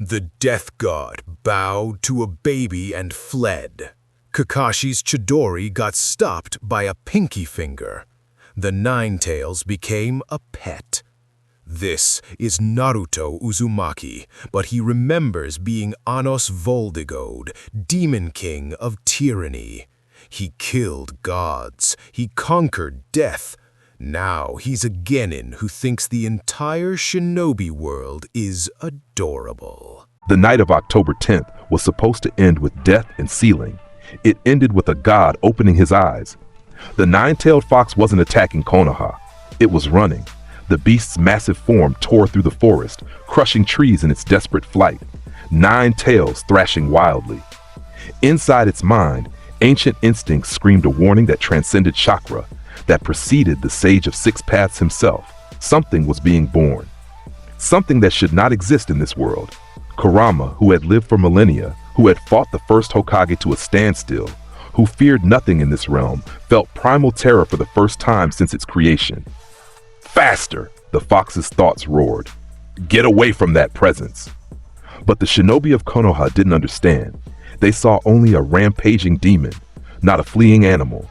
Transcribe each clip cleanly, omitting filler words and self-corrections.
The death god bowed to a baby and fled. Kakashi's Chidori got stopped by a pinky finger. The Ninetales became a pet. This is Naruto Uzumaki, but he remembers being Anos Voldigoad, Demon King of Tyranny. He killed gods. He conquered death. Now he's a genin who thinks the entire shinobi world is adorable. The night of October 10th was supposed to end with death and sealing. It ended with a god opening his eyes. The nine-tailed fox wasn't attacking Konoha. It was running. The beast's massive form tore through the forest, crushing trees in its desperate flight, 9 tails thrashing wildly. Inside its mind, ancient instincts screamed a warning that transcended chakra, that preceded the sage of 6 paths himself. Something was being born. Something that should not exist in this world. Kurama, who had lived for millennia, who had fought the first Hokage to a standstill, who feared nothing in this realm, felt primal terror for the first time since its creation. Faster! The fox's thoughts roared. Get away from that presence! But the shinobi of Konoha didn't understand. They saw only a rampaging demon, not a fleeing animal.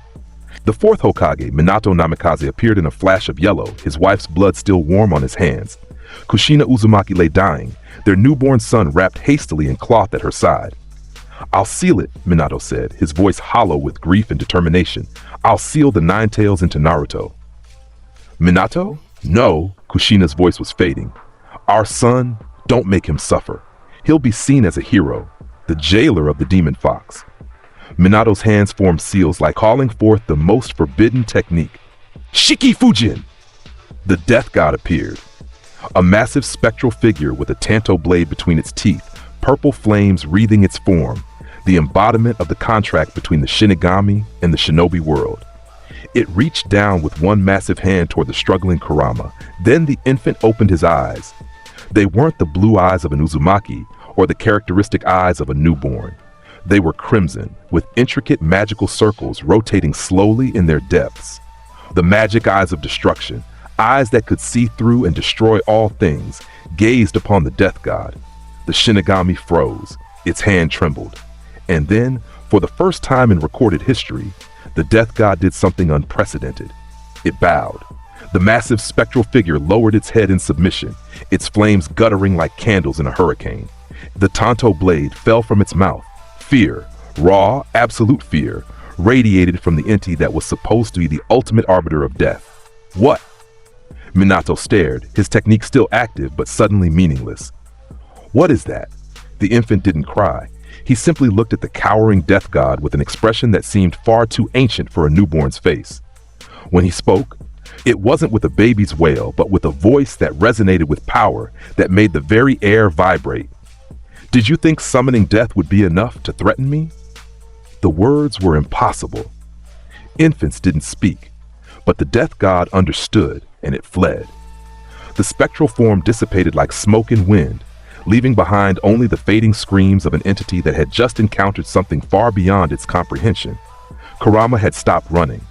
The 4th Hokage, Minato Namikaze, appeared in a flash of yellow, his wife's blood still warm on his hands. Kushina Uzumaki lay dying, their newborn son wrapped hastily in cloth at her side. I'll seal it, Minato said, his voice hollow with grief and determination. I'll seal the 9 tails into Naruto. Minato? No, Kushina's voice was fading. Our son, don't make him suffer. He'll be seen as a hero, the jailer of the demon fox. Minato's hands formed seals like calling forth the most forbidden technique. Shiki Fujin! The death god appeared. A massive spectral figure with a tanto blade between its teeth, purple flames wreathing its form, the embodiment of the contract between the Shinigami and the shinobi world. It reached down with one massive hand toward the struggling Kurama. Then the infant opened his eyes. They weren't the blue eyes of an Uzumaki or the characteristic eyes of a newborn. They were crimson, with intricate magical circles rotating slowly in their depths. The magic eyes of destruction, eyes that could see through and destroy all things, gazed upon the death god. The Shinigami froze, its hand trembled. And then, for the first time in recorded history, the death god did something unprecedented. It bowed. The massive spectral figure lowered its head in submission, its flames guttering like candles in a hurricane. The tanto blade fell from its mouth. Fear, raw, absolute fear, radiated from the entity that was supposed to be the ultimate arbiter of death. What? Minato stared, his technique still active but suddenly meaningless. What is that? The infant didn't cry. He simply looked at the cowering death god with an expression that seemed far too ancient for a newborn's face. When he spoke, it wasn't with a baby's wail, but with a voice that resonated with power that made the very air vibrate. Did you think summoning death would be enough to threaten me? The words were impossible. Infants didn't speak, but the death god understood, and it fled. The spectral form dissipated like smoke and wind, leaving behind only the fading screams of an entity that had just encountered something far beyond its comprehension. Kurama had stopped running.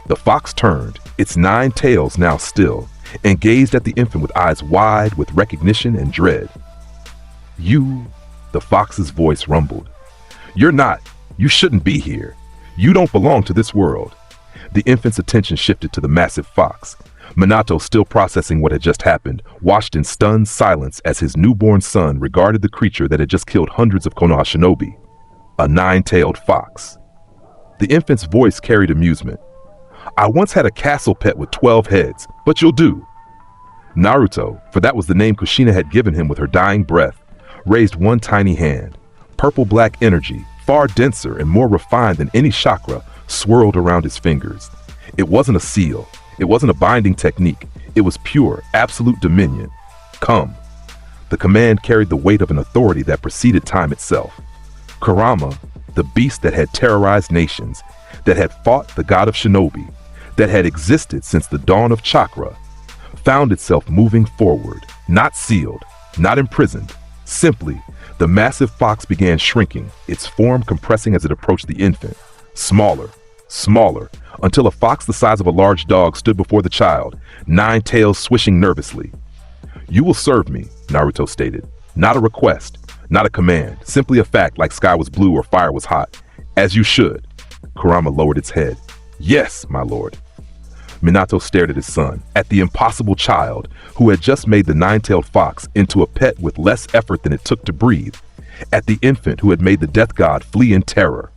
The fox turned, its 9 tails now still, and gazed at the infant with eyes wide with recognition and dread. You, the fox's voice rumbled. You're not. You shouldn't be here. You don't belong to this world. The infant's attention shifted to the massive fox. Minato, still processing what had just happened, watched in stunned silence as his newborn son regarded the creature that had just killed hundreds of Konoha shinobi. A 9-tailed fox. The infant's voice carried amusement. I once had a castle pet with 12 heads, but you'll do. Naruto, for that was the name Kushina had given him with her dying breath, raised one tiny hand. Purple-black energy, far denser and more refined than any chakra, swirled around his fingers. It wasn't a seal. It wasn't a binding technique. It was pure, absolute dominion. Come. The command carried the weight of an authority that preceded time itself. Kurama, the beast that had terrorized nations, that had fought the god of shinobi, that had existed since the dawn of chakra, found itself moving forward, not sealed, not imprisoned. Simply, the massive fox began shrinking, its form compressing as it approached the infant. Smaller, smaller, until a fox the size of a large dog stood before the child, 9 tails swishing nervously. You will serve me, Naruto stated. Not a request, not a command, simply a fact like sky was blue or fire was hot. As you should. Kurama lowered its head. Yes, my lord. Minato stared at his son, at the impossible child who had just made the nine-tailed fox into a pet with less effort than it took to breathe, at the infant who had made the death god flee in terror.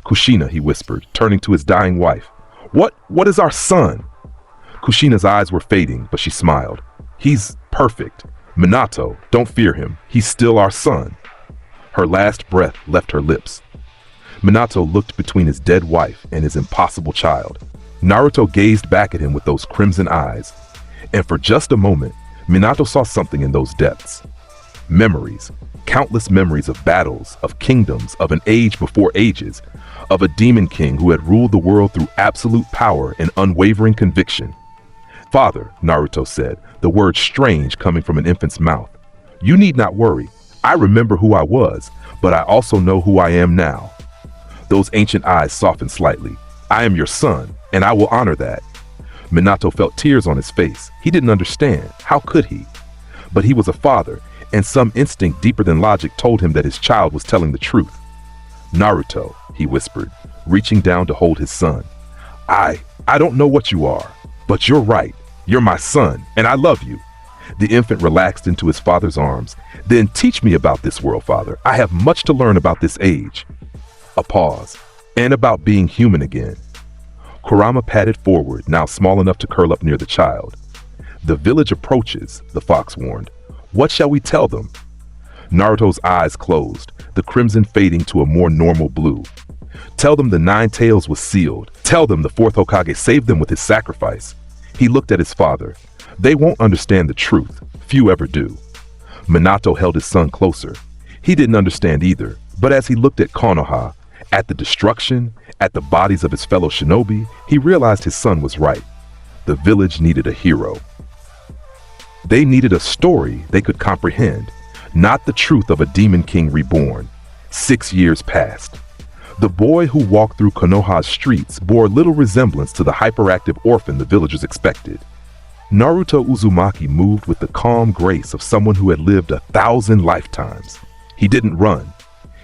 Kushina, he whispered, turning to his dying wife. What is our son? Kushina's eyes were fading, but she smiled. He's perfect. Minato, don't fear him. He's still our son. Her last breath left her lips. Minato looked between his dead wife and his impossible child. Naruto gazed back at him with those crimson eyes, and for just a moment, Minato saw something in those depths. Memories, countless memories of battles, of kingdoms, of an age before ages, of a demon king who had ruled the world through absolute power and unwavering conviction. Father, Naruto said, the word strange coming from an infant's mouth. You need not worry. I remember who I was, but I also know who I am now. Those ancient eyes softened slightly. I am your son, and I will honor that. Minato felt tears on his face. He didn't understand. How could he? But he was a father, and some instinct deeper than logic told him that his child was telling the truth. Naruto, he whispered, reaching down to hold his son. I don't know what you are, but you're right. You're my son, and I love you. The infant relaxed into his father's arms. Then teach me about this world, father. I have much to learn about this age. A pause, and about being human again. Kurama padded forward, now small enough to curl up near the child. The village approaches, the fox warned. What shall we tell them? Naruto's eyes closed, the crimson fading to a more normal blue. Tell them the nine tails was sealed. Tell them the fourth Hokage saved them with his sacrifice. He looked at his father. They won't understand the truth. Few ever do. Minato held his son closer. He didn't understand either, but as he looked at Konoha, at the destruction, at the bodies of his fellow shinobi, he realized his son was right. The village needed a hero. They needed a story they could comprehend, not the truth of a demon king reborn. 6 years passed. The boy who walked through Konoha's streets bore little resemblance to the hyperactive orphan the villagers expected. Naruto Uzumaki moved with the calm grace of someone who had lived 1,000 lifetimes. He didn't run.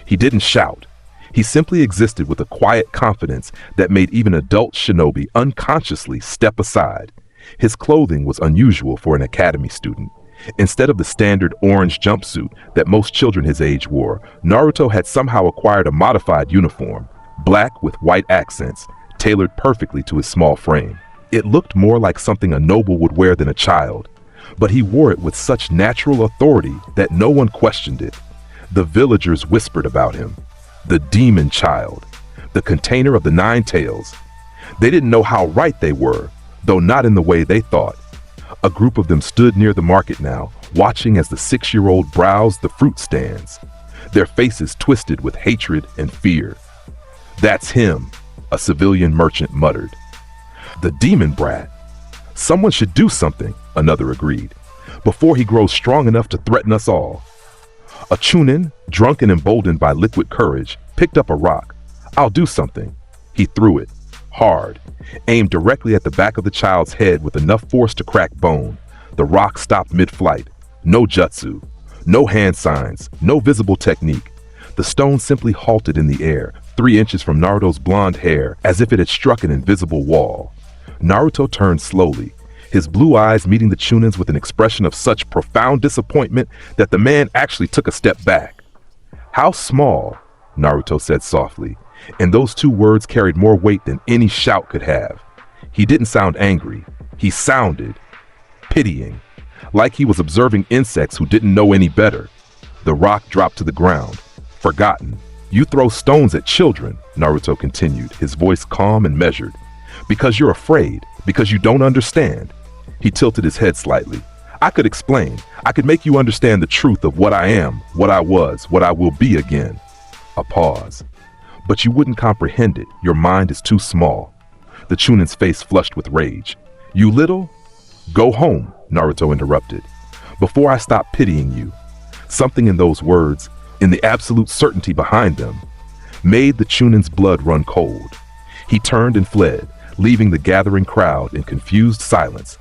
He didn't shout. He simply existed with a quiet confidence that made even adult shinobi unconsciously step aside. His clothing was unusual for an academy student. Instead of the standard orange jumpsuit that most children his age wore, Naruto had somehow acquired a modified uniform, black with white accents, tailored perfectly to his small frame. It looked more like something a noble would wear than a child, but he wore it with such natural authority that no one questioned it. The villagers whispered about him. The demon child, the container of the nine tails. They didn't know how right they were, though not in the way they thought. A group of them stood near the market now, watching as the 6-year-old browsed the fruit stands, their faces twisted with hatred and fear. That's him, a civilian merchant muttered. The demon brat. Someone should do something, another agreed, before he grows strong enough to threaten us all. A chunin, drunk and emboldened by liquid courage, picked up a rock. I'll do something. He threw it, hard, aimed directly at the back of the child's head with enough force to crack bone. The rock stopped mid-flight. No jutsu, no hand signs, no visible technique. The stone simply halted in the air, 3 inches from Naruto's blonde hair, as if it had struck an invisible wall. Naruto turned slowly, his blue eyes meeting the chunin's with an expression of such profound disappointment that the man actually took a step back. How small, Naruto said softly, and those 2 words carried more weight than any shout could have. He didn't sound angry. He sounded pitying, like he was observing insects who didn't know any better. The rock dropped to the ground, forgotten. You throw stones at children, Naruto continued, his voice calm and measured, because you're afraid, because you don't understand. He tilted his head slightly. I could explain. I could make you understand the truth of what I am, what I was, what I will be again. A pause. But you wouldn't comprehend it. Your mind is too small. The chunin's face flushed with rage. You little? Go home, Naruto interrupted. Before I stop pitying you. Something in those words, in the absolute certainty behind them, made the chunin's blood run cold. He turned and fled, leaving the gathering crowd in confused silence.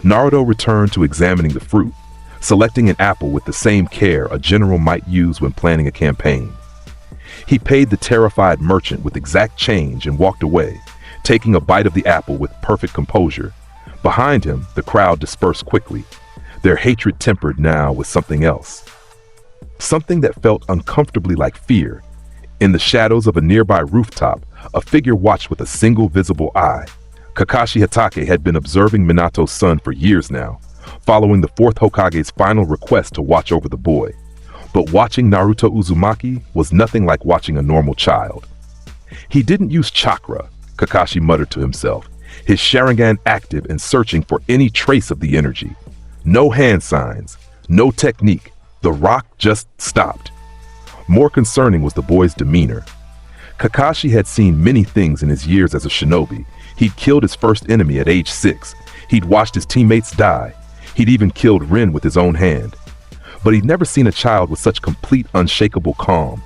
Naruto returned to examining the fruit. selecting an apple with the same care a general might use when planning a campaign. He paid the terrified merchant with exact change and walked away, taking a bite of the apple with perfect composure. Behind him, the crowd dispersed quickly, their hatred tempered now with something else. Something that felt uncomfortably like fear. In the shadows of a nearby rooftop, a figure watched with a single visible eye. Kakashi Hatake had been observing Minato's son for years now, following the fourth Hokage's final request to watch over the boy. But watching Naruto Uzumaki was nothing like watching a normal child. He didn't use chakra, Kakashi muttered to himself, his Sharingan active and searching for any trace of the energy. No hand signs, no technique. The rock just stopped. More concerning was the boy's demeanor. Kakashi had seen many things in his years as a shinobi. He'd killed his first enemy at age 6. He'd watched his teammates die. He'd even killed Rin with his own hand. But he'd never seen a child with such complete, unshakable calm.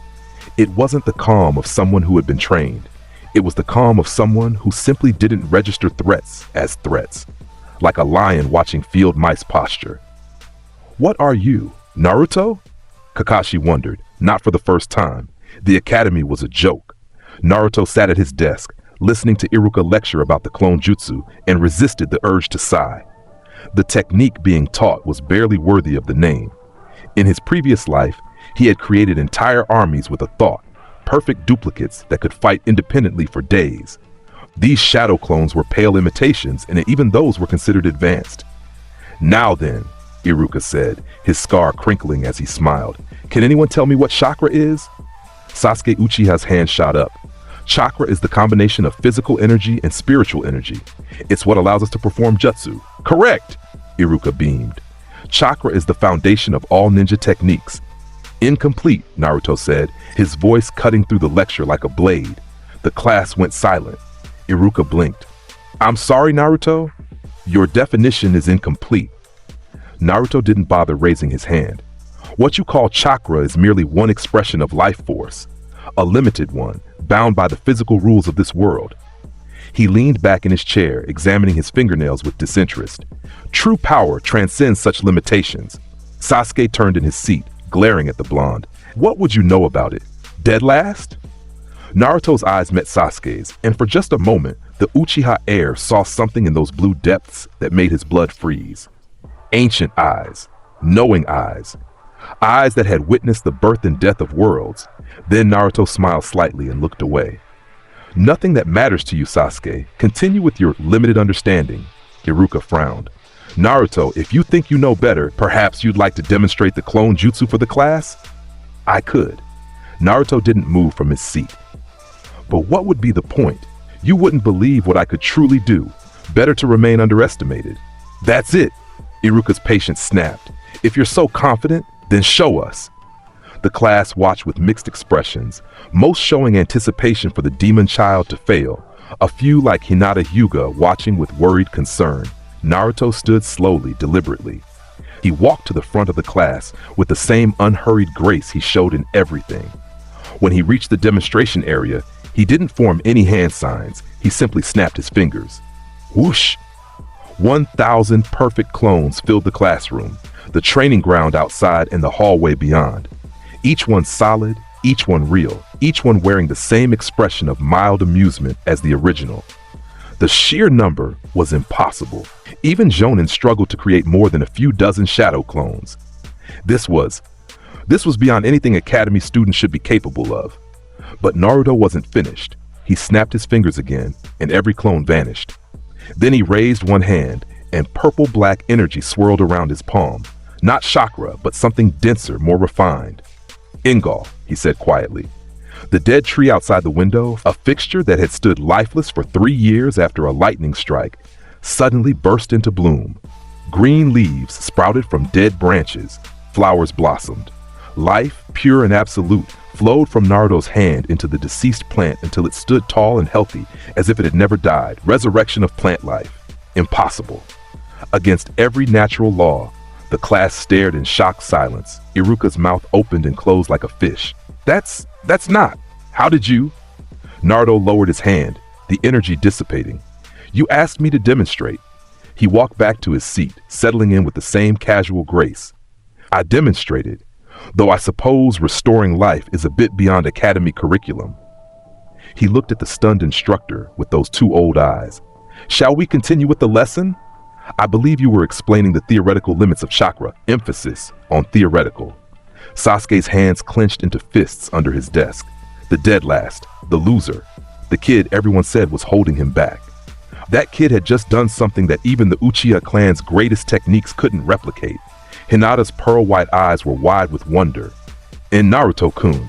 It wasn't the calm of someone who had been trained. It was the calm of someone who simply didn't register threats as threats, like a lion watching field mice posture. What are you, Naruto? Kakashi wondered, not for the first time. The academy was a joke. Naruto sat at his desk, listening to Iruka lecture about the clone jutsu, and resisted the urge to sigh. The technique being taught was barely worthy of the name. In his previous life, he had created entire armies with a thought, perfect duplicates that could fight independently for days. These shadow clones were pale imitations, and even those were considered advanced. Now then, Iruka said, his scar crinkling as he smiled, can anyone tell me what chakra is? Sasuke Uchiha's hand shot up. Chakra is the combination of physical energy and spiritual energy. It's what allows us to perform jutsu. Correct! Iruka beamed. Chakra is the foundation of all ninja techniques. Incomplete, Naruto said, his voice cutting through the lecture like a blade. The class went silent. Iruka blinked. I'm sorry, Naruto. Your definition is incomplete. Naruto didn't bother raising his hand. What you call chakra is merely one expression of life force, a limited one, bound by the physical rules of this world. He leaned back in his chair, examining his fingernails with disinterest. True power transcends such limitations. Sasuke turned in his seat, glaring at the blonde. What would you know about it? Dead last? Naruto's eyes met Sasuke's, and for just a moment, the Uchiha heir saw something in those blue depths that made his blood freeze. Ancient eyes, knowing eyes, eyes that had witnessed the birth and death of worlds. Then Naruto smiled slightly and looked away. Nothing that matters to you, Sasuke. Continue with your limited understanding. Iruka frowned. Naruto, if you think you know better, perhaps you'd like to demonstrate the clone jutsu for the class? I could. Naruto didn't move from his seat. But what would be the point? You wouldn't believe what I could truly do. Better to remain underestimated. That's it. Iruka's patience snapped. If you're so confident, then show us. The class watched with mixed expressions, most showing anticipation for the demon child to fail. A few like Hinata Hyuga watching with worried concern. Naruto stood slowly, deliberately. He walked to the front of the class with the same unhurried grace he showed in everything. When he reached the demonstration area, he didn't form any hand signs. He simply snapped his fingers. Whoosh! 1,000 perfect clones filled the classroom, the training ground outside and the hallway beyond. Each one solid, each one real, each one wearing the same expression of mild amusement as the original. The sheer number was impossible. Even Jonin struggled to create more than a few dozen shadow clones. This was beyond anything Academy students should be capable of. But Naruto wasn't finished. He snapped his fingers again, and every clone vanished. Then he raised one hand, and purple-black energy swirled around his palm. Not chakra, but something denser, more refined. Ingol, he said quietly. The dead tree outside the window, a fixture that had stood lifeless for 3 years after a lightning strike, suddenly burst into bloom. Green leaves sprouted from dead branches. Flowers blossomed. Life, pure and absolute, flowed from Naruto's hand into the deceased plant until it stood tall and healthy, as if it had never died. Resurrection of plant life. Impossible. Against every natural law, the class stared in shocked silence. Iruka's mouth opened and closed like a fish. That's not. How did you? Naruto lowered his hand, the energy dissipating. You asked me to demonstrate. He walked back to his seat, settling in with the same casual grace. I demonstrated, though I suppose restoring life is a bit beyond academy curriculum. He looked at the stunned instructor with those two old eyes. Shall we continue with the lesson? I believe you were explaining the theoretical limits of chakra, emphasis on theoretical. Sasuke's hands clenched into fists under his desk. The dead last, the loser, the kid everyone said was holding him back. That kid had just done something that even the Uchiha clan's greatest techniques couldn't replicate. Hinata's pearl-white eyes were wide with wonder. And Naruto-kun.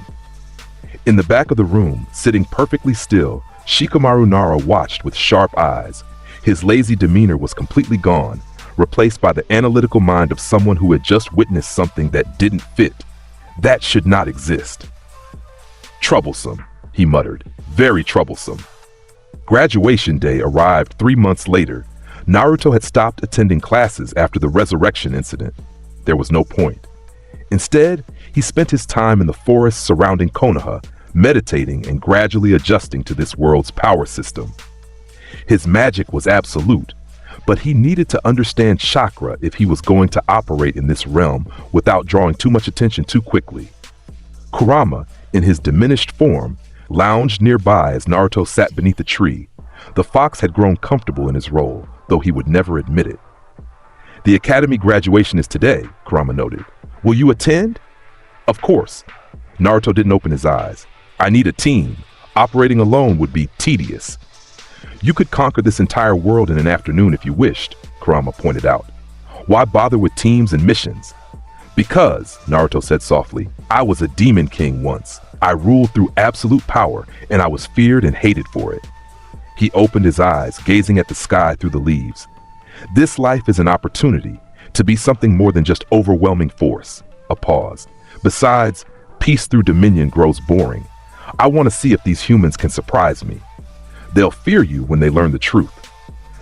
In the back of the room, sitting perfectly still, Shikamaru Nara watched with sharp eyes. His lazy demeanor was completely gone, replaced by the analytical mind of someone who had just witnessed something that didn't fit. That should not exist. Troublesome, he muttered. Very troublesome. Graduation day arrived 3 months later. Naruto had stopped attending classes after the resurrection incident. There was no point. Instead, he spent his time in the forests surrounding Konoha, meditating and gradually adjusting to this world's power system. His magic was absolute, but he needed to understand chakra if he was going to operate in this realm without drawing too much attention too quickly. Kurama, in his diminished form, lounged nearby as Naruto sat beneath a tree. The fox had grown comfortable in his role, though he would never admit it. The academy graduation is today, Kurama noted. Will you attend? Of course. Naruto didn't open his eyes. I need a team. Operating alone would be tedious. You could conquer this entire world in an afternoon if you wished, Kurama pointed out. Why bother with teams and missions? Because, Naruto said softly, I was a Demon King once. I ruled through absolute power, and I was feared and hated for it. He opened his eyes, gazing at the sky through the leaves. This life is an opportunity to be something more than just overwhelming force. A pause. Besides, peace through dominion grows boring. I want to see if these humans can surprise me. They'll fear you when they learn the truth.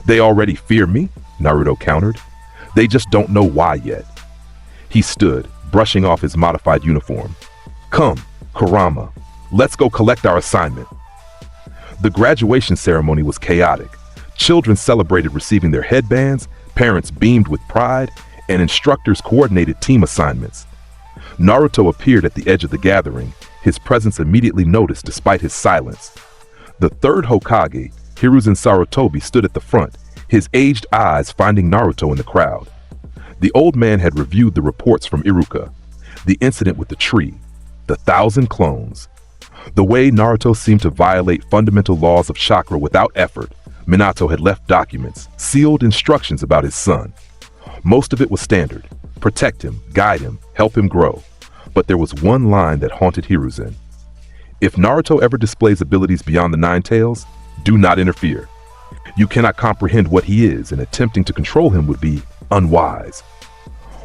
They already fear me, Naruto countered. They just don't know why yet. He stood, brushing off his modified uniform. Come, Kurama, let's go collect our assignment. The graduation ceremony was chaotic. Children celebrated receiving their headbands, parents beamed with pride, and instructors coordinated team assignments. Naruto appeared at the edge of the gathering, his presence immediately noticed despite his silence. The third Hokage, Hiruzen Sarutobi, stood at the front, his aged eyes finding Naruto in the crowd. The old man had reviewed the reports from Iruka, the incident with the tree, the 1,000 clones. The way Naruto seemed to violate fundamental laws of chakra without effort, Minato had left documents, sealed instructions about his son. Most of it was standard. Protect him, guide him, help him grow. But there was one line that haunted Hiruzen. If Naruto ever displays abilities beyond the Nine Tails, do not interfere. You cannot comprehend what he is, and attempting to control him would be unwise.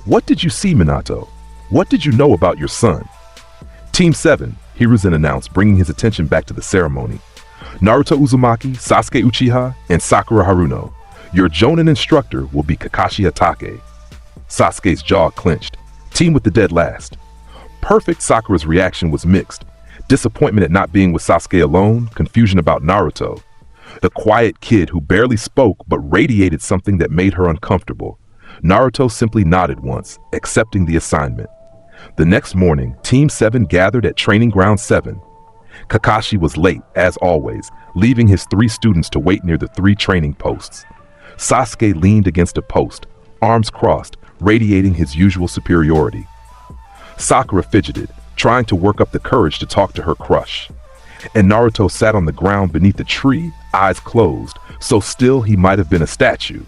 What did you see, Minato? What did you know about your son? Team 7, Hiruzen announced, bringing his attention back to the ceremony. Naruto Uzumaki, Sasuke Uchiha, and Sakura Haruno. Your Jonin instructor will be Kakashi Hatake. Sasuke's jaw clenched. Team with the dead last. Perfect Sakura's reaction was mixed. Disappointment at not being with Sasuke alone, confusion about Naruto. The quiet kid who barely spoke but radiated something that made her uncomfortable. Naruto simply nodded once, accepting the assignment. The next morning, Team 7 gathered at Training Ground 7. Kakashi was late, as always, leaving his 3 students to wait near the 3 training posts. Sasuke leaned against a post, arms crossed, radiating his usual superiority. Sakura fidgeted, trying to work up the courage to talk to her crush. And Naruto sat on the ground beneath a tree, eyes closed, so still he might have been a statue.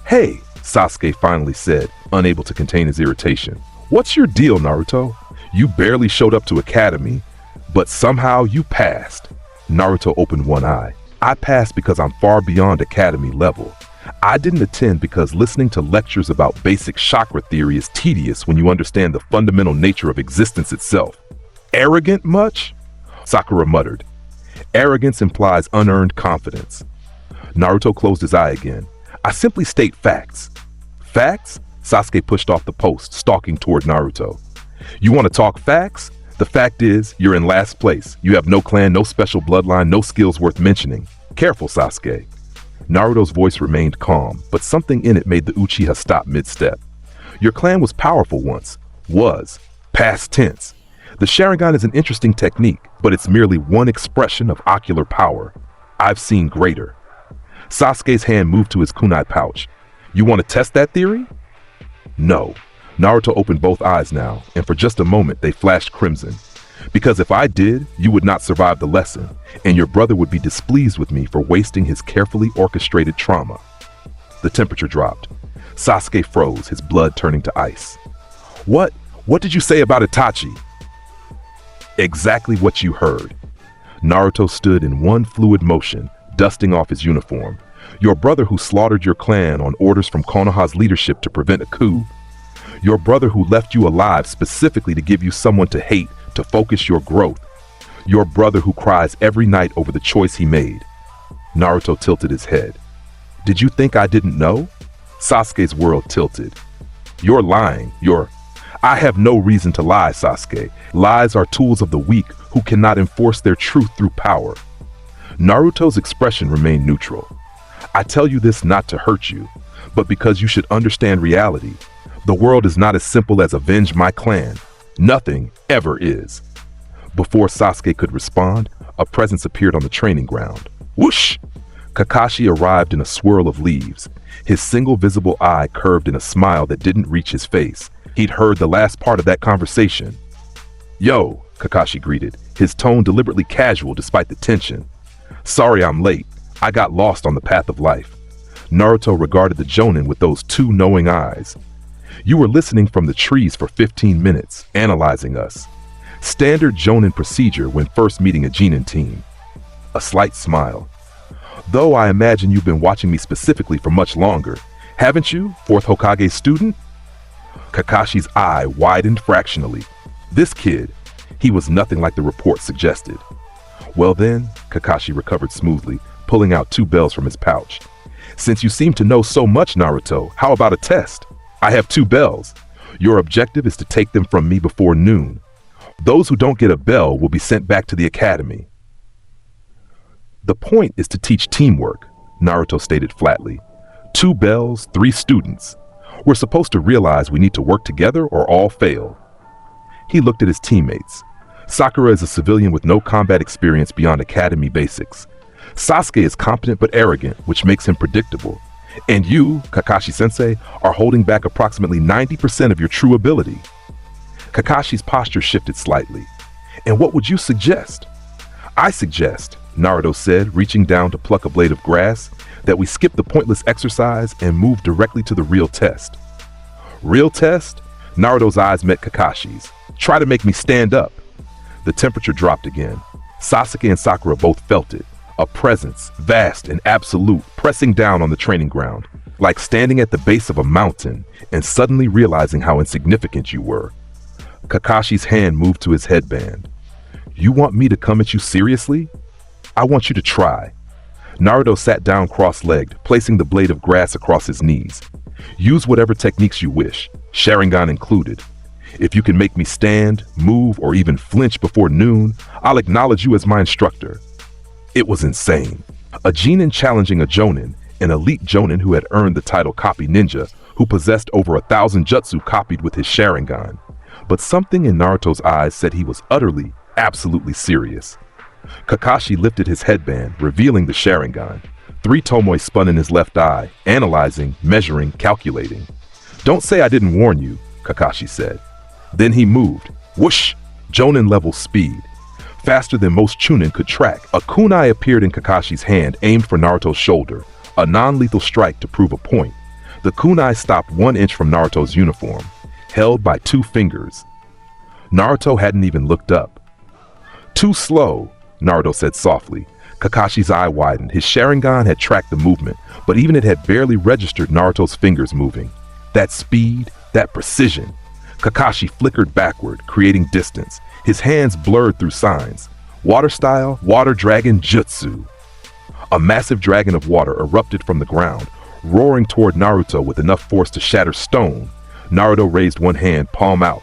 Hey, Sasuke finally said, unable to contain his irritation. What's your deal, Naruto? You barely showed up to Academy, but somehow you passed. Naruto opened one eye. I passed because I'm far beyond Academy level. I didn't attend because listening to lectures about basic chakra theory is tedious when you understand the fundamental nature of existence itself. Arrogant much? Sakura muttered. Arrogance implies unearned confidence. Naruto closed his eye again. I simply state facts. Facts? Sasuke pushed off the post, stalking toward Naruto. You want to talk facts? The fact is, you're in last place. You have no clan, no special bloodline, no skills worth mentioning. Careful, Sasuke. Naruto's voice remained calm, but something in it made the Uchiha stop mid-step. Your clan was powerful once. Was. Past tense. The Sharingan is an interesting technique, but it's merely one expression of ocular power. I've seen greater. Sasuke's hand moved to his kunai pouch. You want to test that theory? No. Naruto opened both eyes now, and for just a moment they flashed crimson. Because if I did, you would not survive the lesson, and your brother would be displeased with me for wasting his carefully orchestrated trauma. The temperature dropped. Sasuke froze, his blood turning to ice. What did you say about Itachi? Exactly what you heard. Naruto stood in one fluid motion, dusting off his uniform. Your brother who slaughtered your clan on orders from Konoha's leadership to prevent a coup. Your brother who left you alive specifically to give you someone to hate to focus your growth. Your brother who cries every night over the choice he made. Naruto tilted his head. Did you think I didn't know? Sasuke's world tilted. You're lying. I have no reason to lie, Sasuke. Lies are tools of the weak who cannot enforce their truth through power. Naruto's expression remained neutral. I tell you this not to hurt you, but because you should understand reality. The world is not as simple as avenge my clan. Nothing ever is. Before Sasuke could respond, a presence appeared on the training ground. Whoosh! Kakashi arrived in a swirl of leaves. His single visible eye curved in a smile that didn't reach his face. He'd heard the last part of that conversation. Yo, Kakashi greeted, his tone deliberately casual despite the tension. Sorry I'm late. I got lost on the path of life. Naruto regarded the Jonin with those two knowing eyes. You were listening from the trees for 15 minutes, analyzing us. Standard Jonin procedure when first meeting a Genin team. A slight smile. Though I imagine you've been watching me specifically for much longer. Haven't you, 4th Hokage's student? Kakashi's eye widened fractionally. This kid, he was nothing like the report suggested. Well then, Kakashi recovered smoothly, pulling out 2 bells from his pouch. Since you seem to know so much, Naruto, how about a test? I have 2 bells. Your objective is to take them from me before noon. Those who don't get a bell will be sent back to the academy. The point is to teach teamwork, Naruto stated flatly. 2 bells, 3 students. We're supposed to realize we need to work together or all fail. He looked at his teammates. Sakura is a civilian with no combat experience beyond academy basics. Sasuke is competent but arrogant, which makes him predictable. And you, Kakashi-sensei, are holding back approximately 90% of your true ability. Kakashi's posture shifted slightly. And what would you suggest? I suggest, Naruto said, reaching down to pluck a blade of grass, that we skip the pointless exercise and move directly to the real test. Real test? Naruto's eyes met Kakashi's. Try to make me stand up. The temperature dropped again. Sasuke and Sakura both felt it. A presence, vast and absolute, pressing down on the training ground, like standing at the base of a mountain and suddenly realizing how insignificant you were. Kakashi's hand moved to his headband. You want me to come at you seriously? I want you to try. Naruto sat down cross-legged, placing the blade of grass across his knees. Use whatever techniques you wish, Sharingan included. If you can make me stand, move, or even flinch before noon, I'll acknowledge you as my instructor. It was insane. A Genin challenging a Jonin, an elite Jonin who had earned the title Copy Ninja, who possessed over 1,000 jutsu copied with his Sharingan. But something in Naruto's eyes said he was utterly, absolutely serious. Kakashi lifted his headband, revealing the Sharingan. 3 tomoe spun in his left eye, analyzing, measuring, calculating. Don't say I didn't warn you, Kakashi said. Then he moved. Whoosh! Jonin level speed. Faster than most Chunin could track. A kunai appeared in Kakashi's hand, aimed for Naruto's shoulder, a non-lethal strike to prove a point. The kunai stopped 1 inch from Naruto's uniform, held by 2 fingers. Naruto hadn't even looked up. Too slow, Naruto said softly. Kakashi's eye widened. His Sharingan had tracked the movement, but even it had barely registered Naruto's fingers moving. That speed, that precision. Kakashi flickered backward, creating distance. His hands blurred through signs. Water style, water dragon jutsu. A massive dragon of water erupted from the ground, roaring toward Naruto with enough force to shatter stone. Naruto raised 1 hand, palm out.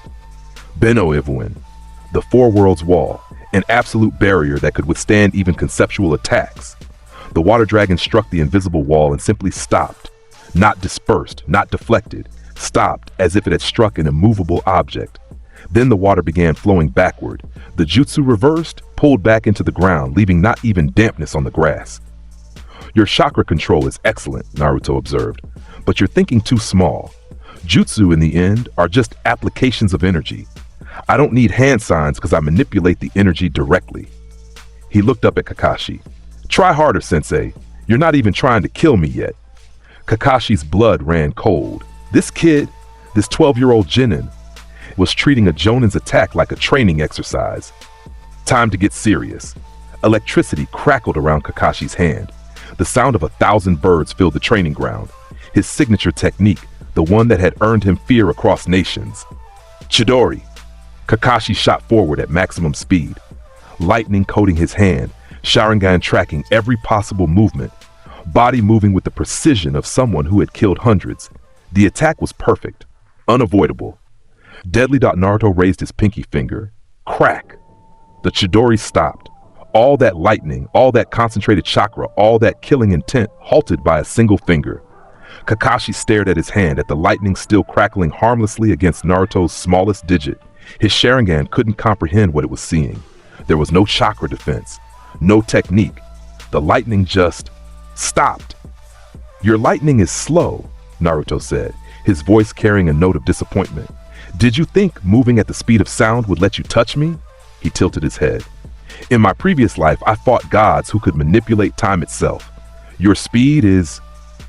Benno Ivuin, the 4 worlds wall, an absolute barrier that could withstand even conceptual attacks. The water dragon struck the invisible wall and simply stopped. Not dispersed, not deflected, stopped as if it had struck an immovable object. Then the water began flowing backward. The jutsu reversed, pulled back into the ground, leaving not even dampness on the grass. Your chakra control is excellent, Naruto observed, but you're thinking too small. Jutsu, in the end, are just applications of energy. I don't need hand signs because I manipulate the energy directly. He looked up at Kakashi. Try harder, sensei. You're not even trying to kill me yet. Kakashi's blood ran cold. This kid, this 12-year-old genin, was treating a Jonin's attack like a training exercise. Time to get serious. Electricity crackled around Kakashi's hand. The sound of 1,000 birds filled the training ground. His signature technique, the one that had earned him fear across nations. Chidori. Kakashi shot forward at maximum speed. Lightning coating his hand, Sharingan tracking every possible movement, body moving with the precision of someone who had killed hundreds. The attack was perfect, unavoidable. Deadly. Naruto raised his pinky finger. Crack! The Chidori stopped. All that lightning, all that concentrated chakra, all that killing intent halted by a single finger. Kakashi stared at his hand, at the lightning still crackling harmlessly against Naruto's smallest digit. His Sharingan couldn't comprehend what it was seeing. There was no chakra defense, no technique. The lightning just stopped. Your lightning is slow, Naruto said, his voice carrying a note of disappointment. Did you think moving at the speed of sound would let you touch me? He tilted his head. In my previous life, I fought gods who could manipulate time itself. Your speed is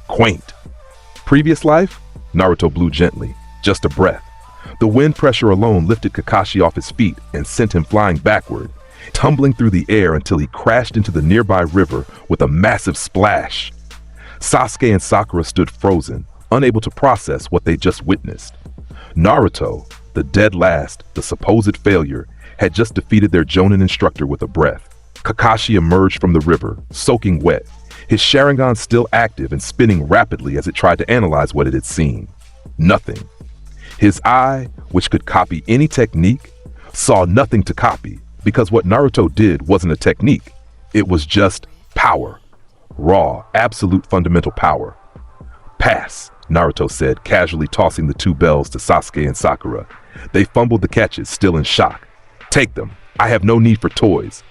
quaint. Previous life? Naruto blew gently, just a breath. The wind pressure alone lifted Kakashi off his feet and sent him flying backward, tumbling through the air until he crashed into the nearby river with a massive splash. Sasuke and Sakura stood frozen, unable to process what they just witnessed. Naruto, the dead last, the supposed failure, had just defeated their Jonin instructor with a breath. Kakashi emerged from the river, soaking wet, his Sharingan still active and spinning rapidly as it tried to analyze what it had seen. Nothing. His eye, which could copy any technique, saw nothing to copy, because what Naruto did wasn't a technique. It was just power. Raw, absolute fundamental power. Pass, Naruto said, casually tossing the two bells to Sasuke and Sakura. They fumbled the catches, still in shock. Take them. I have no need for toys.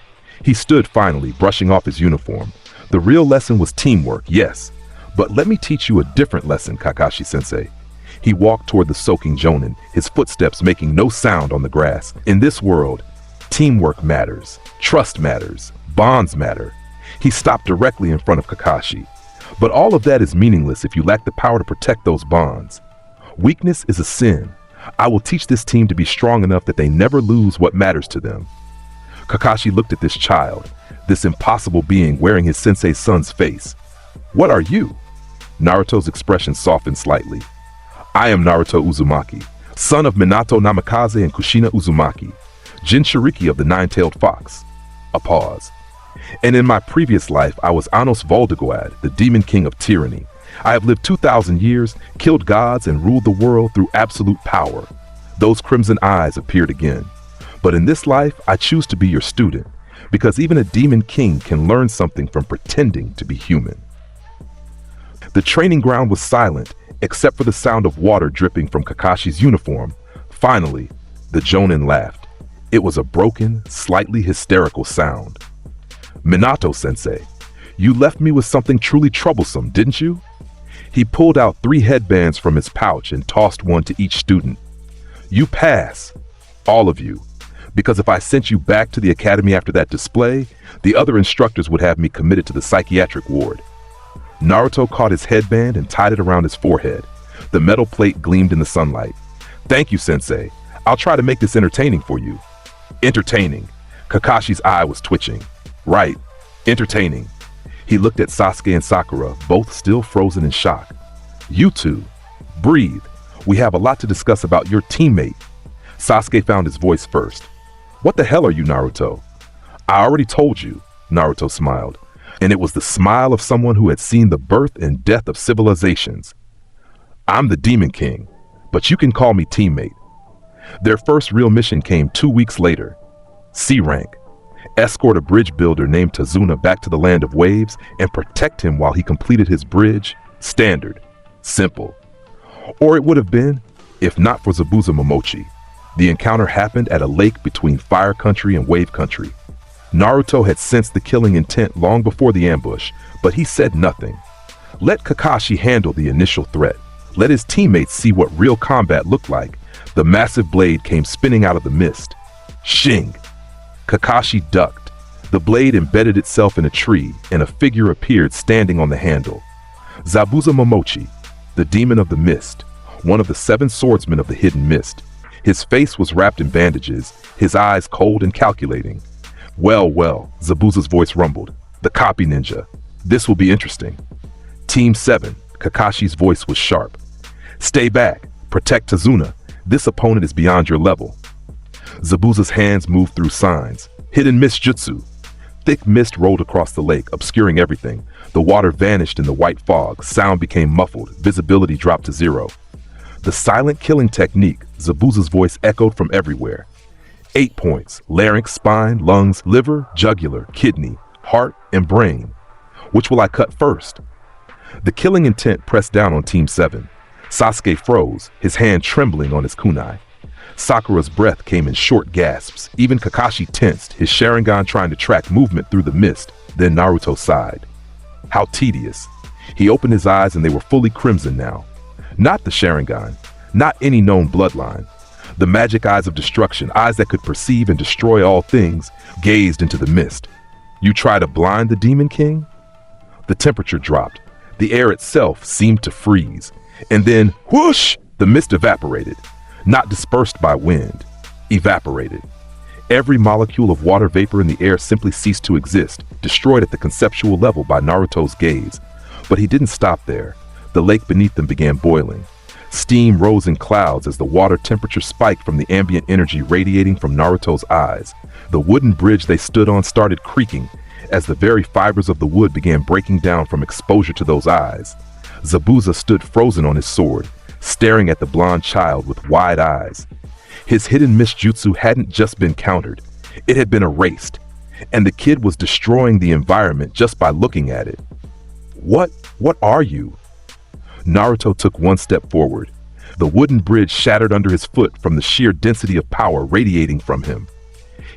He stood finally, brushing off his uniform. The real lesson was teamwork, yes. But let me teach you a different lesson, Kakashi-sensei. He walked toward the soaking Jonin, his footsteps making no sound on the grass. In this world, teamwork matters, trust matters, bonds matter. He stopped directly in front of Kakashi. But all of that is meaningless if you lack the power to protect those bonds. Weakness is a sin. I will teach this team to be strong enough that they never lose what matters to them. Kakashi looked at this child, this impossible being wearing his sensei's son's face. What are you? Naruto's expression softened slightly. I am Naruto Uzumaki, son of Minato Namikaze and Kushina Uzumaki, jinchūriki of the nine-tailed fox. A pause. And in my previous life, I was Anos Voldigoad, the Demon King of Tyranny. I have lived 2,000 years, killed gods, and ruled the world through absolute power. Those crimson eyes appeared again. But in this life, I choose to be your student, because even a demon king can learn something from pretending to be human. The training ground was silent, except for the sound of water dripping from Kakashi's uniform. Finally, the Jonin laughed. It was a broken, slightly hysterical sound. Minato-sensei, you left me with something truly troublesome, didn't you? He pulled out 3 headbands from his pouch and tossed one to each student. You pass, all of you, because if I sent you back to the academy after that display, the other instructors would have me committed to the psychiatric ward. Naruto caught his headband and tied it around his forehead. The metal plate gleamed in the sunlight. Thank you, sensei. I'll try to make this entertaining for you. Entertaining. Kakashi's eye was twitching. Right, entertaining. He looked at Sasuke and Sakura, both still frozen in shock. You two, breathe. We have a lot to discuss about your teammate. Sasuke found his voice first. What the hell are you, Naruto? I already told you, Naruto smiled, and it was the smile of someone who had seen the birth and death of civilizations. I'm the Demon King, but you can call me teammate. Their first real mission came 2 weeks later. C rank. Escort a bridge builder named Tazuna back to the land of waves and protect him while he completed his bridge. Standard. Simple. Or it would have been, if not for Zabuza Momochi. The encounter happened at a lake between Fire Country and Wave Country. Naruto had sensed the killing intent long before the ambush, but he said nothing. Let Kakashi handle the initial threat. Let his teammates see what real combat looked like. The massive blade came spinning out of the mist. Shing! Kakashi ducked. The blade embedded itself in a tree, and a figure appeared standing on the handle. Zabuza Momochi, the demon of the mist, one of the 7 swordsmen of the hidden mist. His face was wrapped in bandages, his eyes cold and calculating. Well, Zabuza's voice rumbled. The copy ninja. This will be interesting. Team 7, Kakashi's voice was sharp. Stay back. Protect Tazuna. This opponent is beyond your level. Zabuza's hands moved through signs. Hidden mist jutsu. Thick mist rolled across the lake, obscuring everything. The water vanished in the white fog. Sound became muffled. Visibility dropped to 0. The silent killing technique, Zabuza's voice echoed from everywhere. 8 points. Larynx, spine, lungs, liver, jugular, kidney, heart, and brain. Which will I cut first? The killing intent pressed down on Team 7. Sasuke froze, his hand trembling on his kunai. Sakura's breath came in short gasps. Even Kakashi tensed, his Sharingan trying to track movement through the mist. Then Naruto sighed. How tedious. He opened his eyes and they were fully crimson now. Not the Sharingan, not any known bloodline. The magic eyes of destruction, eyes that could perceive and destroy all things, gazed into the mist. You try to blind the Demon King? The temperature dropped. The air itself seemed to freeze. And then, whoosh, the mist evaporated. Not dispersed by wind, evaporated. Every molecule of water vapor in the air simply ceased to exist, destroyed at the conceptual level by Naruto's gaze. But he didn't stop there. The lake beneath them began boiling. Steam rose in clouds as the water temperature spiked from the ambient energy radiating from Naruto's eyes. The wooden bridge they stood on started creaking as the very fibers of the wood began breaking down from exposure to those eyes. Zabuza stood frozen on his sword, staring at the blonde child with wide eyes. His hidden mist jutsu hadn't just been countered, it had been erased, and the kid was destroying the environment just by looking at it. What are you? Naruto took one step forward. The wooden bridge shattered under his foot from the sheer density of power radiating from him.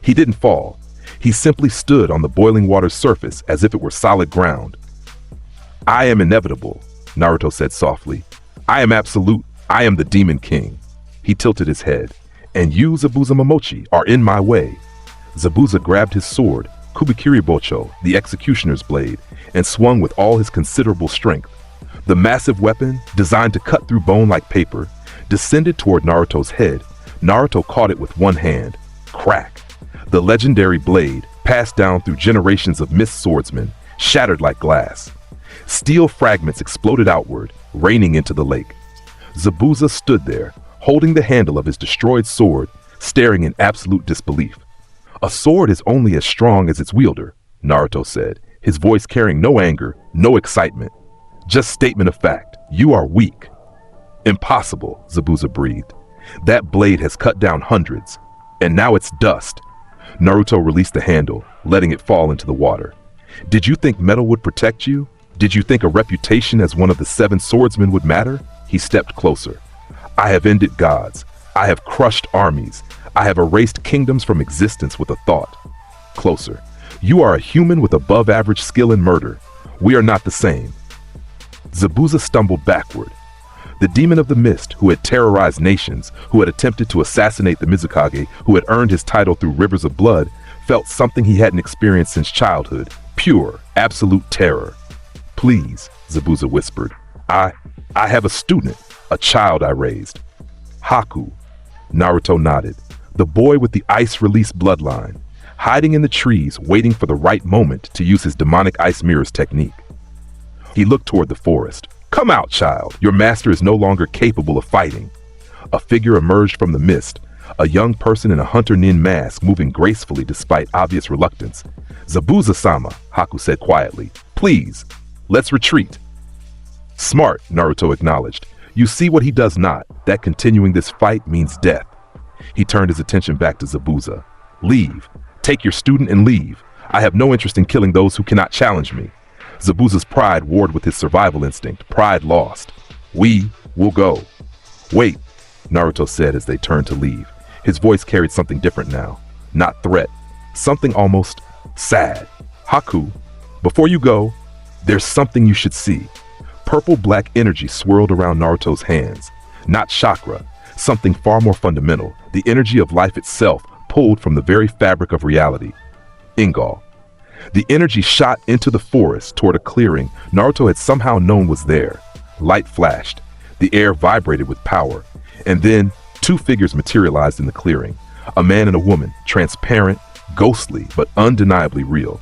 He didn't fall. He simply stood on the boiling water's surface as if it were solid ground. I am inevitable, Naruto said softly. I am absolute. I am the Demon King. He tilted his head. And you, Zabuza Momochi, are in my way. Zabuza grabbed his sword, Kubikiri Bocho, the executioner's blade, and swung with all his considerable strength. The massive weapon, designed to cut through bone like paper, descended toward Naruto's head. Naruto caught it with one hand. Crack! The legendary blade, passed down through generations of mist swordsmen, shattered like glass. Steel fragments exploded outward, raining into the lake. Zabuza stood there, holding the handle of his destroyed sword, staring in absolute disbelief. A sword is only as strong as its wielder, Naruto said, his voice carrying no anger, no excitement. Just statement of fact. You are weak. Impossible, Zabuza breathed. That blade has cut down hundreds, and now it's dust. Naruto released the handle, letting it fall into the water. Did you think metal would protect you? Did you think a reputation as one of the 7 swordsmen would matter? He stepped closer. I have ended gods. I have crushed armies. I have erased kingdoms from existence with a thought. Closer. You are a human with above average skill in murder. We are not the same. Zabuza stumbled backward. The demon of the mist, who had terrorized nations, who had attempted to assassinate the Mizukage, who had earned his title through rivers of blood, felt something he hadn't experienced since childhood. Pure, absolute terror. Please, Zabuza whispered. I have a student, a child I raised. Haku. Naruto nodded. The boy with the ice-release bloodline, hiding in the trees, waiting for the right moment to use his demonic ice mirrors technique. He looked toward the forest. Come out, child. Your master is no longer capable of fighting. A figure emerged from the mist, a young person in a hunter nin mask moving gracefully despite obvious reluctance. Zabuza-sama, Haku said quietly. Please, let's retreat. Smart, Naruto acknowledged. You see what he does not. That continuing this fight means death. He turned his attention back to Zabuza. Leave. Take your student and leave. I have no interest in killing those who cannot challenge me. Zabuza's pride warred with his survival instinct. Pride lost. We will go. Wait, Naruto said as they turned to leave. His voice carried something different now. Not threat, something almost sad. Haku, before you go, there's something you should see. Purple-black energy swirled around Naruto's hands. Not chakra, something far more fundamental, the energy of life itself pulled from the very fabric of reality. Ingal. The energy shot into the forest toward a clearing Naruto had somehow known was there. Light flashed. The air vibrated with power. And then, two figures materialized in the clearing. A man and a woman, transparent, ghostly, but undeniably real.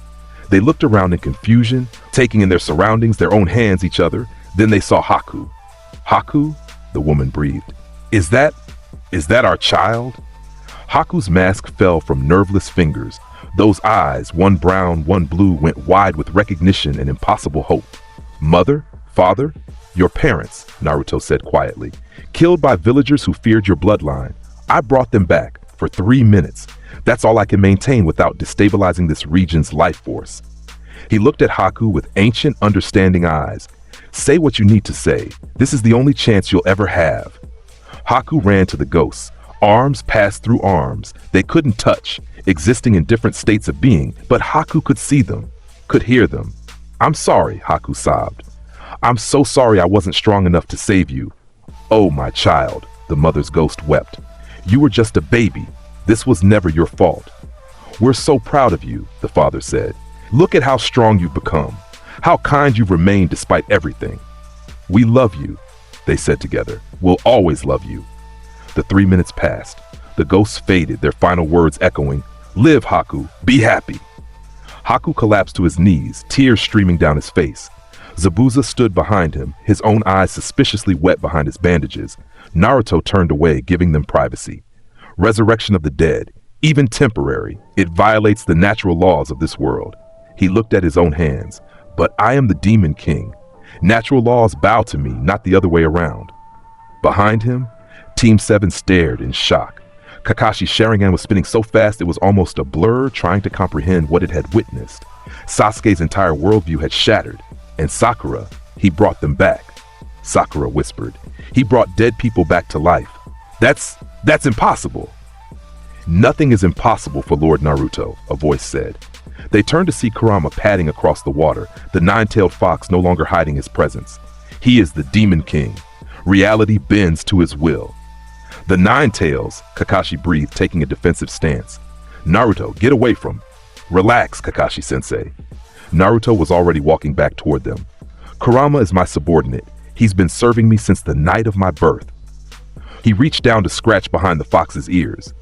They looked around in confusion, taking in their surroundings, their own hands, each other. Then they saw Haku. Haku? The woman breathed. Is that our child? Haku's mask fell from nerveless fingers. Those eyes, one brown, one blue, went wide with recognition and impossible hope. Mother? Father? Your parents, Naruto said quietly. Killed by villagers who feared your bloodline. I brought them back for 3 minutes. That's all I can maintain without destabilizing this region's life force. He looked at Haku with ancient, understanding eyes. Say what you need to say. This is the only chance you'll ever have. Haku ran to the ghosts. Arms passed through arms. They couldn't touch, existing in different states of being, but Haku could see them, could hear them. I'm sorry, Haku sobbed. I'm so sorry I wasn't strong enough to save you. Oh, my child, the mother's ghost wept. You were just a baby. This was never your fault. We're so proud of you, the father said. Look at how strong you've become, how kind you've remained despite everything. We love you, they said together. We'll always love you. The 3 minutes passed. The ghosts faded, their final words echoing, Live, Haku, be happy. Haku collapsed to his knees, tears streaming down his face. Zabuza stood behind him, his own eyes suspiciously wet behind his bandages. Naruto turned away, giving them privacy. Resurrection of the dead, even temporary, it violates the natural laws of this world. He looked at his own hands. But I am the Demon King. Natural laws bow to me, not the other way around. Behind him, Team 7 stared in shock. Kakashi's Sharingan was spinning so fast it was almost a blur, trying to comprehend what it had witnessed. Sasuke's entire worldview had shattered. And Sakura, he brought them back. Sakura whispered. He brought dead people back to life. That's impossible. Nothing is impossible for Lord Naruto, a voice said. They turned to see Kurama padding across the water, the nine-tailed fox no longer hiding his presence. He is the Demon King. Reality bends to his will. The Nine Tails, Kakashi breathed, taking a defensive stance. Naruto, get away from. Relax, Kakashi-sensei. Naruto was already walking back toward them. Kurama is my subordinate. He's been serving me since the night of my birth. He reached down to scratch behind the fox's ears.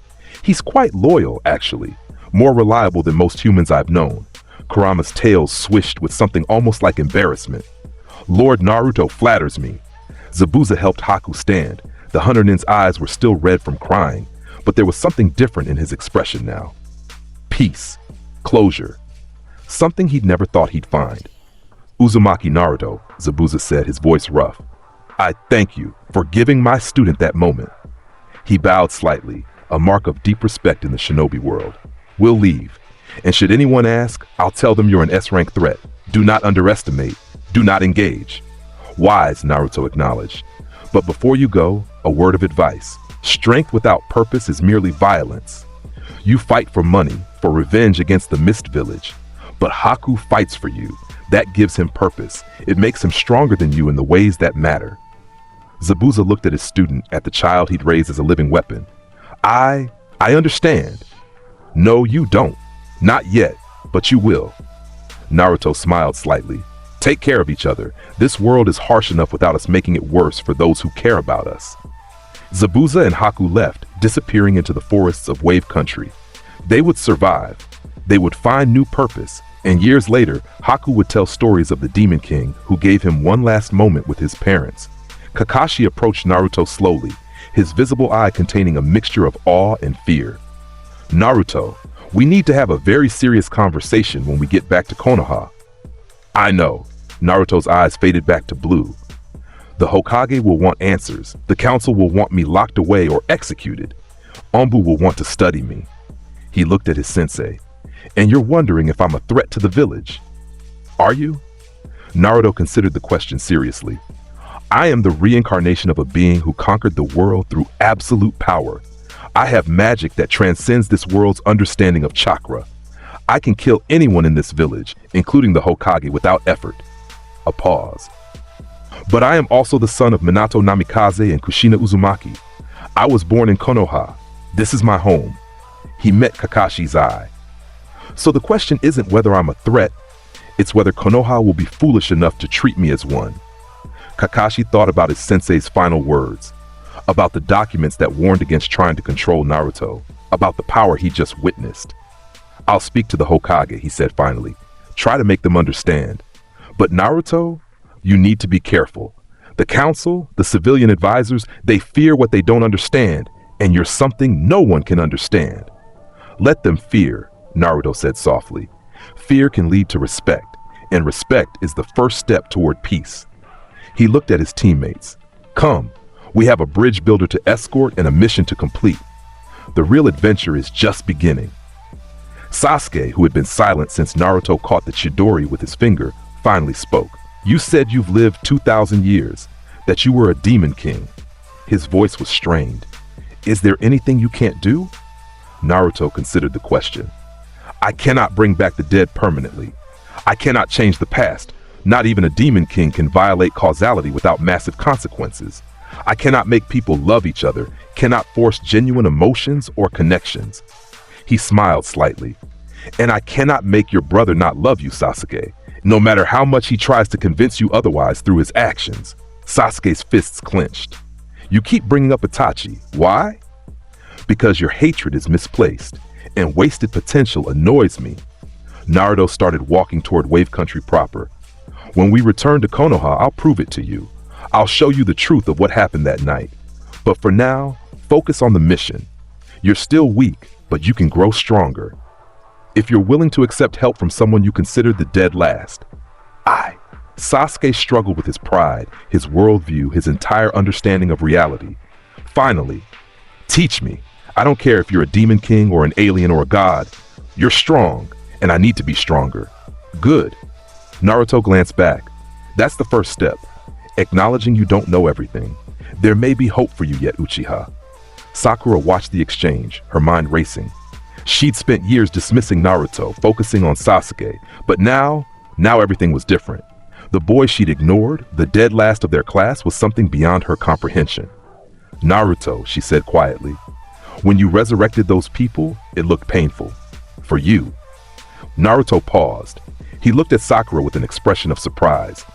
He's quite loyal, actually. More reliable than most humans I've known. Kurama's tail swished with something almost like embarrassment. Lord Naruto flatters me. Zabuza helped Haku stand. The Hunter-nin's eyes were still red from crying, but there was something different in his expression now. Peace. Closure. Something he'd never thought he'd find. Uzumaki Naruto, Zabuza said, his voice rough. I thank you for giving my student that moment. He bowed slightly, a mark of deep respect in the shinobi world. We'll leave. And should anyone ask, I'll tell them you're an S-rank threat. Do not underestimate. Do not engage. Wise, Naruto acknowledged. But before you go, a word of advice. Strength without purpose is merely violence. You fight for money, for revenge against the Mist Village. But Haku fights for you. That gives him purpose. It makes him stronger than you in the ways that matter. Zabuza looked at his student, at the child he'd raised as a living weapon. I understand. No, you don't. Not yet, but you will. Naruto smiled slightly. Take care of each other. This world is harsh enough without us making it worse for those who care about us. Zabuza and Haku left, disappearing into the forests of Wave Country. They would survive. They would find new purpose, and years later, Haku would tell stories of the Demon King who gave him one last moment with his parents. Kakashi approached Naruto slowly, his visible eye containing a mixture of awe and fear. Naruto, we need to have a very serious conversation when we get back to Konoha. I know. Naruto's eyes faded back to blue. The Hokage will want answers. The council will want me locked away or executed. Anbu will want to study me. He looked at his sensei. And you're wondering if I'm a threat to the village. Are you? Naruto considered the question seriously. I am the reincarnation of a being who conquered the world through absolute power. I have magic that transcends this world's understanding of chakra. I can kill anyone in this village, including the Hokage, without effort. A pause. But I am also the son of Minato Namikaze and Kushina Uzumaki. I was born in Konoha. This is my home. He met Kakashi's eye. So the question isn't whether I'm a threat, it's whether Konoha will be foolish enough to treat me as one. Kakashi thought about his sensei's final words, about the documents that warned against trying to control Naruto, about the power he just witnessed. I'll speak to the Hokage, he said finally. Try to make them understand. But Naruto, you need to be careful. The council, the civilian advisors, they fear what they don't understand, and you're something no one can understand. Let them fear, Naruto said softly. Fear can lead to respect, and respect is the first step toward peace. He looked at his teammates. Come, we have a bridge builder to escort and a mission to complete. The real adventure is just beginning. Sasuke, who had been silent since Naruto caught the Chidori with his finger, finally spoke. You said you've lived 2,000 years, that you were a demon king. His voice was strained. Is there anything you can't do? Naruto considered the question. I cannot bring back the dead permanently. I cannot change the past. Not even a demon king can violate causality without massive consequences. I cannot make people love each other, cannot force genuine emotions or connections. He smiled slightly. And I cannot make your brother not love you, Sasuke, no matter how much he tries to convince you otherwise through his actions. Sasuke's fists clenched. You keep bringing up Itachi. Why? Because your hatred is misplaced, and wasted potential annoys me. Naruto started walking toward Wave Country proper. When we return to Konoha, I'll prove it to you. I'll show you the truth of what happened that night. But for now, focus on the mission. You're still weak, but you can grow stronger. If you're willing to accept help from someone you considered the dead last. Sasuke struggled with his pride, his worldview, his entire understanding of reality. Finally, teach me. I don't care if you're a demon king or an alien or a god. You're strong, and I need to be stronger. Good. Naruto glanced back. That's the first step. Acknowledging you don't know everything. There may be hope for you yet, Uchiha. Sakura watched the exchange, her mind racing. She'd spent years dismissing Naruto, focusing on Sasuke, but now everything was different. The boy she'd ignored, the dead last of their class, was something beyond her comprehension. Naruto, she said quietly, when you resurrected those people, it looked painful. For you. Naruto paused. He looked at Sakura with an expression of surprise.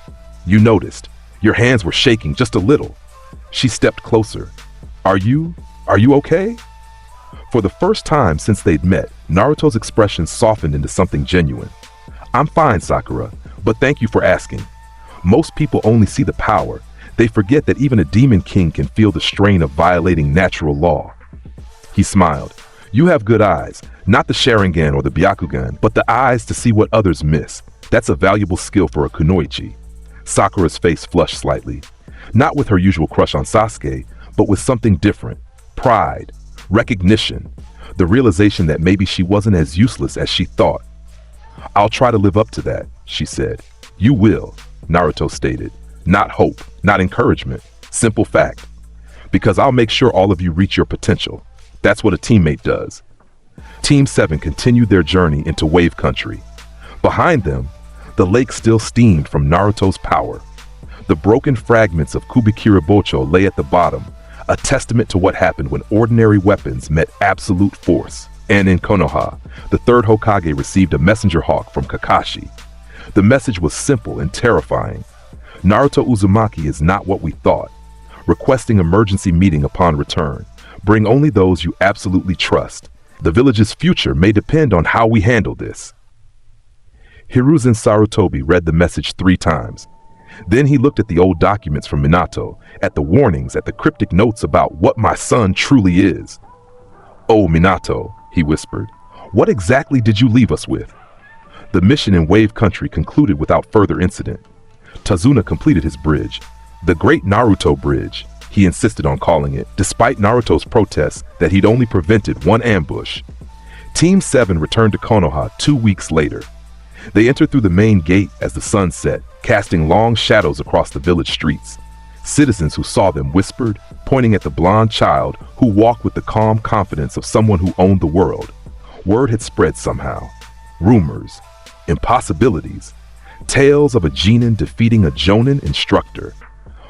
You noticed. Your hands were shaking just a little. She stepped closer. Are you okay? For the first time since they'd met, Naruto's expression softened into something genuine. I'm fine, Sakura, but thank you for asking. Most people only see the power. They forget that even a demon king can feel the strain of violating natural law. He smiled. You have good eyes, not the Sharingan or the Byakugan, but the eyes to see what others miss. That's a valuable skill for a kunoichi. Sakura's face flushed slightly. Not with her usual crush on Sasuke, but with something different. Pride, recognition, the realization that maybe she wasn't as useless as she thought. I'll try to live up to that, she said. You will, Naruto stated. Not hope, not encouragement, simple fact. Because I'll make sure all of you reach your potential. That's what a teammate does. Team 7 continued their journey into Wave Country. Behind them, the lake still steamed from Naruto's power. The broken fragments of Kubikirabocho lay at the bottom, a testament to what happened when ordinary weapons met absolute force. And in Konoha, the third Hokage received a messenger hawk from Kakashi. The message was simple and terrifying. Naruto Uzumaki is not what we thought. Requesting emergency meeting upon return. Bring only those you absolutely trust. The village's future may depend on how we handle this. Hiruzen Sarutobi read the message 3 times. Then he looked at the old documents from Minato, at the warnings, at the cryptic notes about what my son truly is. Oh, Minato, he whispered, what exactly did you leave us with? The mission in Wave Country concluded without further incident. Tazuna completed his bridge, the Great Naruto Bridge, he insisted on calling it, despite Naruto's protests that he'd only prevented one ambush. Team 7 returned to Konoha 2 weeks later. They entered through the main gate as the sun set, casting long shadows across the village streets. Citizens who saw them whispered, pointing at the blonde child who walked with the calm confidence of someone who owned the world. Word had spread somehow. Rumors, impossibilities, tales of a genin defeating a jonin instructor,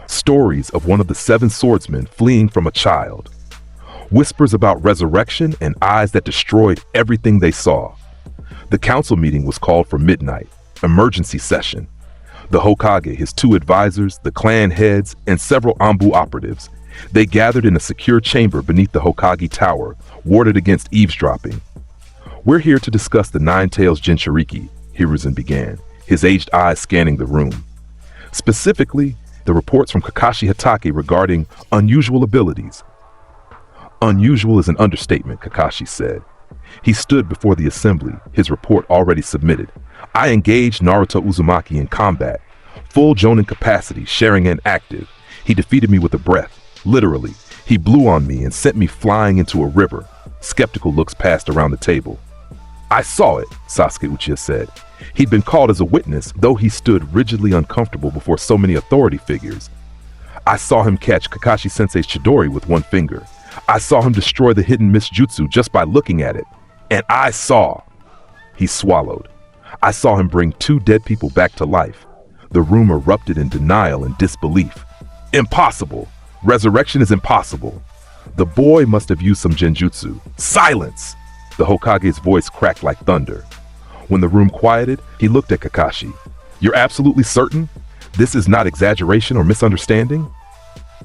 stories of one of the 7 swordsmen fleeing from a child, whispers about resurrection and eyes that destroyed everything they saw. The council meeting was called for midnight, emergency session. The Hokage, his 2 advisors, the clan heads, and several Anbu operatives, they gathered in a secure chamber beneath the Hokage Tower, warded against eavesdropping. "We're here to discuss the 9 Tails Jinchūriki," Hiruzen began, his aged eyes scanning the room. "Specifically, the reports from Kakashi Hatake regarding unusual abilities." "Unusual is an understatement," Kakashi said. He stood before the assembly, his report already submitted. "I engaged Naruto Uzumaki in combat, full jonin capacity, sharing and active. He defeated me with a breath, literally. He blew on me and sent me flying into a river." Skeptical looks passed around the table. "I saw it," Sasuke Uchiha said. He'd been called as a witness, though he stood rigidly uncomfortable before so many authority figures. "I saw him catch Kakashi-sensei's Chidori with one finger. I saw him destroy the hidden Mist Jutsu just by looking at it. And I saw..." He swallowed. "I saw him bring 2 dead people back to life." The room erupted in denial and disbelief. "Impossible! Resurrection is impossible. The boy must have used some genjutsu." "Silence!" The Hokage's voice cracked like thunder. When the room quieted, he looked at Kakashi. "You're absolutely certain? This is not exaggeration or misunderstanding?"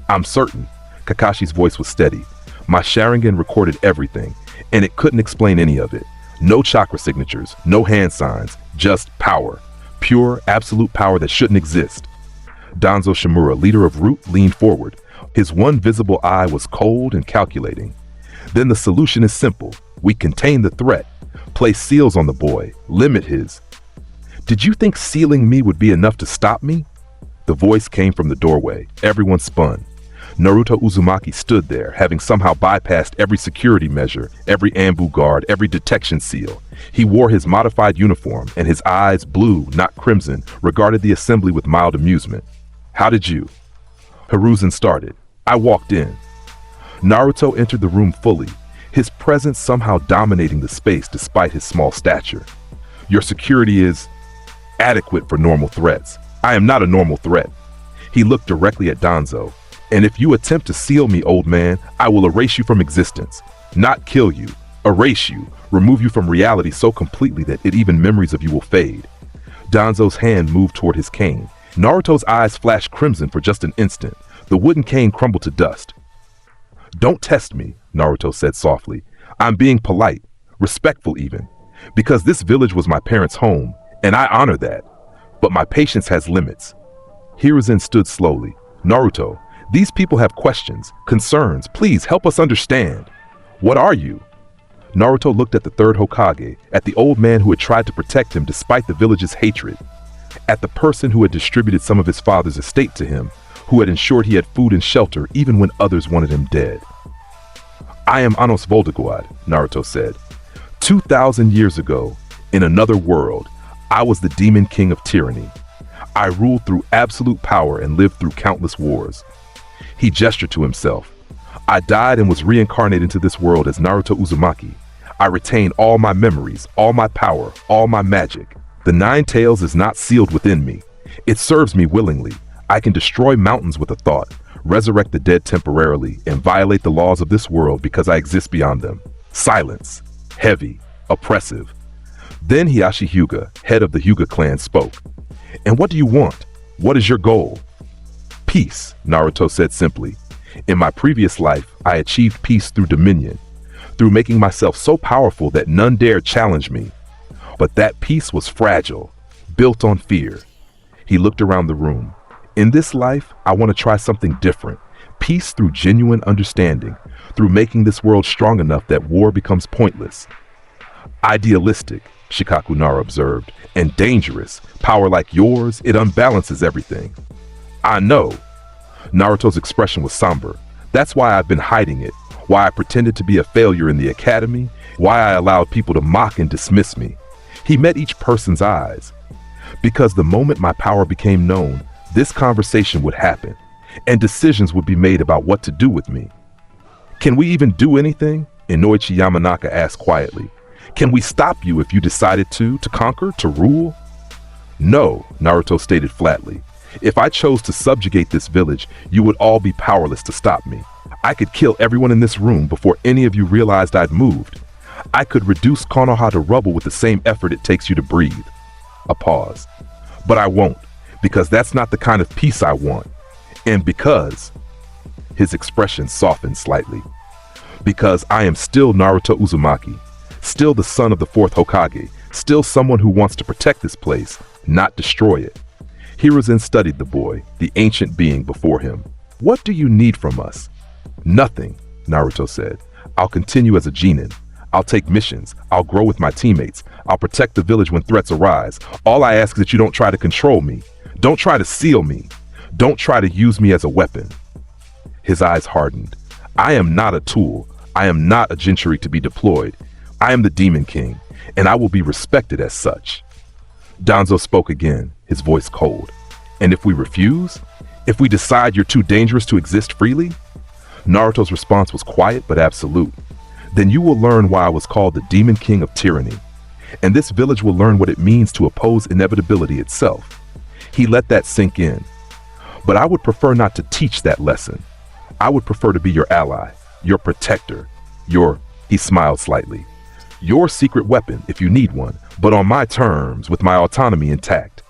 "I'm certain." Kakashi's voice was steady. "My Sharingan recorded everything, and it couldn't explain any of it. No chakra signatures, no hand signs, just power. Pure, absolute power that shouldn't exist." Danzo Shimura, leader of Root, leaned forward. His one visible eye was cold and calculating. "Then the solution is simple. We contain the threat. Place seals on the boy. Limit his..." "Did you think sealing me would be enough to stop me?" The voice came from the doorway. Everyone spun. Naruto Uzumaki stood there, having somehow bypassed every security measure, every Anbu guard, every detection seal. He wore his modified uniform, and his eyes, blue, not crimson, regarded the assembly with mild amusement. "How did you..." Hiruzen started. "I walked in." Naruto entered the room fully, his presence somehow dominating the space despite his small stature. "Your security is adequate for normal threats. I am not a normal threat." He looked directly at Danzo. "And if you attempt to seal me, old man, I will erase you from existence. Not kill you, erase you, remove you from reality so completely that even memories of you will fade." Danzo's hand moved toward his cane. Naruto's eyes flashed crimson for just an instant. The wooden cane crumbled to dust. "Don't test me," Naruto said softly. "I'm being polite, respectful even, because this village was my parents' home, and I honor that. But my patience has limits." Hiruzen stood slowly. "Naruto, these people have questions, concerns. Please help us understand. What are you?" Naruto looked at the 3rd Hokage, at the old man who had tried to protect him despite the village's hatred, at the person who had distributed some of his father's estate to him, who had ensured he had food and shelter even when others wanted him dead. "I am Anos Voldigoad," Naruto said. 2,000 years ago, in another world, I was the Demon King of Tyranny. I ruled through absolute power and lived through countless wars." He gestured to himself. "I died and was reincarnated into this world as Naruto Uzumaki. I retain all my memories, all my power, all my magic. The 9 Tails is not sealed within me. It serves me willingly. I can destroy mountains with a thought, resurrect the dead temporarily, and violate the laws of this world because I exist beyond them." Silence. Heavy. Oppressive. Then Hiyashi Hyuga, head of the Hyuga clan, spoke. "And what do you want? What is your goal?" "Peace," Naruto said simply. "In my previous life, I achieved peace through dominion, through making myself so powerful that none dared challenge me. But that peace was fragile, built on fear." He looked around the room. "In this life, I want to try something different. Peace through genuine understanding, through making this world strong enough that war becomes pointless." "Idealistic," Shikaku Nara observed, "and dangerous. Power like yours, it unbalances everything." "I know." Naruto's expression was somber. "That's why I've been hiding it, why I pretended to be a failure in the academy, why I allowed people to mock and dismiss me." He met each person's eyes. "Because the moment my power became known, this conversation would happen. and decisions would be made about what to do with me. Can we even do anything? Inoichi Yamanaka asked quietly. Can we stop you if you decided to conquer, to rule? No, Naruto stated flatly. If I chose to subjugate this village, you would all be powerless to stop me. I could kill everyone in this room before any of you realized I'd moved. I could reduce Konoha to rubble with the same effort it takes you to breathe. A pause. But I won't, because that's not the kind of peace I want. And because... His expression softened slightly. Because I am still Naruto Uzumaki, still the son of the fourth Hokage, still someone who wants to protect this place, not destroy it. Hiruzen studied the boy, the ancient being before him. What do you need from us? Nothing, Naruto said. I'll continue as a genin. I'll take missions. I'll grow with my teammates. I'll protect the village when threats arise. All I ask is that you don't try to control me. Don't try to seal me. Don't try to use me as a weapon. His eyes hardened. I am not a tool. I am not a jinchūriki to be deployed. I am the Demon King, and I will be respected as such. Danzo spoke again, his voice cold. And if we refuse? If we decide you're too dangerous to exist freely? Naruto's response was quiet but absolute. Then you will learn why I was called the Demon King of Tyranny. And this village will learn what it means to oppose inevitability itself. He let that sink in. But I would prefer not to teach that lesson. I would prefer to be your ally, your protector, he smiled slightly, your secret weapon if you need one, but on my terms, with my autonomy intact.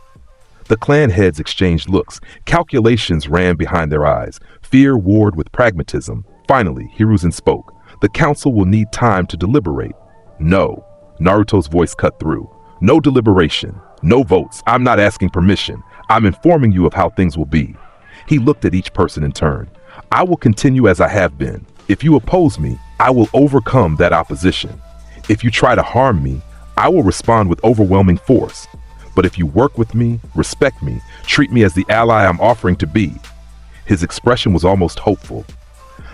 The clan heads exchanged looks. Calculations ran behind their eyes. Fear warred with pragmatism. Finally, Hiruzen spoke. The council will need time to deliberate. No, Naruto's voice cut through. No deliberation, no votes. I'm not asking permission. I'm informing you of how things will be. He looked at each person in turn. I will continue as I have been. If you oppose me, I will overcome that opposition. If you try to harm me, I will respond with overwhelming force. But if you work with me, respect me, treat me as the ally I'm offering to be. His expression was almost hopeful.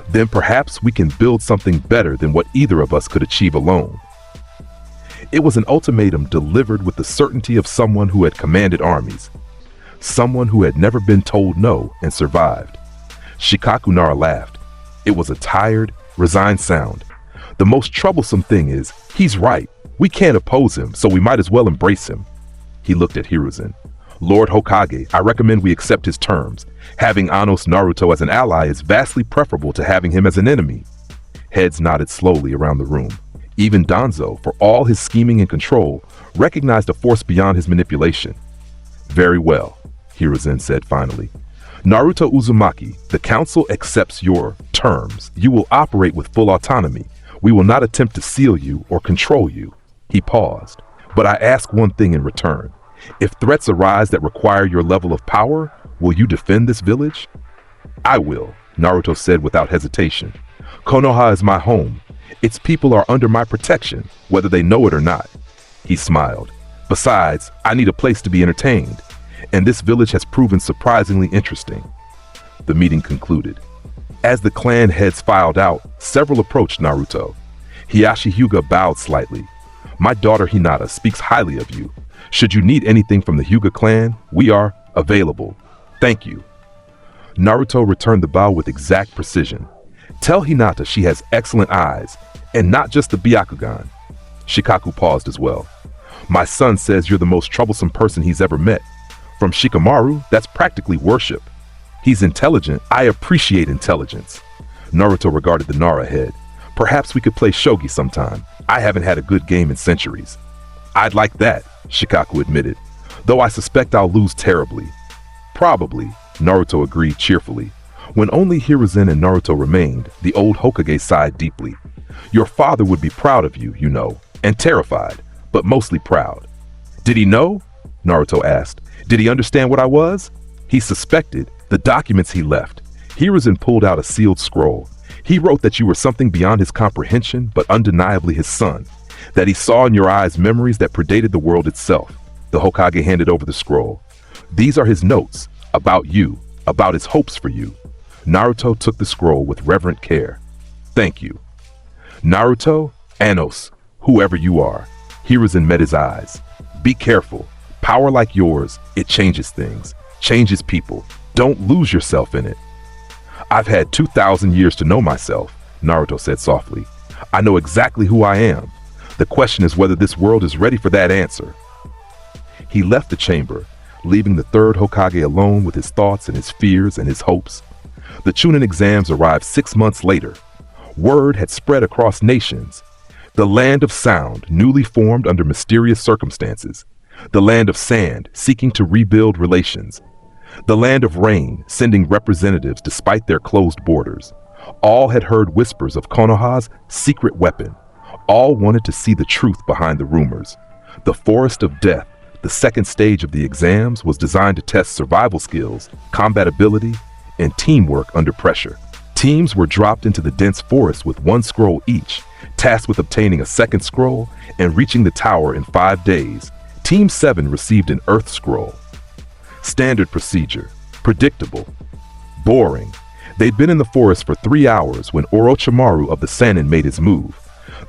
Then perhaps we can build something better than what either of us could achieve alone. It was an ultimatum delivered with the certainty of someone who had commanded armies. Someone who had never been told no and survived. Shikaku Nara laughed. It was a tired, resigned sound. The most troublesome thing is, he's right. We can't oppose him, so we might as well embrace him. He looked at Hiruzen. Lord Hokage, I recommend we accept his terms. Having Anos Naruto as an ally is vastly preferable to having him as an enemy. Heads nodded slowly around the room. Even Danzo, for all his scheming and control, recognized a force beyond his manipulation. Very well, Hiruzen said finally. Naruto Uzumaki, the council accepts your terms. You will operate with full autonomy. We will not attempt to seal you or control you. He paused. But I ask one thing in return. If threats arise that require your level of power, will you defend this village? I will, Naruto said without hesitation. Konoha is my home. Its people are under my protection, whether they know it or not. He smiled. Besides, I need a place to be entertained, and this village has proven surprisingly interesting. The meeting concluded. As the clan heads filed out, several approached Naruto. Hiyashi Hyuga bowed slightly. My daughter Hinata speaks highly of you. Should you need anything from the Hyuga clan, we are available. Thank you. Naruto returned the bow with exact precision. Tell Hinata she has excellent eyes, and not just the Byakugan. Shikaku paused as well. My son says you're the most troublesome person he's ever met. From Shikamaru, that's practically worship. He's intelligent. I appreciate intelligence. Naruto regarded the Nara head. Perhaps we could play shogi sometime. I haven't had a good game in centuries. I'd like that, Shikaku admitted, though I suspect I'll lose terribly. Probably, Naruto agreed cheerfully. When only Hiruzen and Naruto remained, the old Hokage sighed deeply. Your father would be proud of you, you know, and terrified, but mostly proud. Did he know? Naruto asked. Did he understand what I was? He suspected. The documents he left. Hiruzen pulled out a sealed scroll. He wrote that you were something beyond his comprehension, but undeniably his son. That he saw in your eyes memories that predated the world itself. The Hokage handed over the scroll. These are his notes, about you, about his hopes for you. Naruto took the scroll with reverent care. Thank you. Naruto, Anos, whoever you are. Hiruzen met his eyes. Be careful. Power like yours, it changes things, changes people. Don't lose yourself in it. I've had 2,000 years to know myself, Naruto said softly. I know exactly who I am. The question is whether this world is ready for that answer. He left the chamber, leaving the third Hokage alone with his thoughts and his fears and his hopes. The Chunin exams arrived 6 months later. Word had spread across nations. The land of sound, newly formed under mysterious circumstances. The land of sand, seeking to rebuild relations. The land of rain, sending representatives despite their closed borders. All had heard whispers of Konoha's secret weapon. All wanted to see the truth behind the rumors. The Forest of Death, the second stage of the exams, was designed to test survival skills, combat ability, and teamwork under pressure. Teams were dropped into the dense forest with 1 scroll each, tasked with obtaining a second scroll and reaching the tower in 5 days. Team 7 received an Earth Scroll. Standard procedure. Predictable. Boring. They'd been in the forest for 3 hours when Orochimaru of the Sannin made his move.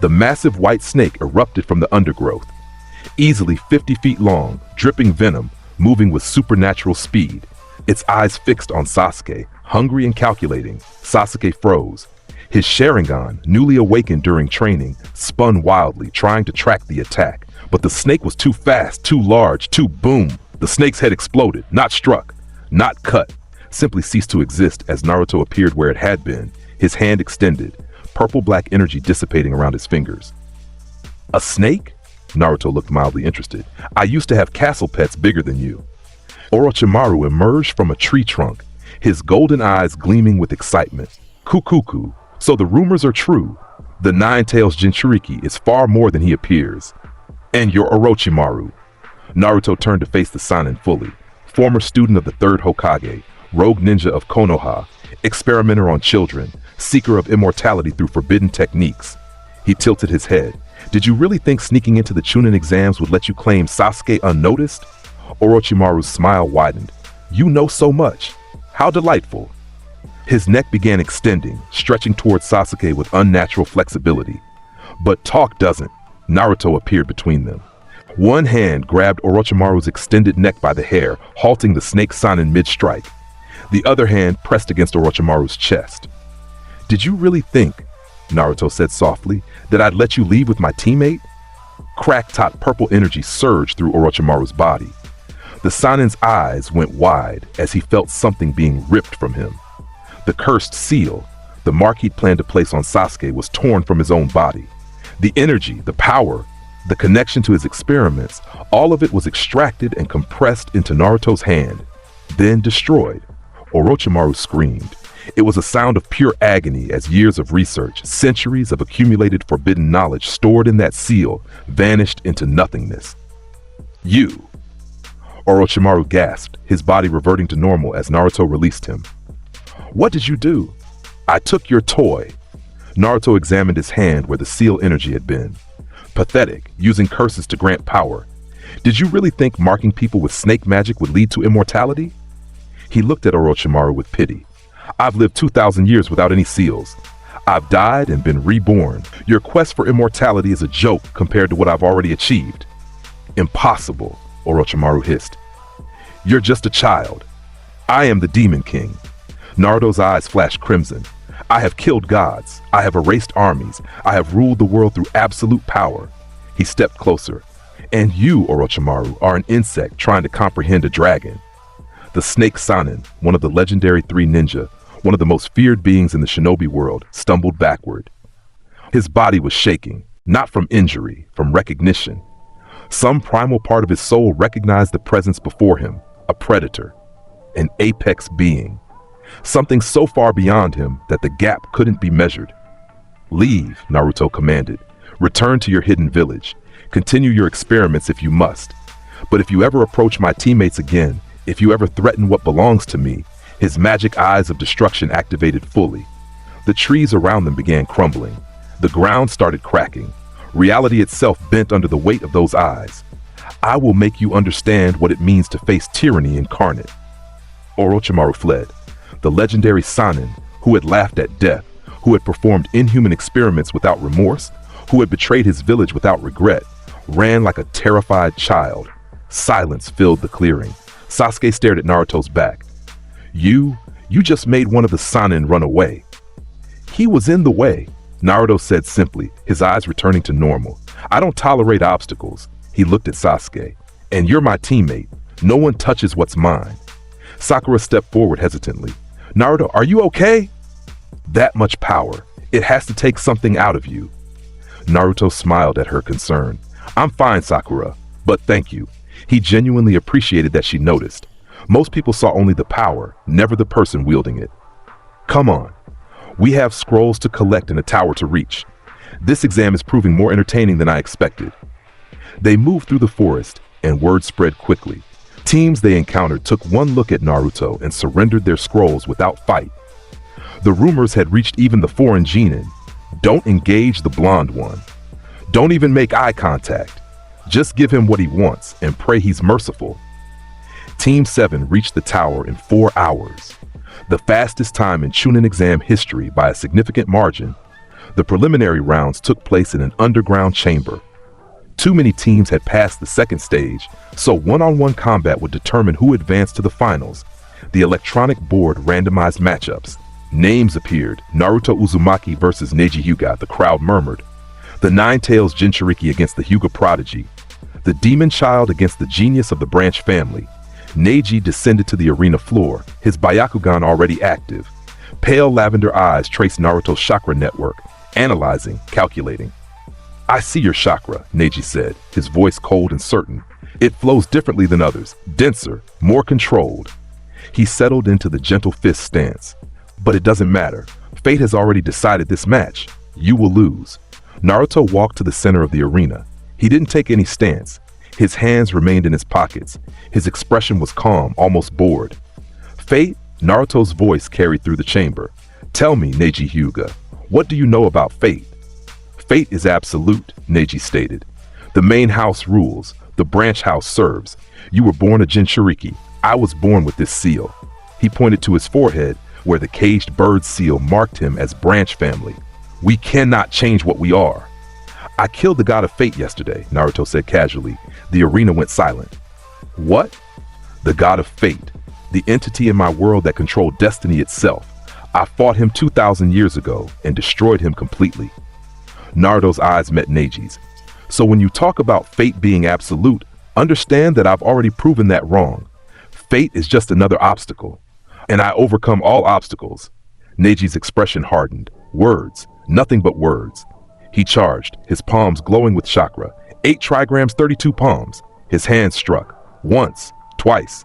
The massive white snake erupted from the undergrowth. Easily 50 feet long, dripping venom, moving with supernatural speed. Its eyes fixed on Sasuke, hungry and calculating. Sasuke froze. His Sharingan, newly awakened during training, spun wildly, trying to track the attack. But the snake was too fast, too large, too boom. The snake's head exploded, not struck, not cut, simply ceased to exist as Naruto appeared where it had been, his hand extended, purple-black energy dissipating around his fingers. A snake? Naruto looked mildly interested. I used to have castle pets bigger than you. Orochimaru emerged from a tree trunk, his golden eyes gleaming with excitement. Kukuku, so the rumors are true. The Nine-Tails Jinchūriki is far more than he appears. And you're Orochimaru. Naruto turned to face the Sannin fully. Former student of the third Hokage, rogue ninja of Konoha, experimenter on children, seeker of immortality through forbidden techniques. He tilted his head. Did you really think sneaking into the Chunin exams would let you claim Sasuke unnoticed? Orochimaru's smile widened. You know so much. How delightful. His neck began extending, stretching towards Sasuke with unnatural flexibility. But talk doesn't. Naruto appeared between them. One hand grabbed Orochimaru's extended neck by the hair, halting the snake Sannin mid-strike. The other hand pressed against Orochimaru's chest. Did you really think, Naruto said softly, that I'd let you leave with my teammate? Crack-tot purple energy surged through Orochimaru's body. The Sannin's eyes went wide as he felt something being ripped from him. The cursed seal, the mark he'd planned to place on Sasuke, was torn from his own body. The energy, the power, the connection to his experiments, all of it was extracted and compressed into Naruto's hand, then destroyed. Orochimaru screamed. It was a sound of pure agony as years of research, centuries of accumulated forbidden knowledge stored in that seal, vanished into nothingness. You! Orochimaru gasped, his body reverting to normal as Naruto released him. What did you do? I took your toy. Naruto examined his hand where the seal energy had been. Pathetic, using curses to grant power. Did you really think marking people with snake magic would lead to immortality? He looked at Orochimaru with pity. I've lived 2,000 years without any seals. I've died and been reborn. Your quest for immortality is a joke compared to what I've already achieved. Impossible, Orochimaru hissed. You're just a child. I am the Demon King. Naruto's eyes flashed crimson. I have killed gods. I have erased armies. I have ruled the world through absolute power. He stepped closer. And you, Orochimaru, are an insect trying to comprehend a dragon. The snake Sannin, one of the legendary 3 ninja, one of the most feared beings in the shinobi world, stumbled backward. His body was shaking, not from injury, from recognition. Some primal part of his soul recognized the presence before him, a predator, an apex being. Something so far beyond him that the gap couldn't be measured. Leave, Naruto commanded. Return to your hidden village. Continue your experiments if you must. But if you ever approach my teammates again, if you ever threaten what belongs to me, his magic eyes of destruction activated fully. The trees around them began crumbling. The ground started cracking. Reality itself bent under the weight of those eyes. I will make you understand what it means to face tyranny incarnate. Orochimaru fled. The legendary Sannin, who had laughed at death, who had performed inhuman experiments without remorse, who had betrayed his village without regret, ran like a terrified child. Silence filled the clearing. Sasuke stared at Naruto's back. You You just made one of the Sanin run away. He was in the way, Naruto said simply, his eyes returning to normal. I don't tolerate obstacles. He looked at Sasuke. And you're my teammate. No one touches what's mine. Sakura stepped forward hesitantly. Naruto, are you okay? That much power. It has to take something out of you. Naruto smiled at her concern. I'm fine, Sakura, but thank you. He genuinely appreciated that she noticed. Most people saw only the power, never the person wielding it. Come on. We have scrolls to collect and a tower to reach. This exam is proving more entertaining than I expected. They moved through the forest, and word spread quickly. Teams they encountered took one look at Naruto and surrendered their scrolls without fight. The rumors had reached even the foreign genin. Don't engage the blonde one. Don't even make eye contact. Just give him what he wants and pray he's merciful. Team 7 reached the tower in 4 hours. The fastest time in Chunin exam history by a significant margin. The preliminary rounds took place in an underground chamber. Too many teams had passed the second stage, so one-on-one combat would determine who advanced to the finals. The electronic board randomized matchups. Names appeared. Naruto Uzumaki versus Neji Hyuga, the crowd murmured. The Nine-Tails Jinchūriki against the Hyuga prodigy. The demon child against the genius of the branch family. Neji descended to the arena floor, his Byakugan already active. Pale lavender eyes traced Naruto's chakra network, analyzing, calculating. I see your chakra, Neji said, his voice cold and certain. It flows differently than others, denser, more controlled. He settled into the gentle fist stance. But it doesn't matter. Fate has already decided this match. You will lose. Naruto walked to the center of the arena. He didn't take any stance. His hands remained in his pockets. His expression was calm, almost bored. Fate? Naruto's voice carried through the chamber. Tell me, Neji Hyuga, what do you know about fate? Fate is absolute, Neji stated. The main house rules. The branch house serves. You were born a jinchūriki. I was born with this seal. He pointed to his forehead, where the caged bird seal marked him as branch family. We cannot change what we are. I killed the god of fate yesterday, Naruto said casually. The arena went silent. What? The god of fate, the entity in my world that controlled destiny itself. I fought him 2,000 years ago and destroyed him completely. Naruto's eyes met Neji's. So when you talk about fate being absolute, understand that I've already proven that wrong. Fate is just another obstacle, and I overcome all obstacles. Neji's expression hardened. Words, nothing but words. He charged, his palms glowing with chakra. 8 trigrams, 32 palms. His hands struck. Once, twice.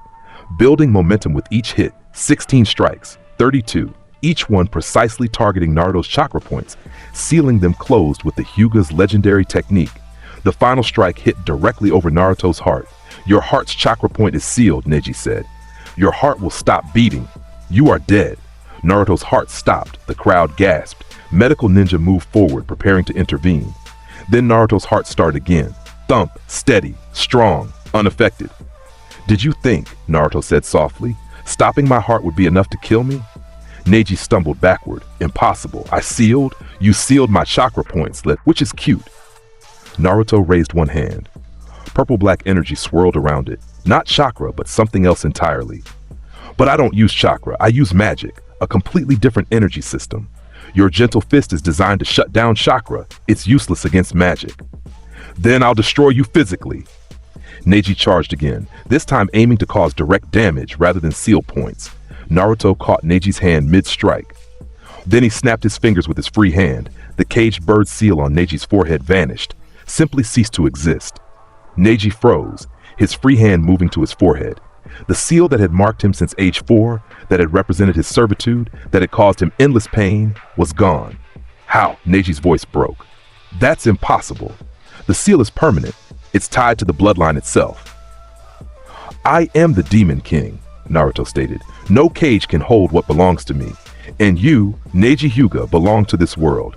Building momentum with each hit. 16 strikes, 32. Each one precisely targeting Naruto's chakra points, sealing them closed with the Hyuga's legendary technique. The final strike hit directly over Naruto's heart. Your heart's chakra point is sealed, Neji said. Your heart will stop beating. You are dead. Naruto's heart stopped. The crowd gasped. Medical ninja moved forward, preparing to intervene. Then Naruto's heart started again. Thump, steady, strong, unaffected. Did you think, Naruto said softly, stopping my heart would be enough to kill me? Neji stumbled backward. Impossible. You sealed my chakra points, which is cute. Naruto raised one hand. Purple-black energy swirled around it. Not chakra, but something else entirely. But I don't use chakra. I use magic, a completely different energy system. Your gentle fist is designed to shut down chakra. It's useless against magic. Then I'll destroy you physically. Neji charged again, this time aiming to cause direct damage rather than seal points. Naruto caught Neji's hand mid-strike. Then he snapped his fingers with his free hand. The caged bird seal on Neji's forehead vanished, simply ceased to exist. Neji froze, his free hand moving to his forehead. The seal that had marked him since age 4, that had represented his servitude, that had caused him endless pain, was gone. How? Neji's voice broke. That's impossible. The seal is permanent. It's tied to the bloodline itself. I am the Demon King, Naruto stated. No cage can hold what belongs to me. And you, Neji Hyuga, belong to this world.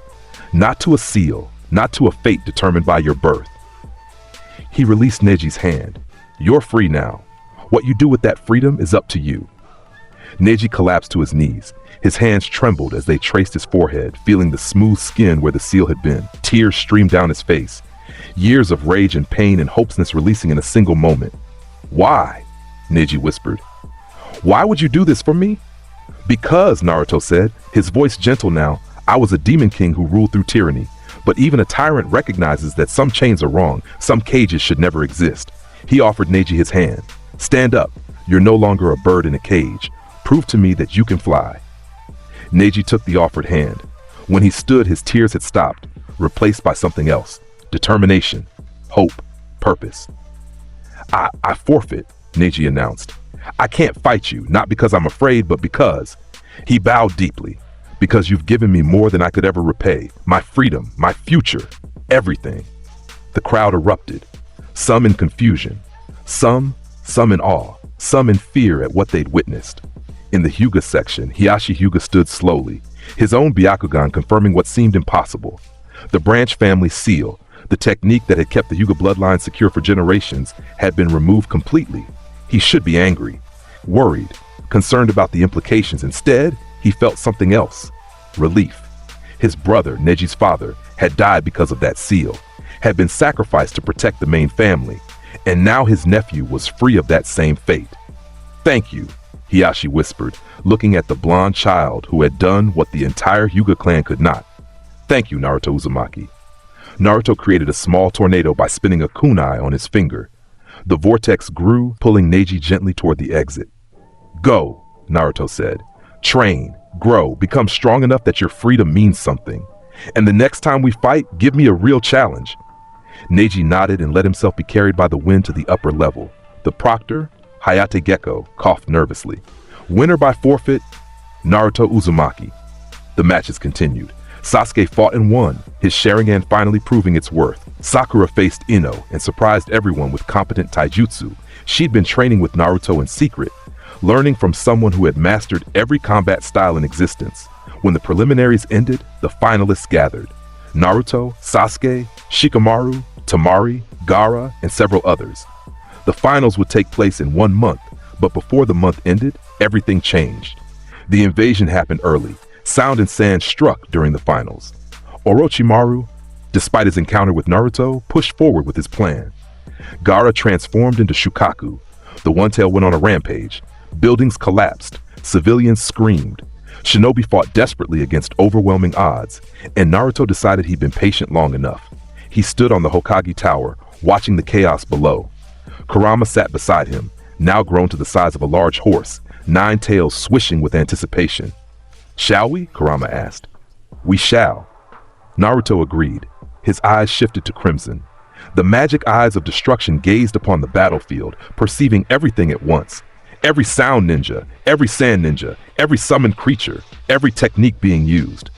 Not to a seal, not to a fate determined by your birth. He released Neji's hand. You're free now. What you do with that freedom is up to you. Neji collapsed to his knees. His hands trembled as they traced his forehead, feeling the smooth skin where the seal had been. Tears streamed down his face. Years of rage and pain and hopelessness releasing in a single moment. Why? Neji whispered. Why would you do this for me? Because, Naruto said, his voice gentle now, I was a demon king who ruled through tyranny. But even a tyrant recognizes that some chains are wrong, some cages should never exist. He offered Neji his hand. Stand up. You're no longer a bird in a cage. Prove to me that you can fly. Neji took the offered hand. When he stood, his tears had stopped, replaced by something else. Determination, hope, purpose. I forfeit, Neji announced. I can't fight you, not because I'm afraid, but because. He bowed deeply. Because you've given me more than I could ever repay. My freedom, my future, everything. The crowd erupted. Some in confusion. Some in awe. Some in fear at what they'd witnessed. In the Hyuga section, Hiyashi Hyuga stood slowly, his own Byakugan confirming what seemed impossible. The branch family seal, the technique that had kept the Hyuga bloodline secure for generations, had been removed completely. He should be angry, worried, concerned about the implications. Instead, he felt something else. Relief. His brother, Neji's father, had died because of that seal, had been sacrificed to protect the main family, and now his nephew was free of that same fate. Thank you, Hiyashi whispered, looking at the blonde child who had done what the entire Hyuga clan could not. Thank you, Naruto Uzumaki. Naruto created a small tornado by spinning a kunai on his finger. The vortex grew, pulling Neji gently toward the exit. Go, Naruto said. Train, grow, become strong enough that your freedom means something. And the next time we fight, give me a real challenge. Neji nodded and let himself be carried by the wind to the upper level. The proctor, Hayate Gecko, coughed nervously. Winner by forfeit, Naruto Uzumaki. The matches continued. Sasuke fought and won, his Sharingan finally proving its worth. Sakura faced Ino and surprised everyone with competent taijutsu. She'd been training with Naruto in secret, learning from someone who had mastered every combat style in existence. When the preliminaries ended, the finalists gathered. Naruto, Sasuke, Shikamaru, Temari, Gaara, and several others. The finals would take place in 1 month, but before the month ended, everything changed. The invasion happened early. Sound and Sand struck during the finals. Orochimaru, despite his encounter with Naruto, pushed forward with his plan. Gaara transformed into Shukaku. The One-Tail went on a rampage. Buildings collapsed. Civilians screamed. Shinobi fought desperately against overwhelming odds, and Naruto decided he'd been patient long enough. He stood on the Hokage Tower, watching the chaos below. Kurama sat beside him, now grown to the size of a large horse, 9 tails swishing with anticipation. Shall we? Kurama asked. We shall. Naruto agreed. His eyes shifted to crimson. The magic eyes of destruction gazed upon the battlefield, perceiving everything at once. Every sound ninja, every sand ninja, every summoned creature, every technique being used.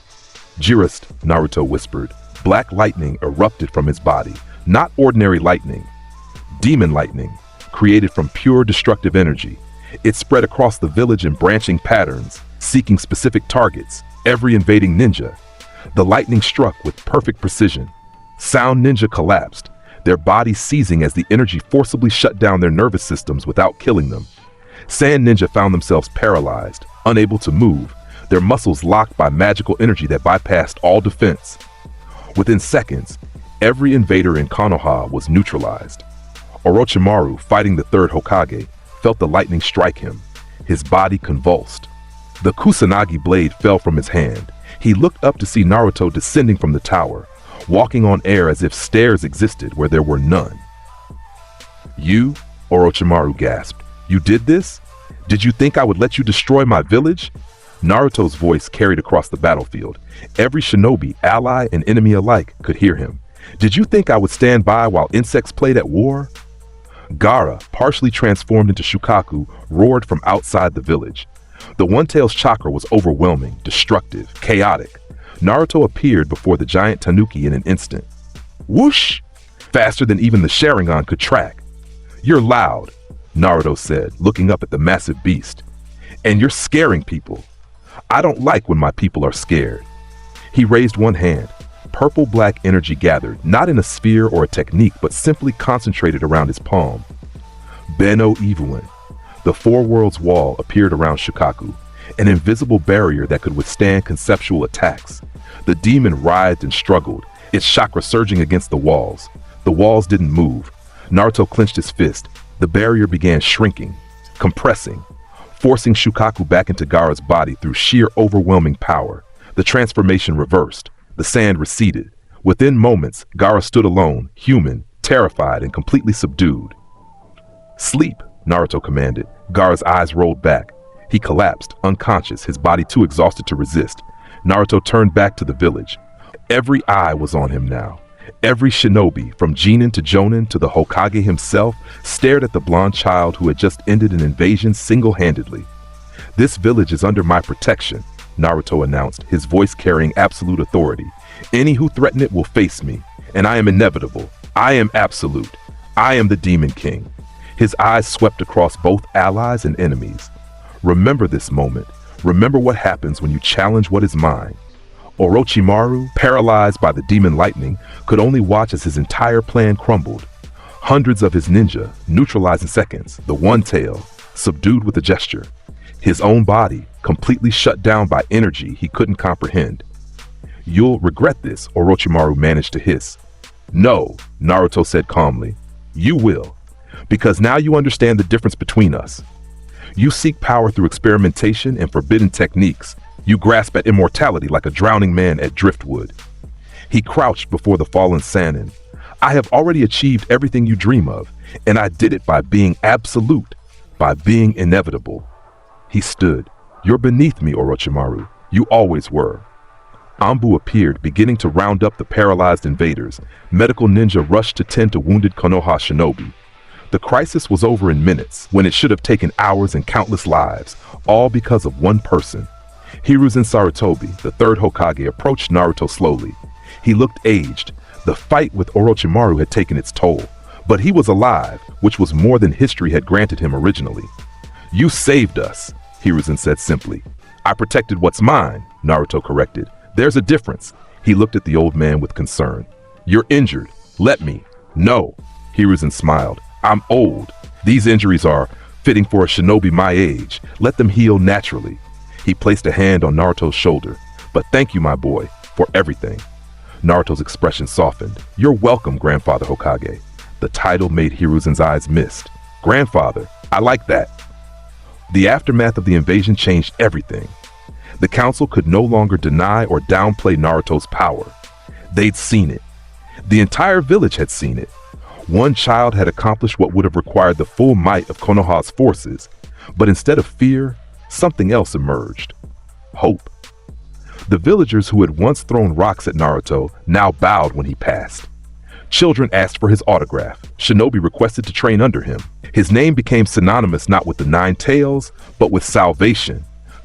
Jirist, Naruto whispered. Black lightning erupted from his body. Not ordinary lightning. Demon lightning, created from pure destructive energy. It spread across the village in branching patterns, seeking specific targets, every invading ninja. The lightning struck with perfect precision. Sound ninja collapsed, their bodies seizing as the energy forcibly shut down their nervous systems without killing them. Sand ninja found themselves paralyzed, unable to move, their muscles locked by magical energy that bypassed all defense. Within seconds, every invader in Konoha was neutralized. Orochimaru, fighting the third Hokage, felt the lightning strike him. His body convulsed. The Kusanagi blade fell from his hand. He looked up to see Naruto descending from the tower, walking on air as if stairs existed where there were none. You? Orochimaru gasped. You did this? Did you think I would let you destroy my village? Naruto's voice carried across the battlefield. Every shinobi, ally and enemy alike, could hear him. Did you think I would stand by while insects played at war? Gaara, partially transformed into Shukaku, roared from outside the village. The One-Tail's chakra was overwhelming, destructive, chaotic. Naruto appeared before the giant tanuki in an instant. Whoosh! Faster than even the Sharingan could track. You're loud, Naruto said, looking up at the massive beast. And you're scaring people. I don't like when my people are scared. He raised one hand. Purple-black energy gathered, not in a sphere or a technique, but simply concentrated around his palm. Benno Ivuin. The Four Worlds wall appeared around Shukaku, an invisible barrier that could withstand conceptual attacks. The demon writhed and struggled, its chakra surging against the walls. The walls didn't move. Naruto clenched his fist. The barrier began shrinking, compressing. forcing Shukaku back into Gaara's body through sheer overwhelming power. The transformation reversed. The sand receded. Within moments, Gaara stood alone, human, terrified, and completely subdued. "Sleep," Naruto commanded. Gaara's eyes rolled back. He collapsed, unconscious, his body too exhausted to resist. Naruto turned back to the village. Every eye was on him now. Every shinobi, from Jinin to Jonin to the Hokage himself, stared at the blonde child who had just ended an invasion single-handedly. "This village is under my protection," Naruto announced, his voice carrying absolute authority. "Any who threaten it will face me, and I am inevitable. I am absolute. I am the Demon King." His eyes swept across both allies and enemies. "Remember this moment. Remember what happens when you challenge what is mine." Orochimaru, paralyzed by the demon lightning, could only watch as his entire plan crumbled. Hundreds of his ninja, neutralized in seconds, the one tail, subdued with a gesture. His own body, completely shut down by energy he couldn't comprehend. "You'll regret this," Orochimaru managed to hiss. "No," Naruto said calmly. "You will. Because now you understand the difference between us. You seek power through experimentation and forbidden techniques. You grasp at immortality like a drowning man at driftwood." He crouched before the fallen Sannin. "I have already achieved everything you dream of, and I did it by being absolute, by being inevitable." He stood. "You're beneath me, Orochimaru. You always were." Anbu appeared, beginning to round up the paralyzed invaders. Medical ninja rushed to tend to wounded Konoha shinobi. The crisis was over in minutes, when it should have taken hours and countless lives, all because of one person. Hiruzen Sarutobi, the third Hokage, approached Naruto slowly. He looked aged. The fight with Orochimaru had taken its toll, but he was alive, which was more than history had granted him originally. "You saved us," Hiruzen said simply. "I protected what's mine," Naruto corrected. "There's a difference." He looked at the old man with concern. "You're injured. Let me." "No," Hiruzen smiled. "I'm old. These injuries are fitting for a shinobi my age. Let them heal naturally." He placed a hand on Naruto's shoulder. "But thank you, my boy, for everything." Naruto's expression softened. "You're welcome, Grandfather Hokage." The title made Hiruzen's eyes mist. "Grandfather, I like that." The aftermath of the invasion changed everything. The council could no longer deny or downplay Naruto's power. They'd seen it. The entire village had seen it. One child had accomplished what would have required the full might of Konoha's forces, but instead of fear, something else emerged. Hope. The villagers who had once thrown rocks at Naruto now bowed when he passed. Children asked for his autograph. Shinobi requested to train under him. His name became synonymous not with the Nine Tails, but with salvation.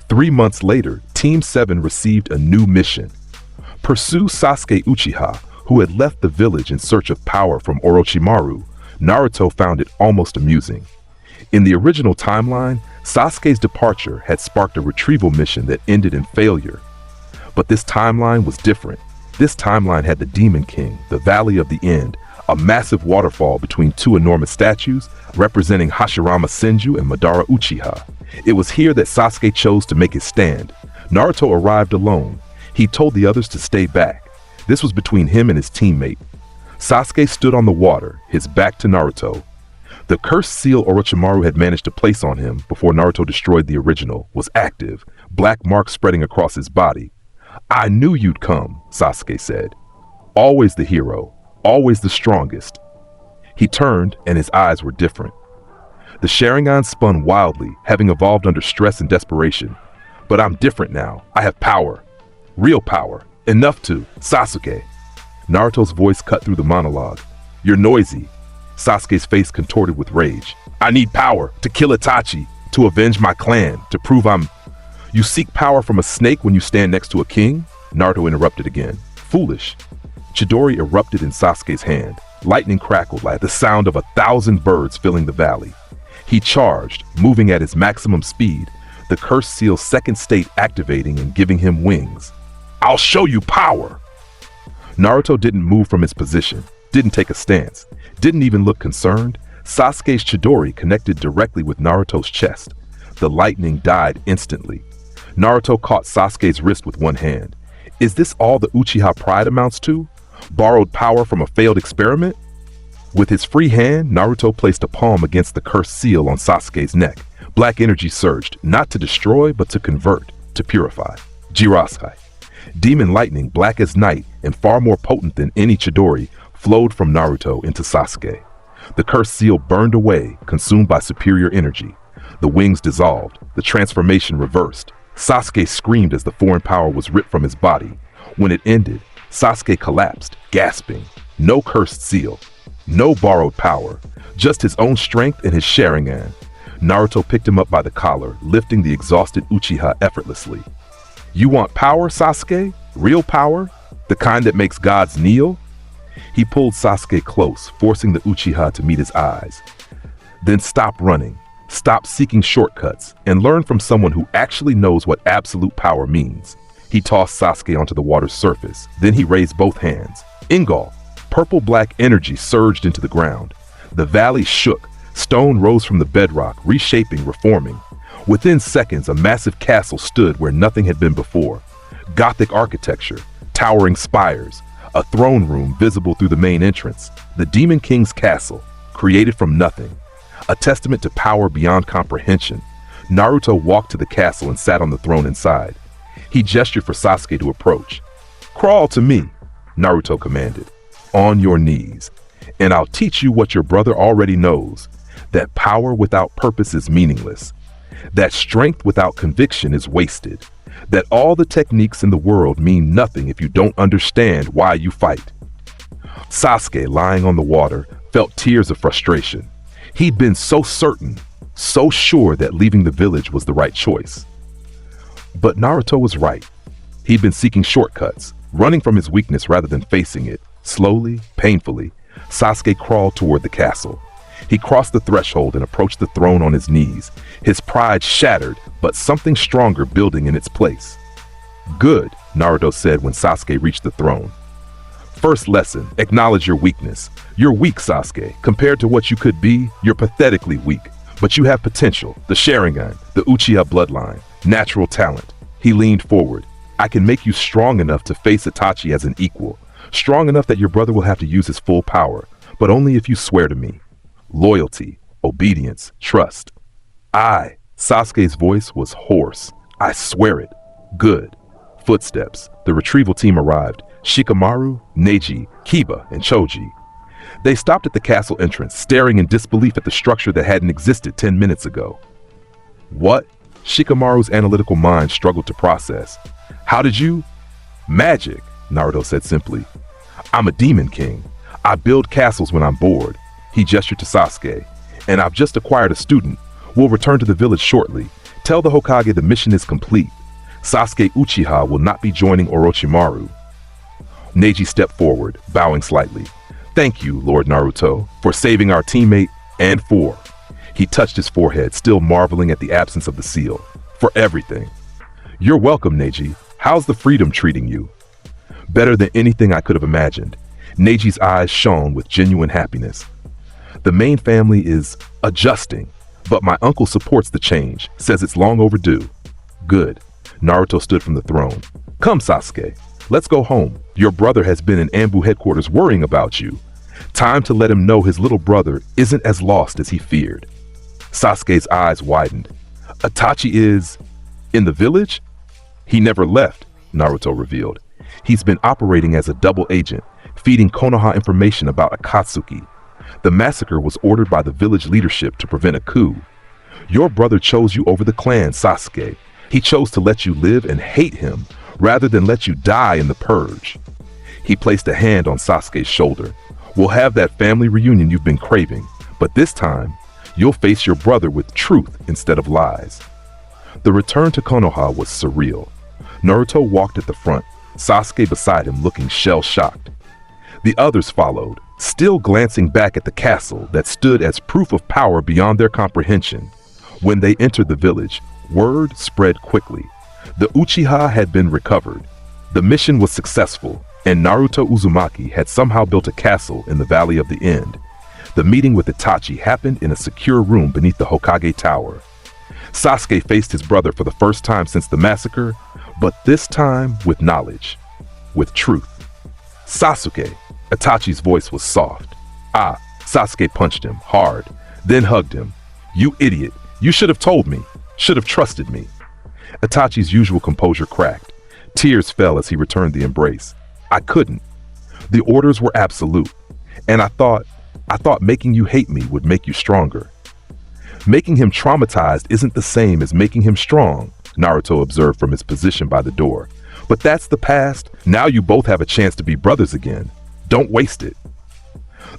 3 months later, Team 7 received a new mission. Pursue Sasuke Uchiha, who had left the village in search of power from Orochimaru. Naruto found it almost amusing. In the original timeline, Sasuke's departure had sparked a retrieval mission that ended in failure. But this timeline was different. This timeline had the Demon King, the Valley of the End, a massive waterfall between two enormous statues representing Hashirama Senju and Madara Uchiha. It was here that Sasuke chose to make his stand. Naruto arrived alone. He told the others to stay back. This was between him and his teammate. Sasuke stood on the water, his back to Naruto. The cursed seal Orochimaru had managed to place on him before Naruto destroyed the original was active, black marks spreading across his body. "I knew you'd come," Sasuke said. "Always the hero, always the strongest." He turned and his eyes were different. The Sharingan spun wildly, having evolved under stress and desperation. "But I'm different now. I have power. Real power. Enough to, Sasuke." Naruto's voice cut through the monologue. "You're noisy." Sasuke's face contorted with rage. "I need power to kill Itachi, to avenge my clan, to prove I'm—" "You seek power from a snake when you stand next to a king?" Naruto interrupted again. "Foolish." Chidori erupted in Sasuke's hand. Lightning crackled like the sound of 1,000 birds filling the valley. He charged, moving at his maximum speed, the cursed seal's second state activating and giving him wings. "I'll show you power!" Naruto didn't move from his position, didn't take a stance, didn't even look concerned. Sasuke's Chidori connected directly with Naruto's chest. The lightning died instantly. Naruto caught Sasuke's wrist with one hand. Is this all the Uchiha pride amounts to? Borrowed power from a failed experiment? With his free hand, Naruto placed a palm against the cursed seal on Sasuke's neck. Black energy surged, not to destroy, but to convert, to purify. Jirasai. Demon lightning, black as night and far more potent than any Chidori, flowed from Naruto into Sasuke. The cursed seal burned away, consumed by superior energy. The wings dissolved, the transformation reversed. Sasuke screamed as the foreign power was ripped from his body. When it ended, Sasuke collapsed, gasping. No cursed seal, no borrowed power, just his own strength and his Sharingan. Naruto picked him up by the collar, lifting the exhausted Uchiha effortlessly. You want power, Sasuke? Real power? The kind that makes gods kneel? He pulled Sasuke close, forcing the Uchiha to meet his eyes. Then stop running, stop seeking shortcuts, and learn from someone who actually knows what absolute power means. He tossed Sasuke onto the water's surface, then he raised both hands. Ingol, purple-black energy surged into the ground. The valley shook, stone rose from the bedrock, reshaping, reforming. Within seconds, a massive castle stood where nothing had been before. Gothic architecture, towering spires, a throne room visible through the main entrance. The Demon King's castle, created from nothing. A testament to power beyond comprehension. Naruto walked to the castle and sat on the throne inside. He gestured for Sasuke to approach. Crawl to me, Naruto commanded. On your knees. And I'll teach you what your brother already knows. That power without purpose is meaningless. That strength without conviction is wasted. That all the techniques in the world mean nothing if you don't understand why you fight. Sasuke, lying on the water, felt tears of frustration. He'd been so certain, so sure that leaving the village was the right choice. But Naruto was right. He'd been seeking shortcuts, running from his weakness rather than facing it. Slowly, painfully, Sasuke crawled toward the castle. He crossed the threshold and approached the throne on his knees, his pride shattered, but something stronger building in its place. Good, Naruto said when Sasuke reached the throne. First lesson, acknowledge your weakness. You're weak, Sasuke. Compared to what you could be, you're pathetically weak. But you have potential, the Sharingan, the Uchiha bloodline, natural talent. He leaned forward. I can make you strong enough to face Itachi as an equal. Strong enough that your brother will have to use his full power, but only if you swear to me. Loyalty, obedience, trust. Sasuke's voice was hoarse. I swear it. Good. Footsteps. The retrieval team arrived. Shikamaru, Neji, Kiba, and Choji. They stopped at the castle entrance, staring in disbelief at the structure that hadn't existed 10 minutes ago. What? Shikamaru's analytical mind struggled to process. How did you? Magic, Naruto said simply. I'm a Demon King. I build castles when I'm bored. He gestured to Sasuke. And I've just acquired a student. We'll return to the village shortly. Tell the Hokage the mission is complete. Sasuke Uchiha will not be joining Orochimaru. Neji stepped forward, bowing slightly. Thank you, Lord Naruto, for saving our teammate and for... He touched his forehead, still marveling at the absence of the seal. For everything. You're welcome, Neji. How's the freedom treating you? Better than anything I could have imagined. Neji's eyes shone with genuine happiness. The main family is adjusting, but my uncle supports the change, says it's long overdue. Good. Naruto stood from the throne. Come, Sasuke. Let's go home. Your brother has been in Anbu headquarters worrying about you. Time to let him know his little brother isn't as lost as he feared. Sasuke's eyes widened. Itachi is... in the village? He never left, Naruto revealed. He's been operating as a double agent, feeding Konoha information about Akatsuki. The massacre was ordered by the village leadership to prevent a coup. Your brother chose you over the clan, Sasuke. He chose to let you live and hate him, rather than let you die in the purge. He placed a hand on Sasuke's shoulder. We'll have that family reunion you've been craving, but this time, you'll face your brother with truth instead of lies. The return to Konoha was surreal. Naruto walked at the front, Sasuke beside him looking shell-shocked. The others followed, still glancing back at the castle that stood as proof of power beyond their comprehension. When they entered the village, word spread quickly. The Uchiha had been recovered. The mission was successful, and Naruto Uzumaki had somehow built a castle in the Valley of the End. The meeting with Itachi happened in a secure room beneath the Hokage Tower. Sasuke faced his brother for the first time since the massacre, but this time with knowledge, with truth. Sasuke, Itachi's voice was soft. Sasuke punched him hard, then hugged him. You idiot, You should have told me, should have trusted me. Itachi's usual composure cracked. Tears fell as he returned the embrace. I couldn't. The orders were absolute. And I thought making you hate me would make you stronger. Making him traumatized isn't the same as making him strong, Naruto observed from his position by the door. But that's the past. Now you both have a chance to be brothers again. Don't waste it.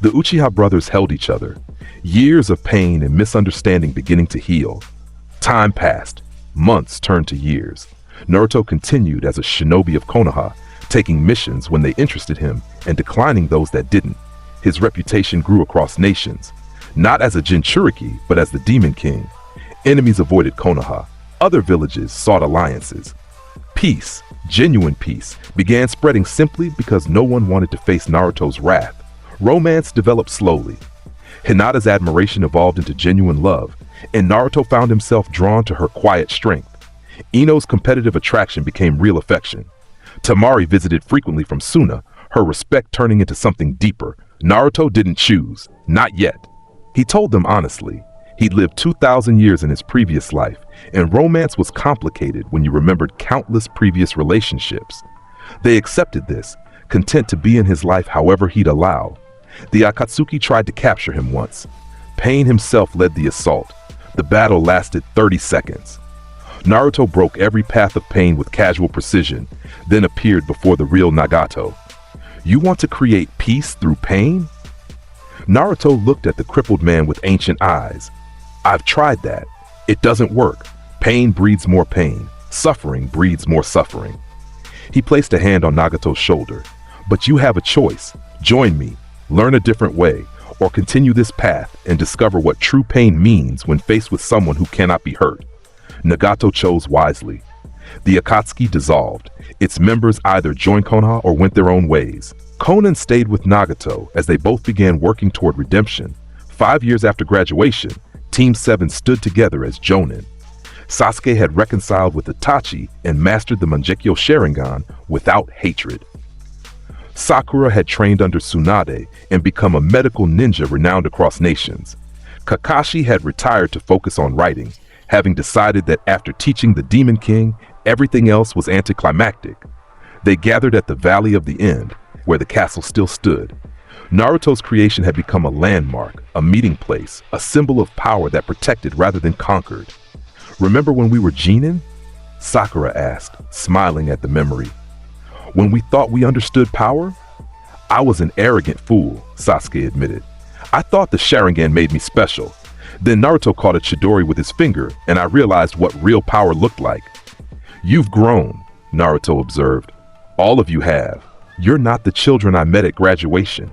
The Uchiha brothers held each other, years of pain and misunderstanding beginning to heal. Time passed. Months turned to years. Naruto continued as a shinobi of Konoha, taking missions when they interested him and declining those that didn't. His reputation grew across nations, not as a jinchūriki, but as the Demon King. Enemies avoided Konoha. Other villages sought alliances. Peace, genuine peace, began spreading simply because no one wanted to face Naruto's wrath. Romance developed slowly. Hinata's admiration evolved into genuine love, and Naruto found himself drawn to her quiet strength. Ino's competitive attraction became real affection. Tamari visited frequently from Suna, her respect turning into something deeper. Naruto didn't choose, not yet. He told them honestly. He'd lived 2,000 years in his previous life, and romance was complicated when you remembered countless previous relationships. They accepted this, content to be in his life however he'd allow. The Akatsuki tried to capture him once. Pain himself led the assault. The battle lasted 30 seconds. Naruto broke every path of pain with casual precision, then appeared before the real Nagato. You want to create peace through pain? Naruto looked at the crippled man with ancient eyes. I've tried that. It doesn't work. Pain breeds more pain. Suffering breeds more suffering. He placed a hand on Nagato's shoulder. But you have a choice. Join me, learn a different way, or continue this path and discover what true pain means when faced with someone who cannot be hurt. Nagato chose wisely. The Akatsuki dissolved. Its members either joined Konoha or went their own ways. Konan stayed with Nagato as they both began working toward redemption. 5 years after graduation, Team 7 stood together as Jonin. Sasuke had reconciled with Itachi and mastered the Mangekyo Sharingan without hatred. Sakura had trained under Tsunade and become a medical ninja renowned across nations. Kakashi had retired to focus on writing, having decided that after teaching the Demon King, everything else was anticlimactic. They gathered at the Valley of the End, where the castle still stood. Naruto's creation had become a landmark, a meeting place, a symbol of power that protected rather than conquered. Remember when we were Genin? Sakura asked, smiling at the memory. When we thought we understood power? I was an arrogant fool, Sasuke admitted. I thought the Sharingan made me special. Then Naruto caught a Chidori with his finger, and I realized what real power looked like. You've grown, Naruto observed. All of you have. You're not the children I met at graduation.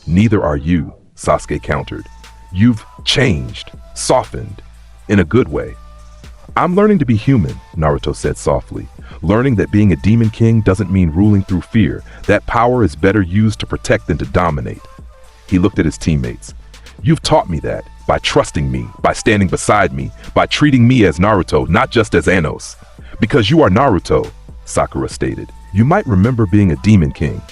Neither are you, Sasuke countered. You've changed, softened, in a good way. I'm learning to be human, Naruto said softly. Learning that being a Demon King doesn't mean ruling through fear, that power is better used to protect than to dominate. He looked at his teammates. You've taught me that, by trusting me, by standing beside me, by treating me as Naruto, not just as Anos. Because you are Naruto, Sakura stated. You might remember being a Demon King,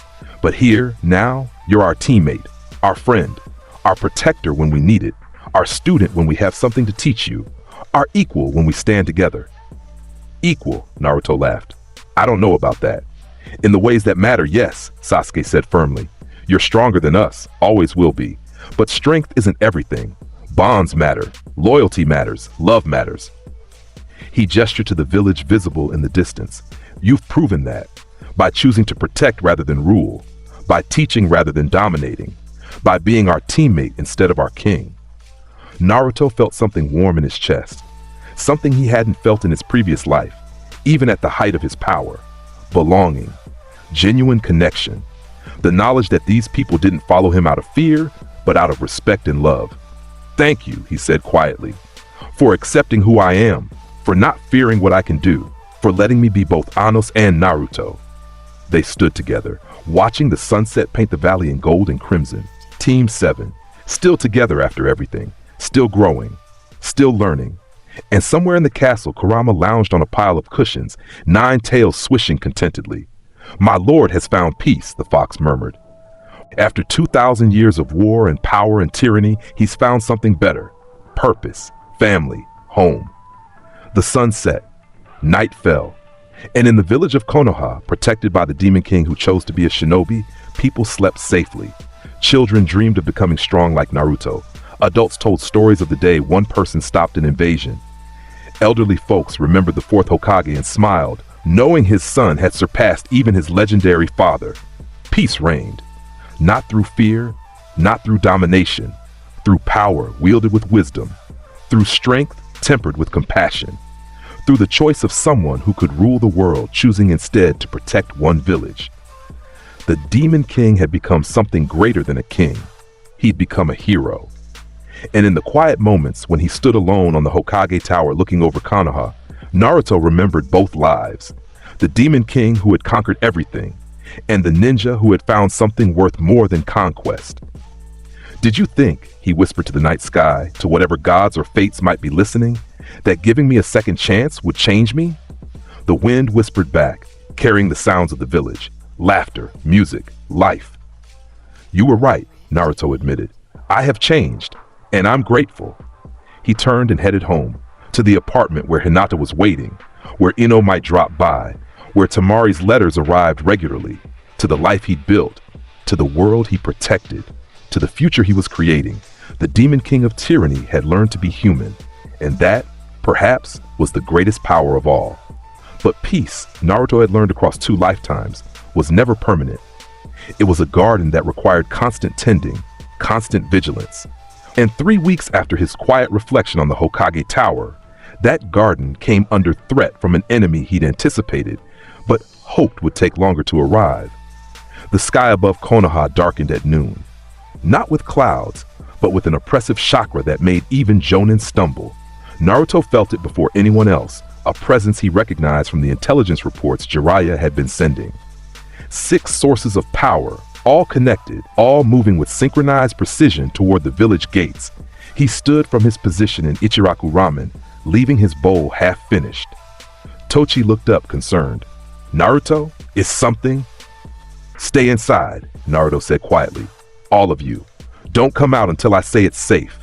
but here, now, you're our teammate, our friend, our protector when we need it, our student when we have something to teach you, our equal when we stand together. Equal, Naruto laughed. I don't know about that. In the ways that matter, yes, Sasuke said firmly. You're stronger than us, always will be. But strength isn't everything. Bonds matter, loyalty matters, love matters. He gestured to the village visible in the distance. You've proven that. By choosing to protect rather than rule, by teaching rather than dominating, by being our teammate instead of our king. Naruto felt something warm in his chest, something he hadn't felt in his previous life, even at the height of his power. Belonging, genuine connection, the knowledge that these people didn't follow him out of fear, but out of respect and love. Thank you, he said quietly, for accepting who I am, for not fearing what I can do, for letting me be both Anos and Naruto. They stood together, watching the sunset paint the valley in gold and crimson. Team 7, still together after everything, still growing, still learning. And somewhere in the castle, Kurama lounged on a pile of cushions, 9 tails swishing contentedly. My lord has found peace, the fox murmured. After 2,000 years of war and power and tyranny, he's found something better. Purpose, family, home. The sun set, night fell, and in the village of Konoha, protected by the Demon King who chose to be a shinobi, people slept safely. Children dreamed of becoming strong like Naruto. Adults told stories of the day one person stopped an invasion. Elderly folks remembered the fourth Hokage and smiled, knowing his son had surpassed even his legendary father. Peace reigned, not through fear, not through domination, through power wielded with wisdom, through strength tempered with compassion, through the choice of someone who could rule the world, choosing instead to protect one village. The Demon King had become something greater than a king. He'd become a hero. And in the quiet moments when he stood alone on the Hokage Tower looking over Konoha, Naruto remembered both lives. The Demon King who had conquered everything, and the ninja who had found something worth more than conquest. "Did you think," he whispered to the night sky, to whatever gods or fates might be listening, "that giving me a second chance would change me?" The wind whispered back, carrying the sounds of the village, laughter, music, life. "You were right," Naruto admitted. "I have changed, and I'm grateful." He turned and headed home, to the apartment where Hinata was waiting, where Ino might drop by, where Tamari's letters arrived regularly, to the life he'd built, to the world he protected, to the future he was creating. The Demon King of Tyranny had learned to be human, and that, perhaps, was the greatest power of all. But peace, Naruto had learned across 2 lifetimes, was never permanent. It was a garden that required constant tending, constant vigilance. And 3 weeks after his quiet reflection on the Hokage Tower, that garden came under threat from an enemy he'd anticipated, but hoped would take longer to arrive. The sky above Konoha darkened at noon, not with clouds, but with an oppressive chakra that made even Jonin stumble. Naruto felt it before anyone else, a presence he recognized from the intelligence reports Jiraiya had been sending. 6 sources of power, all connected, all moving with synchronized precision toward the village gates. He stood from his position in Ichiraku Ramen, leaving his bowl half finished. Tochi looked up, concerned. "Naruto, is something?" "Stay inside," Naruto said quietly. "All of you. Don't come out until I say it's safe."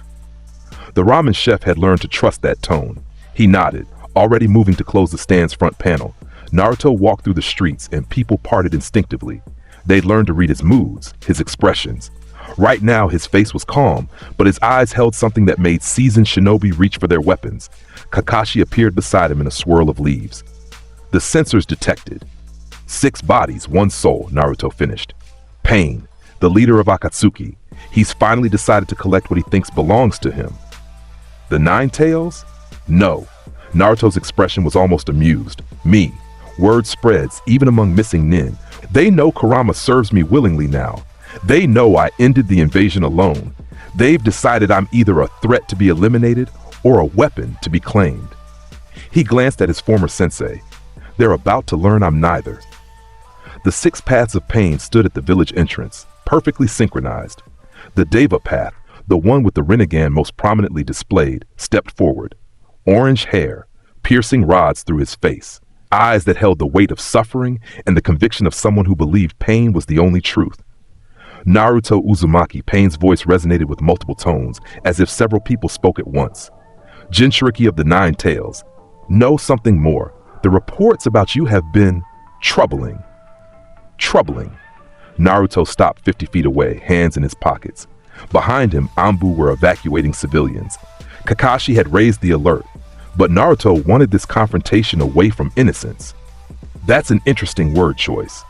The ramen chef had learned to trust that tone. He nodded, already moving to close the stand's front panel. Naruto walked through the streets and people parted instinctively. They'd learned to read his moods, his expressions. Right now, his face was calm, but his eyes held something that made seasoned shinobi reach for their weapons. Kakashi appeared beside him in a swirl of leaves. The sensors detected. 6 bodies, 1 soul, Naruto finished. Pain, the leader of Akatsuki. He's finally decided to collect what he thinks belongs to him. The 9 tails? No. Naruto's expression was almost amused. Me. Word spreads, even among missing nin. They know Kurama serves me willingly now. They know I ended the invasion alone. They've decided I'm either a threat to be eliminated or a weapon to be claimed. He glanced at his former sensei. They're about to learn I'm neither. The 6 paths of pain stood at the village entrance, perfectly synchronized. The Deva path, the one with the Rinnegan most prominently displayed, stepped forward. Orange hair, piercing rods through his face, eyes that held the weight of suffering and the conviction of someone who believed pain was the only truth. Naruto Uzumaki, Pain's voice resonated with multiple tones, as if several people spoke at once. Jinchūriki of the 9 tails. Know something more. The reports about you have been troubling. Troubling. Naruto stopped 50 feet away, hands in his pockets. Behind him, Anbu were evacuating civilians. Kakashi had raised the alert, but Naruto wanted this confrontation away from innocence. That's an interesting word choice.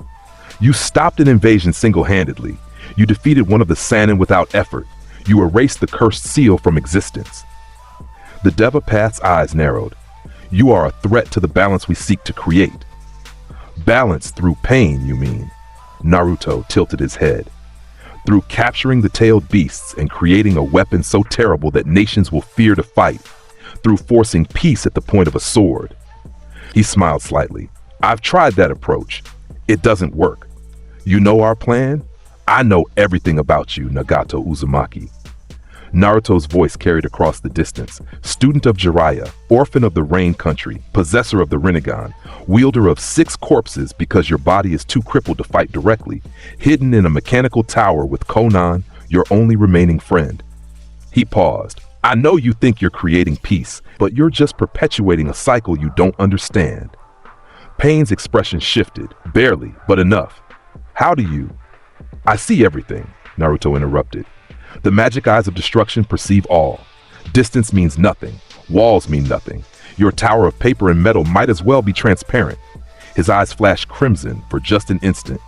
You stopped an invasion single-handedly. You defeated one of the Sannin without effort. You erased the cursed seal from existence. The Deva Path's eyes narrowed. You are a threat to the balance we seek to create. Balance through pain, you mean? Naruto tilted his head. Through capturing the tailed beasts and creating a weapon so terrible that nations will fear to fight. Through forcing peace at the point of a sword. He smiled slightly. I've tried that approach. It doesn't work. You know our plan? I know everything about you, Nagato Uzumaki. Naruto's voice carried across the distance. Student of Jiraiya, orphan of the Rain Country, possessor of the Rinnegan, wielder of 6 corpses because your body is too crippled to fight directly, hidden in a mechanical tower with Konan, your only remaining friend. He paused, I know you think you're creating peace, but you're just perpetuating a cycle you don't understand. Pain's expression shifted, barely, but enough. How do you? I see everything, Naruto interrupted. The magic eyes of destruction perceive all. Distance means nothing. Walls mean nothing. Your tower of paper and metal might as well be transparent. His eyes flashed crimson for just an instant.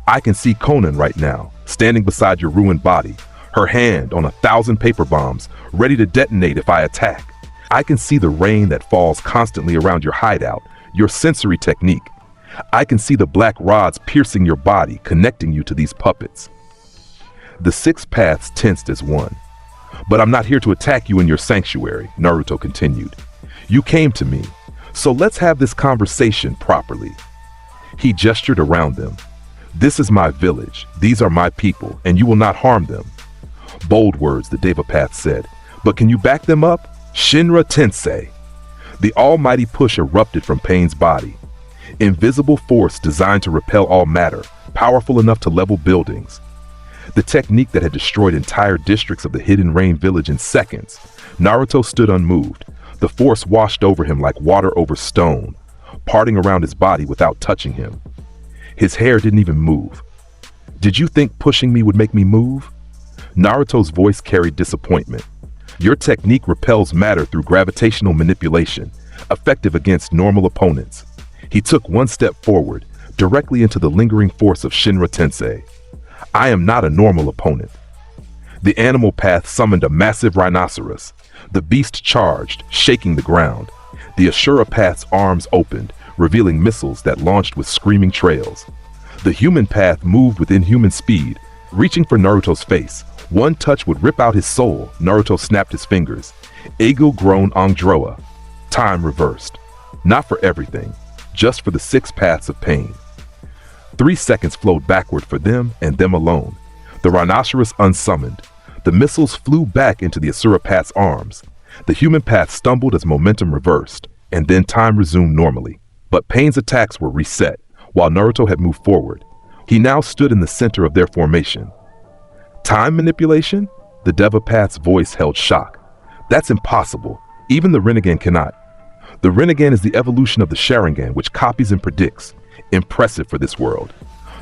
I can see Konan right now, standing beside your ruined body, her hand on 1,000 paper bombs, ready to detonate if I attack. I can see the rain that falls constantly around your hideout, your sensory technique. I can see the black rods piercing your body, connecting you to these puppets. The 6 paths tensed as one. But I'm not here to attack you in your sanctuary, Naruto continued. You came to me, so let's have this conversation properly. He gestured around them. This is my village, these are my people, and you will not harm them. Bold words, the Devapath said, but can you back them up? Shinra Tensei. The almighty push erupted from Pain's body. Invisible force designed to repel all matter, powerful enough to level buildings. The technique that had destroyed entire districts of the Hidden Rain village in seconds. Naruto stood unmoved. The force washed over him like water over stone, parting around his body without touching him. His hair didn't even move. Did you think pushing me would make me move? Naruto's voice carried disappointment. Your technique repels matter through gravitational manipulation, effective against normal opponents. He took one step forward, directly into the lingering force of Shinra Tensei. I am not a normal opponent. The animal path summoned a massive rhinoceros. The beast charged, shaking the ground. The Ashura path's arms opened, revealing missiles that launched with screaming trails. The human path moved with inhuman speed, reaching for Naruto's face. One touch would rip out his soul. Naruto snapped his fingers. Ego grown Angdroa. Time reversed. Not for everything, just for the 6 paths of pain. 3 seconds flowed backward for them and them alone. The rhinoceros unsummoned. The missiles flew back into the Asura path's arms. The human path stumbled as momentum reversed, and then time resumed normally. But Pain's attacks were reset, while Naruto had moved forward. He now stood in the center of their formation. Time manipulation? The Devapath's voice held shock. That's impossible. Even the Rinnegan cannot. The Rinnegan is the evolution of the Sharingan, which copies and predicts. Impressive for this world.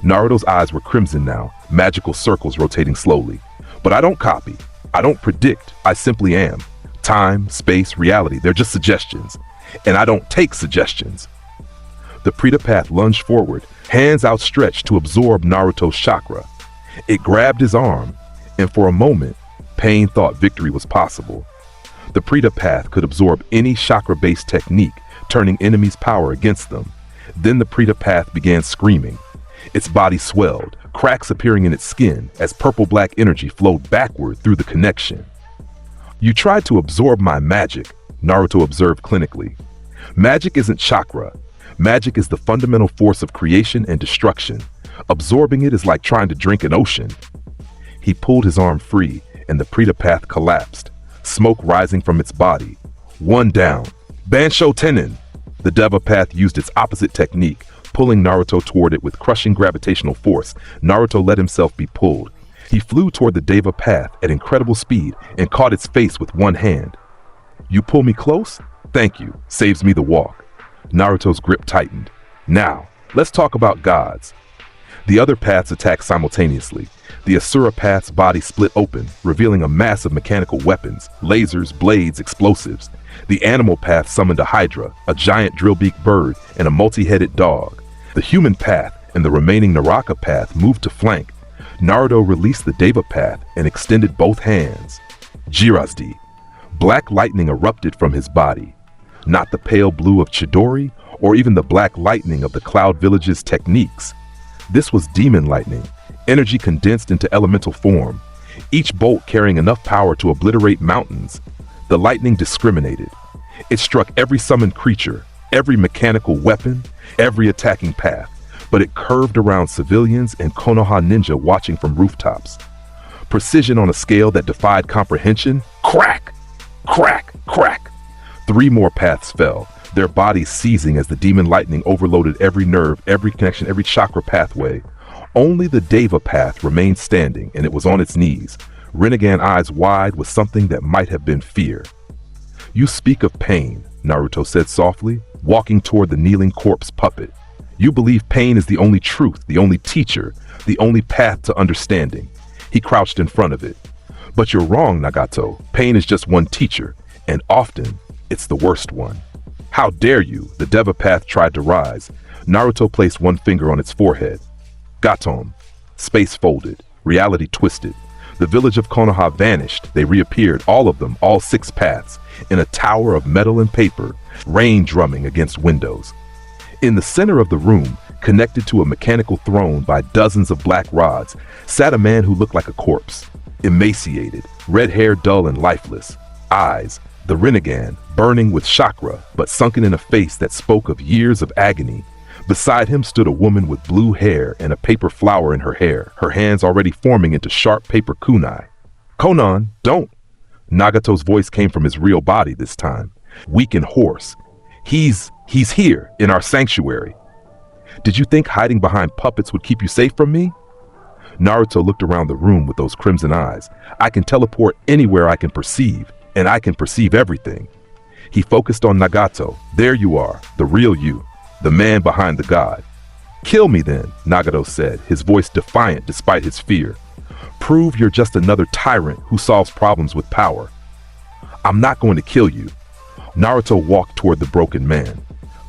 Naruto's eyes were crimson now, magical circles rotating slowly. But I don't copy. I don't predict. I simply am. Time, space, reality, they're just suggestions. And I don't take suggestions. The Pretapath lunged forward, hands outstretched to absorb Naruto's chakra. It grabbed his arm, and for a moment, Pain thought victory was possible. The Pretapath could absorb any chakra-based technique, turning enemies' power against them. Then the Pretapath began screaming. Its body swelled, cracks appearing in its skin as purple-black energy flowed backward through the connection. You tried to absorb my magic, Naruto observed clinically. Magic isn't chakra. Magic is the fundamental force of creation and destruction. Absorbing it is like trying to drink an ocean. He pulled his arm free, and the Pretapath collapsed, smoke rising from its body. One down. Bansho Tenin! The Devapath used its opposite technique, pulling Naruto toward it with crushing gravitational force. Naruto let himself be pulled. He flew toward the Devapath at incredible speed and caught its face with one hand. You pull me close? Thank you. Saves me the walk. Naruto's grip tightened. Now, let's talk about gods. The other paths attacked simultaneously. The Asura path's body split open, revealing a mass of mechanical weapons, lasers, blades, explosives. The animal path summoned a hydra, a giant drill-beaked bird, and a multi-headed dog. The human path and the remaining Naraka path moved to flank. Naruto released the Deva path and extended both hands. Jirazdi. Black lightning erupted from his body. Not the pale blue of Chidori, or even the black lightning of the Cloud Village's techniques. This was demon lightning, energy condensed into elemental form, each bolt carrying enough power to obliterate mountains. The lightning discriminated. It struck every summoned creature, every mechanical weapon, every attacking path, but it curved around civilians and Konoha ninja watching from rooftops. Precision on a scale that defied comprehension. Crack! Crack! Crack! 3 more paths fell, their bodies seizing as the demon lightning overloaded every nerve, every connection, every chakra pathway. Only the Deva path remained standing, and it was on its knees, Rinnegan eyes wide with something that might have been fear. "You speak of pain," Naruto said softly, walking toward the kneeling corpse puppet. "You believe pain is the only truth, the only teacher, the only path to understanding." He crouched in front of it. "But you're wrong, Nagato. Pain is just one teacher, and often it's the worst one." "How dare you?" The Deva path tried to rise. Naruto placed one finger on its forehead. Gatom. Space folded. Reality twisted. The village of Konoha vanished. They reappeared, all of them, all 6 paths, in a tower of metal and paper, rain drumming against windows. In the center of the room, connected to a mechanical throne by dozens of black rods, sat a man who looked like a corpse. Emaciated, red hair dull and lifeless, eyes, the Rinnegan, burning with chakra, but sunken in a face that spoke of years of agony. Beside him stood a woman with blue hair and a paper flower in her hair, her hands already forming into sharp paper kunai. "Konan, don't!" Nagato's voice came from his real body this time, weak and hoarse. He's here, in our sanctuary. Did you think hiding behind puppets would keep you safe from me?" Naruto looked around the room with those crimson eyes. "I can teleport anywhere I can perceive, and I can perceive everything." He focused on Nagato. "There you are, the real you. The man behind the god." "Kill me then," Nagato said, his voice defiant despite his fear. "Prove you're just another tyrant who solves problems with power." "I'm not going to kill you." Naruto walked toward the broken man.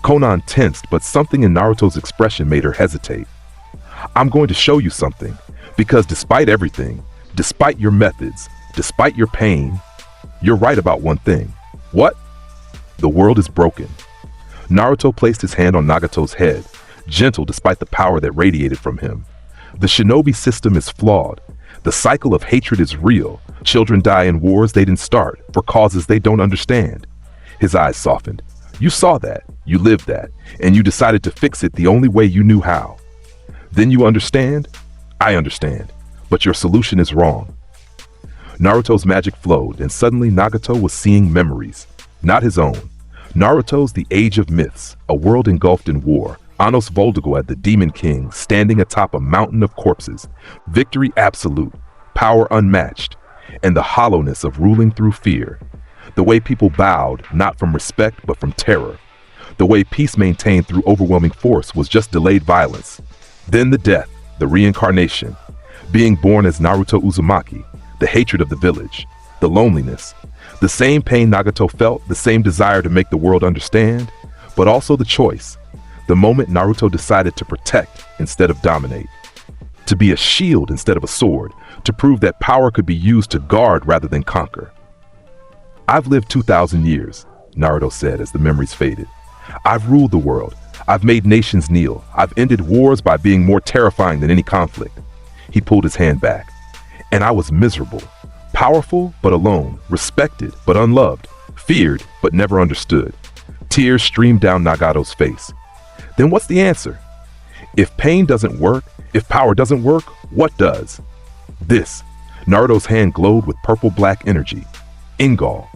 Konan tensed, but something in Naruto's expression made her hesitate. "I'm going to show you something, because despite everything, despite your methods, despite your pain, you're right about one thing." "What?" "The world is broken." Naruto placed his hand on Nagato's head, gentle despite the power that radiated from him. "The shinobi system is flawed. The cycle of hatred is real. Children die in wars they didn't start, for causes they don't understand." His eyes softened. "You saw that, you lived that, and you decided to fix it the only way you knew how. Then you understand?" "I understand, but your solution is wrong." Naruto's magic flowed, and suddenly Nagato was seeing memories, not his own. Naruto's the age of myths, a world engulfed in war. Anos Voldigoad, the Demon King, standing atop a mountain of corpses. Victory absolute, power unmatched, and the hollowness of ruling through fear. The way people bowed, not from respect, but from terror. The way peace maintained through overwhelming force was just delayed violence. Then the death, the reincarnation. Being born as Naruto Uzumaki, the hatred of the village, the loneliness. The same pain Nagato felt, the same desire to make the world understand, but also the choice. The moment Naruto decided to protect instead of dominate. To be a shield instead of a sword, to prove that power could be used to guard rather than conquer. "I've lived 2,000 years, Naruto said as the memories faded. "I've ruled the world. I've made nations kneel. I've ended wars by being more terrifying than any conflict." He pulled his hand back. "And I was miserable. Powerful, but alone. Respected, but unloved. Feared, but never understood." Tears streamed down Nagato's face. "Then what's the answer? If pain doesn't work, if power doesn't work, what does?" "This." Naruto's hand glowed with purple-black energy. "Ingol."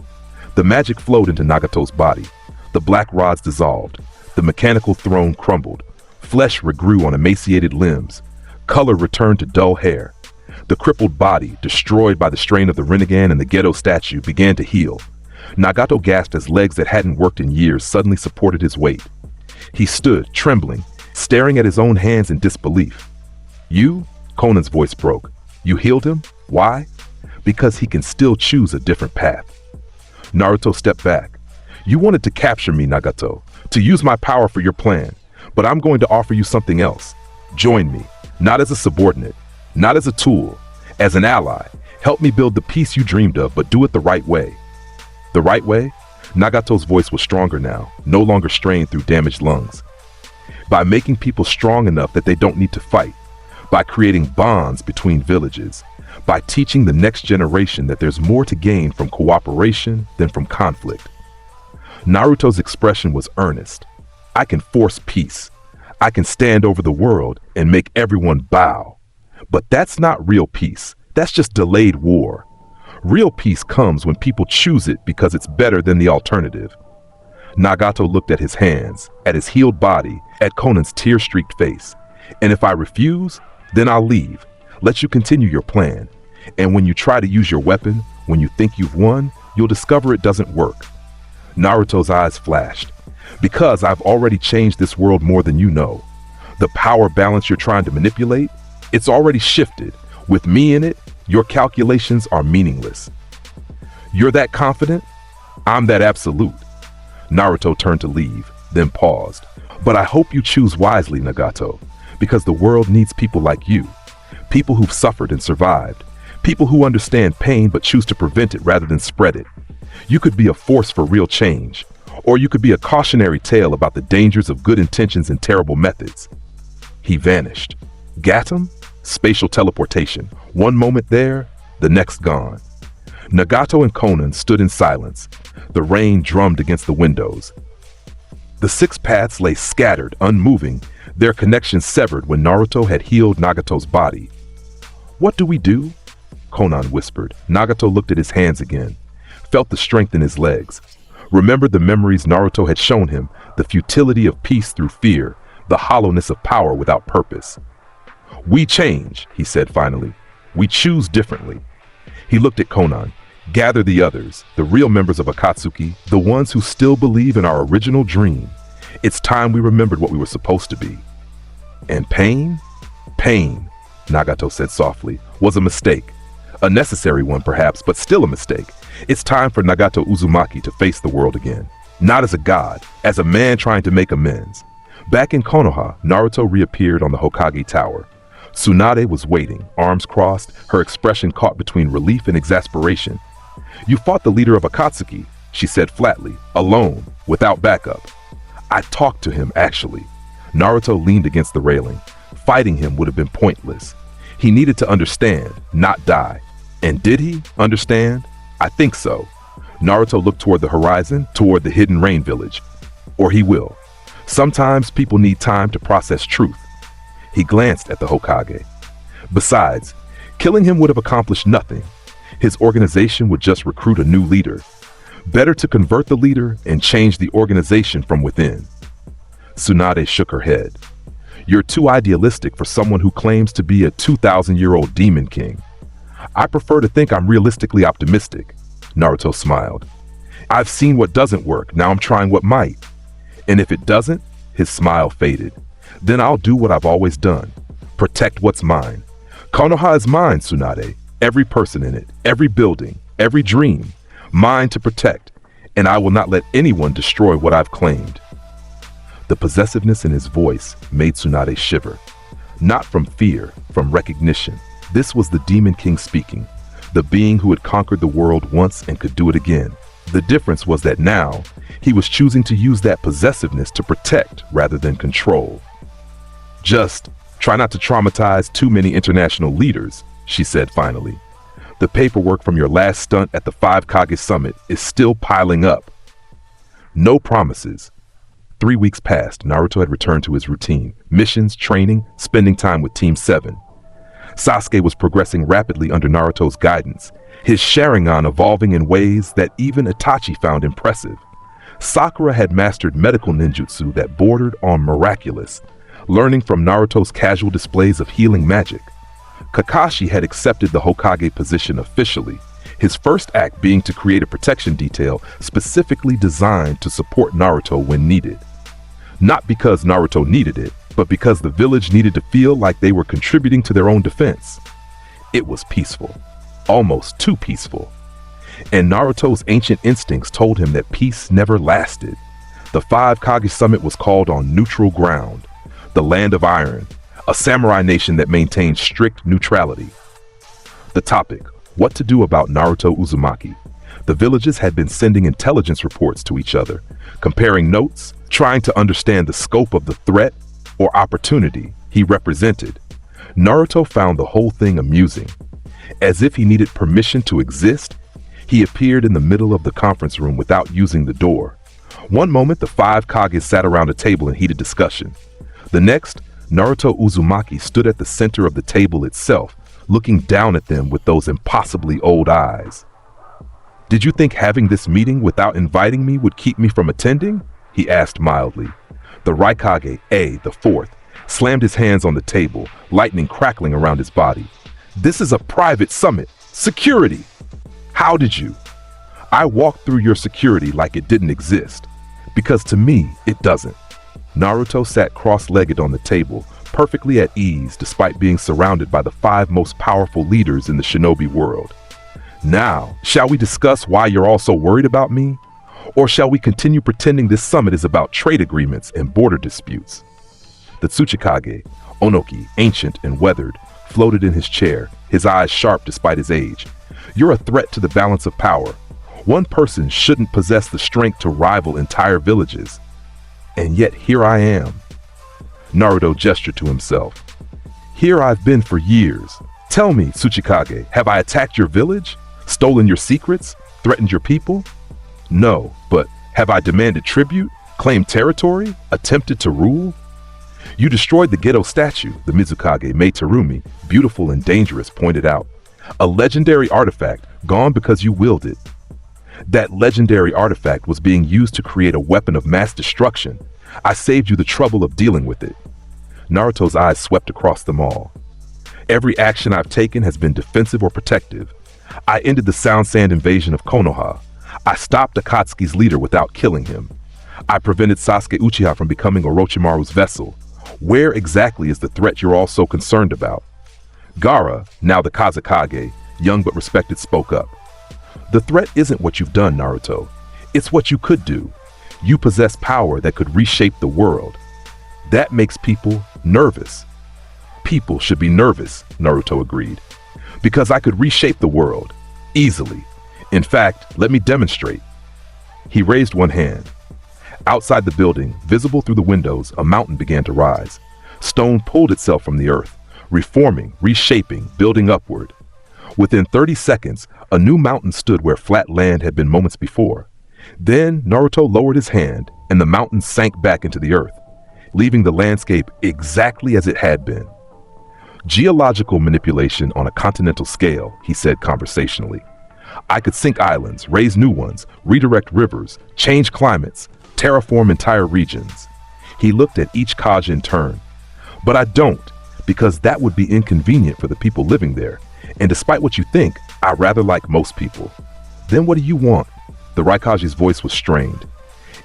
The magic flowed into Nagato's body. The black rods dissolved. The mechanical throne crumbled. Flesh regrew on emaciated limbs. Color returned to dull hair. The crippled body, destroyed by the strain of the Rinnegan and the ghetto statue, began to heal. Nagato gasped as legs that hadn't worked in years suddenly supported his weight. He stood, trembling, staring at his own hands in disbelief. "You?" Conan's voice broke. "You healed him? Why?" "Because he can still choose a different path." Naruto stepped back. "You wanted to capture me, Nagato, to use my power for your plan, but I'm going to offer you something else. Join me, not as a subordinate, not as a tool, as an ally. Help me build the peace you dreamed of, but do it the right way." "The right way?" Nagato's voice was stronger now, no longer strained through damaged lungs. "By making people strong enough that they don't need to fight, by creating bonds between villages, by teaching the next generation that there's more to gain from cooperation than from conflict." Naruto's expression was earnest. "I can force peace. I can stand over the world and make everyone bow. But that's not real peace. That's just delayed war. Real peace comes when people choose it because it's better than the alternative." Nagato looked at his hands, at his healed body, at Conan's tear-streaked face. "And if I refuse, then I'll leave. Let you continue your plan. And when you try to use your weapon, when you think you've won, you'll discover it doesn't work. Naruto's eyes flashed. Because I've already changed this world more than you know. The power balance you're trying to manipulate, it's already shifted. With me in it, your calculations are meaningless. You're that confident? I'm that absolute. Naruto turned to leave, then paused. But I hope you choose wisely, Nagato, because the world needs people like you. People who've suffered and survived. People who understand pain but choose to prevent it rather than spread it. You could be a force for real change, or you could be a cautionary tale about the dangers of good intentions and terrible methods. He vanished. Gatum? Spatial teleportation. One moment there, the next gone. Nagato and Konan stood in silence. The rain drummed against the windows. The 6 paths lay scattered, unmoving, their connection severed when Naruto had healed Nagato's body. What do we do? Konan whispered. Nagato looked at his hands again, felt the strength in his legs, remembered the memories Naruto had shown him, the futility of peace through fear, the hollowness of power without purpose. We change, he said finally. We choose differently. He looked at Konan. Gather the others, the real members of Akatsuki, the ones who still believe in our original dream. It's time we remembered what we were supposed to be. And pain? Pain, Nagato said softly, was a mistake. A necessary one perhaps, but still a mistake. It's time for Naruto Uzumaki to face the world again. Not as a god, as a man trying to make amends. Back in Konoha, Naruto reappeared on the Hokage Tower. Tsunade was waiting, arms crossed, her expression caught between relief and exasperation. You fought the leader of Akatsuki, she said flatly, alone, without backup. I talked to him, actually. Naruto leaned against the railing. Fighting him would have been pointless. He needed to understand, not die. And did he understand? I think so. Naruto looked toward the horizon, toward the hidden rain village. Or he will. Sometimes people need time to process truth. He glanced at the Hokage. Besides, killing him would have accomplished nothing. His organization would just recruit a new leader. Better to convert the leader and change the organization from within. Tsunade shook her head. You're too idealistic for someone who claims to be a 2,000-year-old demon king. I prefer to think I'm realistically optimistic. Naruto smiled. I've seen what doesn't work, now I'm trying what might. And if it doesn't, his smile faded. Then I'll do what I've always done. Protect what's mine. Konoha is mine, Tsunade. Every person in it, every building, every dream. Mine to protect. And I will not let anyone destroy what I've claimed. The possessiveness in his voice made Tsunade shiver. Not from fear, from recognition. This was the Demon King speaking. The being who had conquered the world once and could do it again. The difference was that now, he was choosing to use that possessiveness to protect rather than control. Just try not to traumatize too many international leaders, she said finally. The paperwork from your last stunt at the 5 Kage Summit is still piling up. No promises. 3 weeks passed. Naruto had returned to his routine. Missions, training, spending time with Team 7. Sasuke was progressing rapidly under Naruto's guidance, his Sharingan evolving in ways that even Itachi found impressive. Sakura had mastered medical ninjutsu that bordered on miraculous, learning from Naruto's casual displays of healing magic. Kakashi had accepted the Hokage position officially, his first act being to create a protection detail specifically designed to support Naruto when needed. Not because Naruto needed it, but because the village needed to feel like they were contributing to their own defense. It was peaceful, almost too peaceful. And Naruto's ancient instincts told him that peace never lasted. The 5 Kage Summit was called on neutral ground, the land of iron, a samurai nation that maintained strict neutrality. The topic, what to do about Naruto Uzumaki. The villages had been sending intelligence reports to each other, comparing notes, trying to understand the scope of the threat or opportunity he represented. Naruto found the whole thing amusing. As if he needed permission to exist, he appeared in the middle of the conference room without using the door. One moment, the 5 Kages sat around a table in heated discussion. The next, Naruto Uzumaki stood at the center of the table itself, looking down at them with those impossibly old eyes. Did you think having this meeting without inviting me would keep me from attending? He asked mildly. The Raikage, the 4th, slammed his hands on the table, lightning crackling around his body. This is a private summit. Security. How did you? I walked through your security like it didn't exist, because to me, it doesn't. Naruto sat cross-legged on the table, perfectly at ease despite being surrounded by the 5 most powerful leaders in the shinobi world. Now, shall we discuss why you're all so worried about me? Or shall we continue pretending this summit is about trade agreements and border disputes? The Tsuchikage, Onoki, ancient and weathered, floated in his chair, his eyes sharp despite his age. You're a threat to the balance of power. One person shouldn't possess the strength to rival entire villages. And yet here I am. Naruto gestured to himself. Here I've been for years. Tell me, Tsuchikage, have I attacked your village? Stolen your secrets? Threatened your people? No, but have I demanded tribute? Claimed territory? Attempted to rule? You destroyed the Gedo statue, the Mizukage Meitarumi, beautiful and dangerous, pointed out. A legendary artifact, gone because you willed it. That legendary artifact was being used to create a weapon of mass destruction. I saved you the trouble of dealing with it. Naruto's eyes swept across them all. Every action I've taken has been defensive or protective. I ended the Sound Sand invasion of Konoha. I stopped Akatsuki's leader without killing him. I prevented Sasuke Uchiha from becoming Orochimaru's vessel. Where exactly is the threat you're all so concerned about? Gaara, now the Kazekage, young but respected, spoke up. The threat isn't what you've done, Naruto. It's what you could do. You possess power that could reshape the world. That makes people nervous. People should be nervous, Naruto agreed. Because I could reshape the world. Easily. In fact, let me demonstrate. He raised one hand. Outside the building, visible through the windows, a mountain began to rise. Stone pulled itself from the earth, reforming, reshaping, building upward. Within 30 seconds, a new mountain stood where flat land had been moments before. Then Naruto lowered his hand, and the mountain sank back into the earth, leaving the landscape exactly as it had been. Geological manipulation on a continental scale, he said conversationally. I could sink islands, raise new ones, redirect rivers, change climates, terraform entire regions. He looked at each Kage in turn. But I don't, because that would be inconvenient for the people living there. And despite what you think, I rather like most people. Then what do you want? The Raikage's voice was strained.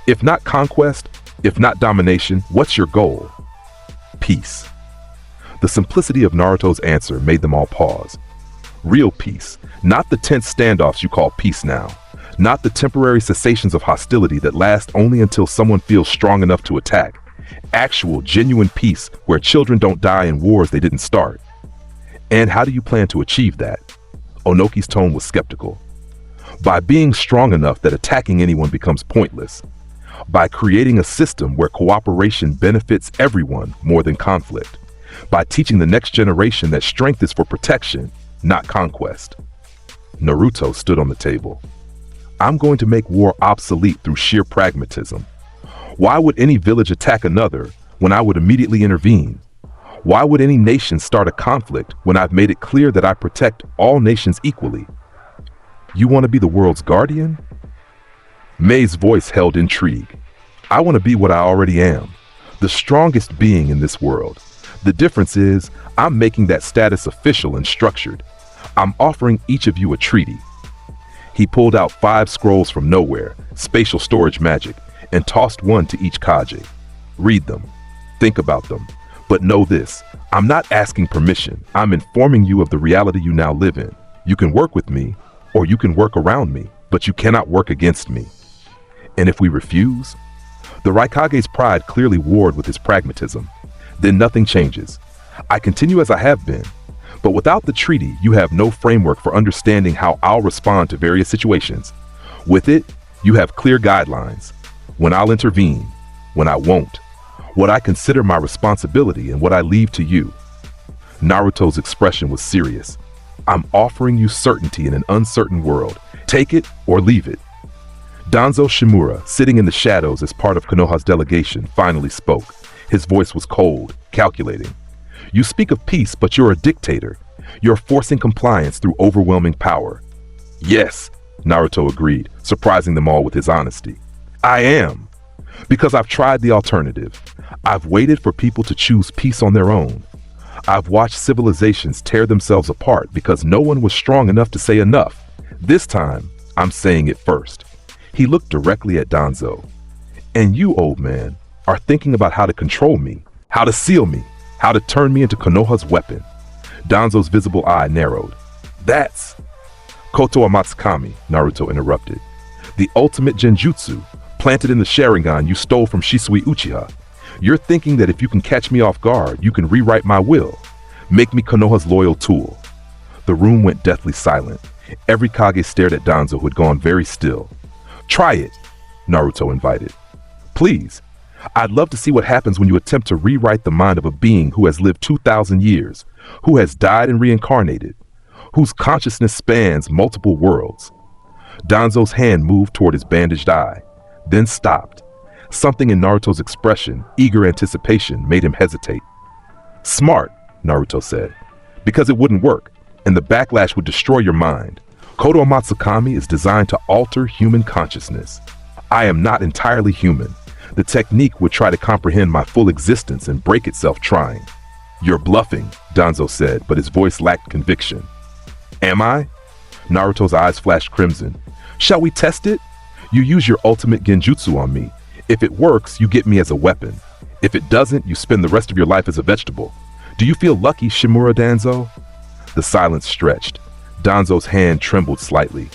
If not conquest, if not domination, what's your goal? Peace. The simplicity of Naruto's answer made them all pause. Real peace, not the tense standoffs you call peace now. Not the temporary cessations of hostility that last only until someone feels strong enough to attack. Actual, genuine peace where children don't die in wars they didn't start. And how do you plan to achieve that? Onoki's tone was skeptical. By being strong enough that attacking anyone becomes pointless. By creating a system where cooperation benefits everyone more than conflict. By teaching the next generation that strength is for protection, not conquest. Naruto stood on the table. I'm going to make war obsolete through sheer pragmatism. Why would any village attack another when I would immediately intervene? Why would any nation start a conflict when I've made it clear that I protect all nations equally? You want to be the world's guardian? Mei's voice held intrigue. I want to be what I already am, the strongest being in this world. The difference is, I'm making that status official and structured. I'm offering each of you a treaty. He pulled out 5 scrolls from nowhere, spatial storage magic, and tossed one to each Kage. Read them. Think about them. But know this, I'm not asking permission. I'm informing you of the reality you now live in. You can work with me, or you can work around me, but you cannot work against me. And if we refuse? The Raikage's pride clearly warred with his pragmatism. Then nothing changes. I continue as I have been. But without the treaty, you have no framework for understanding how I'll respond to various situations. With it, you have clear guidelines. When I'll intervene, when I won't. What I consider my responsibility and what I leave to you. Naruto's expression was serious. I'm offering you certainty in an uncertain world. Take it or leave it. Danzo Shimura, sitting in the shadows as part of Konoha's delegation, finally spoke. His voice was cold, calculating. You speak of peace, but you're a dictator. You're forcing compliance through overwhelming power. Yes, Naruto agreed, surprising them all with his honesty. I am. Because I've tried the alternative. I've waited for people to choose peace on their own. I've watched civilizations tear themselves apart because no one was strong enough to say enough. This time, I'm saying it first. He looked directly at Danzo. And you, old man, are thinking about how to control me, how to seal me, how to turn me into Konoha's weapon. Danzo's visible eye narrowed. That's Koto Amatsukami, Naruto interrupted. The ultimate genjutsu, planted in the Sharingan you stole from Shisui Uchiha. You're thinking that if you can catch me off guard, you can rewrite my will, make me Konoha's loyal tool. The room went deathly silent. Every Kage stared at Danzo, who had gone very still. Try it, Naruto invited. Please, I'd love to see what happens when you attempt to rewrite the mind of a being who has lived 2,000 years, who has died and reincarnated, whose consciousness spans multiple worlds. Danzo's hand moved toward his bandaged eye, then stopped. Something in Naruto's expression, eager anticipation, made him hesitate. Smart, Naruto said, because it wouldn't work, and the backlash would destroy your mind. Koto Amatsukami is designed to alter human consciousness. I am not entirely human. The technique would try to comprehend my full existence and break itself trying. You're bluffing, Danzo said, but his voice lacked conviction. Am I? Naruto's eyes flashed crimson. Shall we test it? You use your ultimate genjutsu on me. If it works, you get me as a weapon. If it doesn't, you spend the rest of your life as a vegetable. Do you feel lucky, Shimura Danzo? The silence stretched. Danzo's hand trembled slightly.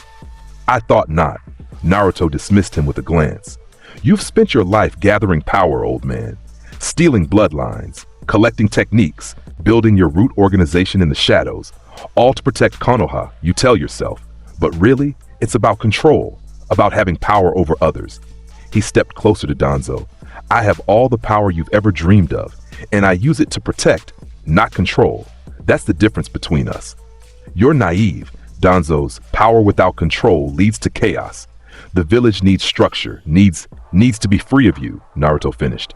I thought not. Naruto dismissed him with a glance. You've spent your life gathering power, old man. Stealing bloodlines, collecting techniques, building your root organization in the shadows, all to protect Konoha, you tell yourself. But really, it's about control, about having power over others. He stepped closer to Danzo. I have all the power you've ever dreamed of, and I use it to protect, not control. That's the difference between us. You're naive. Danzo's power without control leads to chaos. The village needs structure, needs to be free of you, Naruto finished.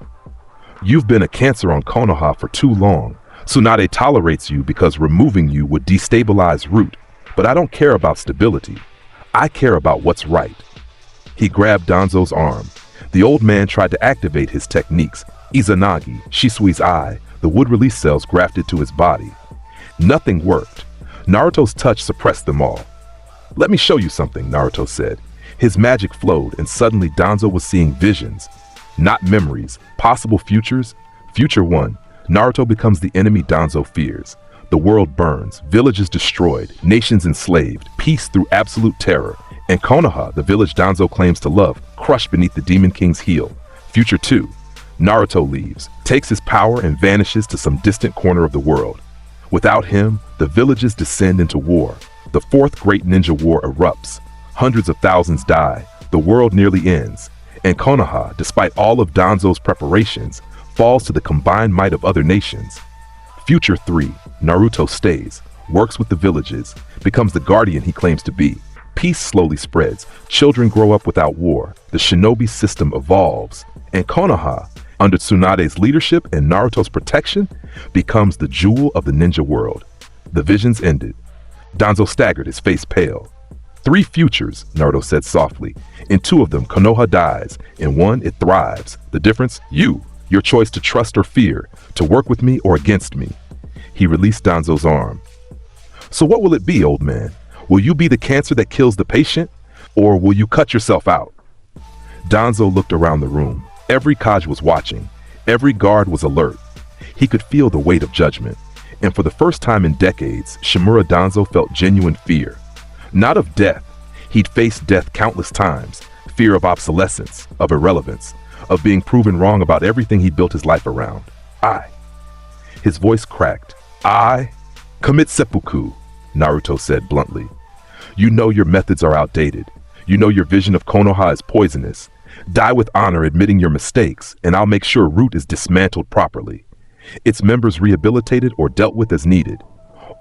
You've been a cancer on Konoha for too long. Tsunade tolerates you because removing you would destabilize Root. But I don't care about stability. I care about what's right. He grabbed Danzo's arm. The old man tried to activate his techniques. Izanagi, Shisui's eye, the wood release cells grafted to his body. Nothing worked. Naruto's touch suppressed them all. Let me show you something, Naruto said. His magic flowed, and suddenly Danzo was seeing visions. Not memories, possible futures. Future 1. Naruto becomes the enemy Danzo fears. The world burns, villages destroyed, nations enslaved, peace through absolute terror. And Konoha, the village Danzo claims to love, crushed beneath the Demon King's heel. Future 2. Naruto leaves, takes his power and vanishes to some distant corner of the world. Without him, the villages descend into war. The fourth great ninja war erupts. Hundreds of thousands die. The world nearly ends. And Konoha, despite all of Danzo's preparations, falls to the combined might of other nations. Future 3. Naruto stays, works with the villages, becomes the guardian he claims to be. Peace slowly spreads. Children grow up without war. The shinobi system evolves. And Konoha, under Tsunade's leadership and Naruto's protection, becomes the jewel of the ninja world. The visions ended. Danzo staggered, his face pale. 3 futures, Naruto said softly. In 2 of them, Konoha dies. In 1, it thrives. The difference? You. Your choice to trust or fear, to work with me or against me. He released Danzo's arm. So what will it be, old man? Will you be the cancer that kills the patient? Or will you cut yourself out? Danzo looked around the room. Every Kage was watching. Every guard was alert. He could feel the weight of judgment. And for the first time in decades, Shimura Danzo felt genuine fear. Not of death. He'd faced death countless times. Fear of obsolescence, of irrelevance, of being proven wrong about everything he built his life around. His voice cracked. I commit seppuku, Naruto said bluntly. You know your methods are outdated. You know your vision of Konoha is poisonous. Die with honor admitting your mistakes, and I'll make sure Root is dismantled properly. Its members rehabilitated or dealt with as needed.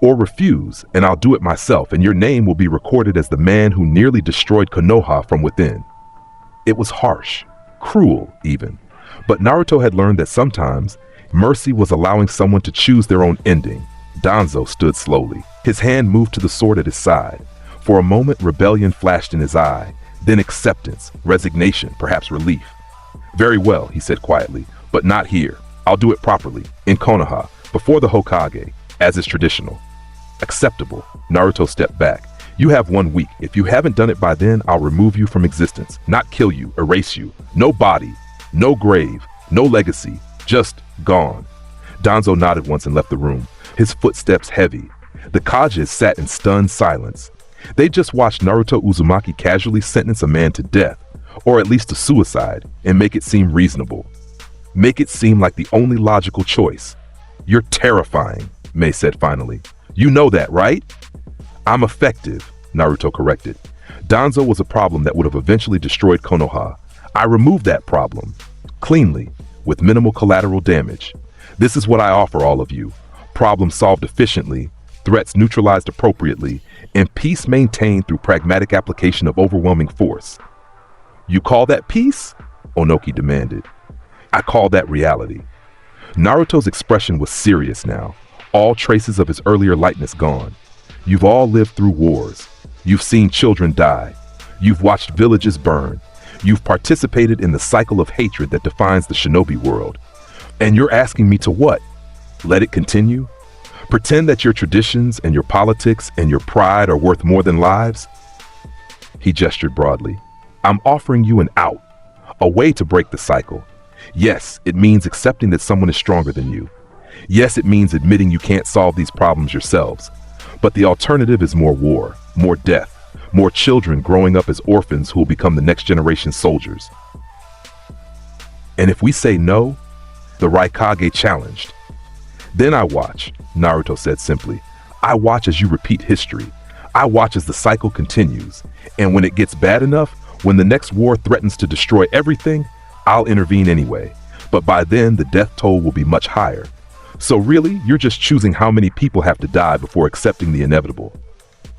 Or refuse, and I'll do it myself, and your name will be recorded as the man who nearly destroyed Konoha from within. It was harsh, cruel even. But Naruto had learned that sometimes mercy was allowing someone to choose their own ending. Danzo stood slowly. His hand moved to the sword at his side. For a moment, rebellion flashed in his eye, then acceptance, resignation, perhaps relief. Very well, he said quietly, but not here. I'll do it properly, in Konoha, Before the Hokage, as is traditional. Acceptable. Naruto stepped back. You have 1 week. If you haven't done it by then, I'll remove you from existence. Not kill you, erase you. No body, no grave, no legacy. Just gone. Danzo nodded once and left the room, his footsteps heavy. The Kages sat in stunned silence. They just watched Naruto Uzumaki casually sentence a man to death, or at least to suicide, and make it seem reasonable. Make it seem like the only logical choice. You're terrifying, Mei said finally. You know that, right? I'm effective, Naruto corrected. Danzo was a problem that would have eventually destroyed Konoha. I removed that problem. Cleanly, with minimal collateral damage. This is what I offer all of you. Problems solved efficiently, threats neutralized appropriately, and peace maintained through pragmatic application of overwhelming force. You call that peace? Onoki demanded. I call that reality. Naruto's expression was serious now, all traces of his earlier lightness gone. You've all lived through wars. You've seen children die. You've watched villages burn. You've participated in the cycle of hatred that defines the shinobi world. And you're asking me to what? Let it continue? Pretend that your traditions and your politics and your pride are worth more than lives? He gestured broadly. I'm offering you an out, a way to break the cycle. Yes, it means accepting that someone is stronger than you. Yes, it means admitting you can't solve these problems yourselves. But the alternative is more war, more death, more children growing up as orphans who will become the next generation's soldiers. And if we say no, the Raikage challenged. Then I watch, Naruto said simply. I watch as you repeat history. I watch as the cycle continues. And when it gets bad enough, when the next war threatens to destroy everything, I'll intervene anyway. But by then, the death toll will be much higher. So really, you're just choosing how many people have to die before accepting the inevitable.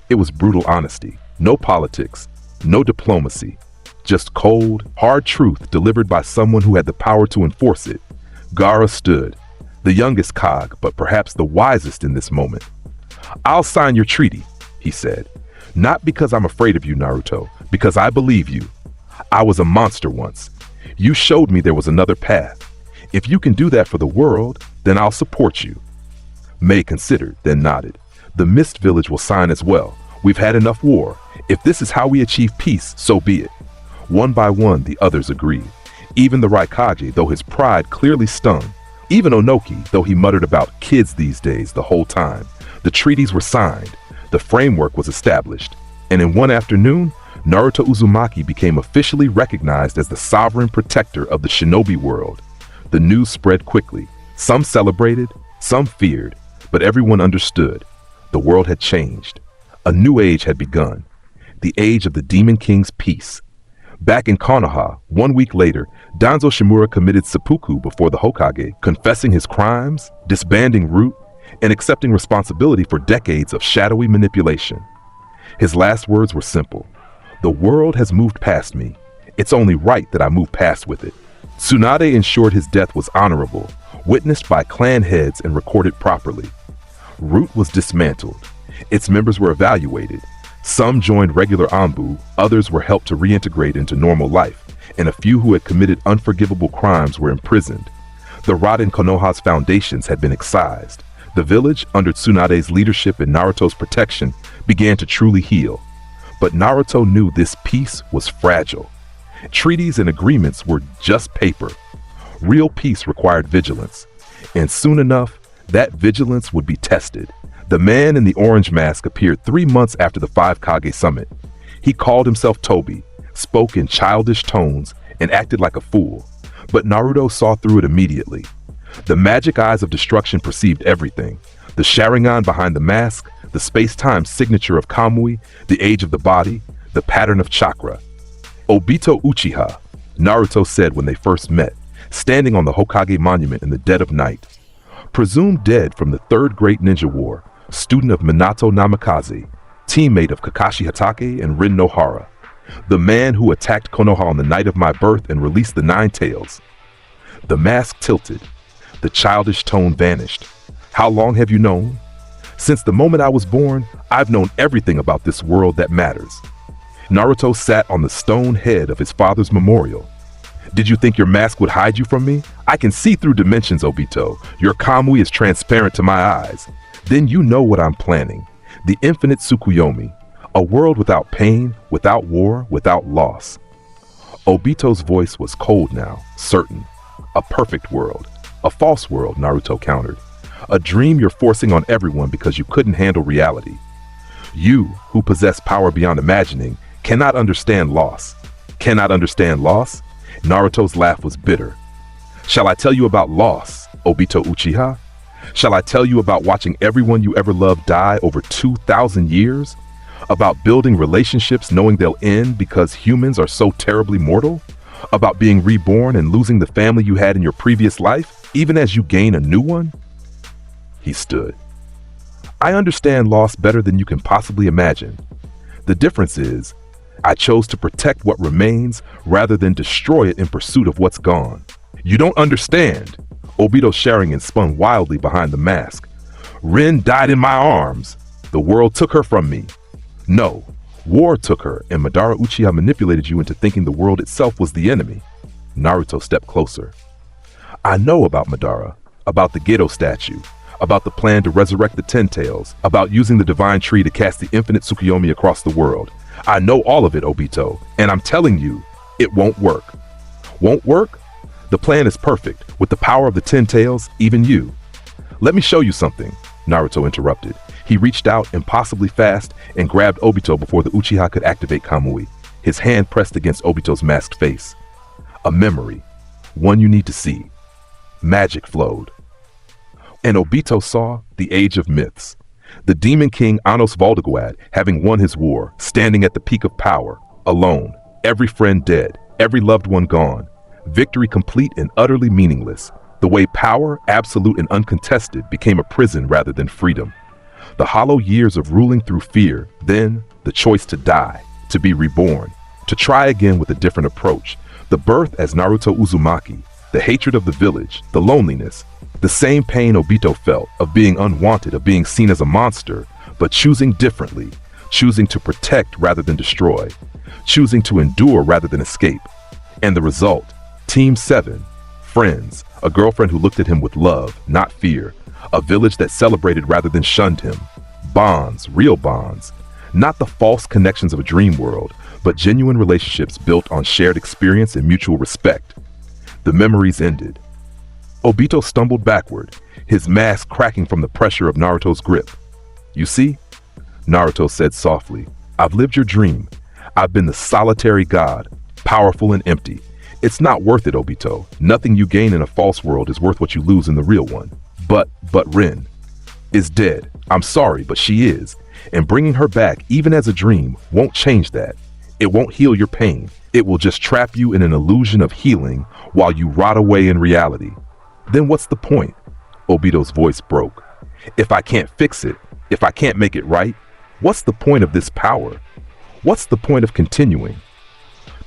It was brutal honesty. No politics, no diplomacy. Just cold, hard truth delivered by someone who had the power to enforce it. Gaara stood, the youngest Kage, but perhaps the wisest in this moment. I'll sign your treaty, he said. Not because I'm afraid of you, Naruto, because I believe you. I was a monster once. You showed me there was another path. If you can do that for the world, then I'll support you. Mei considered, then nodded. The Mist Village will sign as well. We've had enough war. If this is how we achieve peace, so be it. One by one, the others agreed. Even the Raikage, though his pride clearly stung. Even Onoki, though he muttered about kids these days the whole time. The treaties were signed. The framework was established. And in one afternoon, Naruto Uzumaki became officially recognized as the sovereign protector of the shinobi world. The news spread quickly. Some celebrated, some feared, but everyone understood. The world had changed. A new age had begun. The age of the Demon King's peace. Back in Konoha, 1 week later, Danzo Shimura committed seppuku before the Hokage, confessing his crimes, disbanding Root, and accepting responsibility for decades of shadowy manipulation. His last words were simple. The world has moved past me. It's only right that I move past with it. Tsunade ensured his death was honorable, witnessed by clan heads and recorded properly. Root was dismantled. Its members were evaluated. Some joined regular Anbu, others were helped to reintegrate into normal life, and a few who had committed unforgivable crimes were imprisoned. The rot in Konoha's foundations had been excised. The village, under Tsunade's leadership and Naruto's protection, began to truly heal. But Naruto knew this peace was fragile. Treaties and agreements were just paper. Real peace required vigilance, and soon enough, that vigilance would be tested. The man in the orange mask appeared 3 months after the Five Kage summit. He called himself Tobi, spoke in childish tones, and acted like a fool. But Naruto saw through it immediately. The magic eyes of destruction perceived everything. The Sharingan behind the mask, the space-time signature of Kamui, the age of the body, the pattern of chakra. Obito Uchiha, Naruto said when they first met, standing on the Hokage monument in the dead of night. Presumed dead from the Third Great Ninja War, student of Minato Namikaze, teammate of Kakashi Hatake and Rin Nohara. The man who attacked Konoha on the night of my birth and released the Nine Tails. The mask tilted. The childish tone vanished. How long have you known? Since the moment I was born, I've known everything about this world that matters. Naruto sat on the stone head of his father's memorial. Did you think your mask would hide you from me? I can see through dimensions, Obito. Your Kamui is transparent to my eyes. Then you know what I'm planning. The infinite Tsukuyomi. A world without pain, without war, without loss. Obito's voice was cold now, certain. A perfect world. A false world, Naruto countered. A dream you're forcing on everyone because you couldn't handle reality. You, who possess power beyond imagining, cannot understand loss. Cannot understand loss? Naruto's laugh was bitter. Shall I tell you about loss, Obito Uchiha? Shall I tell you about watching everyone you ever loved die over 2,000 years? About building relationships knowing they'll end because humans are so terribly mortal? About being reborn and losing the family you had in your previous life, even as you gain a new one? He stood. I understand loss better than you can possibly imagine. The difference is, I chose to protect what remains rather than destroy it in pursuit of what's gone. You don't understand. Obito Sharingan spun wildly behind the mask. Rin died in my arms. The world took her from me. No, war took her, and Madara Uchiha manipulated you into thinking the world itself was the enemy. Naruto stepped closer. I know about Madara, about the Gedo statue, about the plan to resurrect the Ten Tails, about using the divine tree to cast the infinite Tsukuyomi across the world. I know all of it, Obito, and I'm telling you, it won't work. Won't work? The plan is perfect. With the power of the Ten Tails, even you. Let me show you something, Naruto interrupted. He reached out impossibly fast and grabbed Obito before the Uchiha could activate Kamui. His hand pressed against Obito's masked face. A memory. One you need to see. Magic flowed. And Obito saw the age of myths. The Demon King Anos Voldigoad, having won his war, standing at the peak of power, alone, every friend dead, every loved one gone, victory complete and utterly meaningless, the way power, absolute and uncontested, became a prison rather than freedom. The hollow years of ruling through fear, then the choice to die, to be reborn, to try again with a different approach, the birth as Naruto Uzumaki, the hatred of the village, the loneliness, the same pain Obito felt of being unwanted, of being seen as a monster, but choosing differently, choosing to protect rather than destroy, choosing to endure rather than escape. And the result, Team 7, friends, a girlfriend who looked at him with love, not fear, a village that celebrated rather than shunned him, bonds, real bonds, not the false connections of a dream world, but genuine relationships built on shared experience and mutual respect. The memories ended. Obito stumbled backward, his mask cracking from the pressure of Naruto's grip. You see? Naruto said softly, I've lived your dream. I've been the solitary god, powerful and empty. It's not worth it, Obito. Nothing you gain in a false world is worth what you lose in the real one. But Rin is dead. I'm sorry, but she is. And bringing her back, even as a dream, won't change that. It won't heal your pain. It will just trap you in an illusion of healing while you rot away in reality. Then what's the point? Obito's voice broke. If I can't fix it, if I can't make it right, what's the point of this power? What's the point of continuing?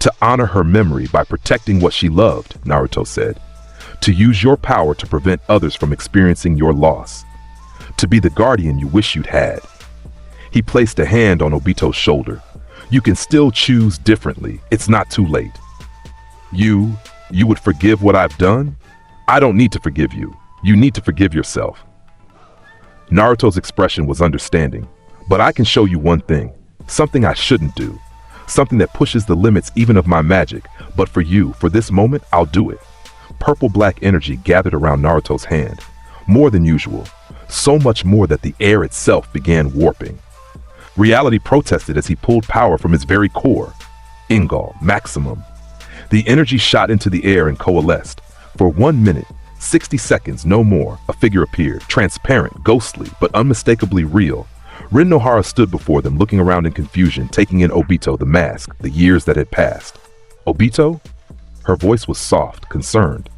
To honor her memory by protecting what she loved, Naruto said. To use your power to prevent others from experiencing your loss. To be the guardian you wish you'd had. He placed a hand on Obito's shoulder. You can still choose differently. It's not too late. You would forgive what I've done? I don't need to forgive you. You need to forgive yourself. Naruto's expression was understanding. But I can show you one thing. Something I shouldn't do. Something that pushes the limits even of my magic. But for you, for this moment, I'll do it. Purple-black energy gathered around Naruto's hand. More than usual. So much more that the air itself began warping. Reality protested as he pulled power from his very core. Ingal, maximum. The energy shot into the air and coalesced. For 1 minute, 60 seconds, no more, a figure appeared, transparent, ghostly, but unmistakably real. Rin Nohara stood before them, looking around in confusion, taking in Obito, the mask, the years that had passed. Obito? Her voice was soft, concerned.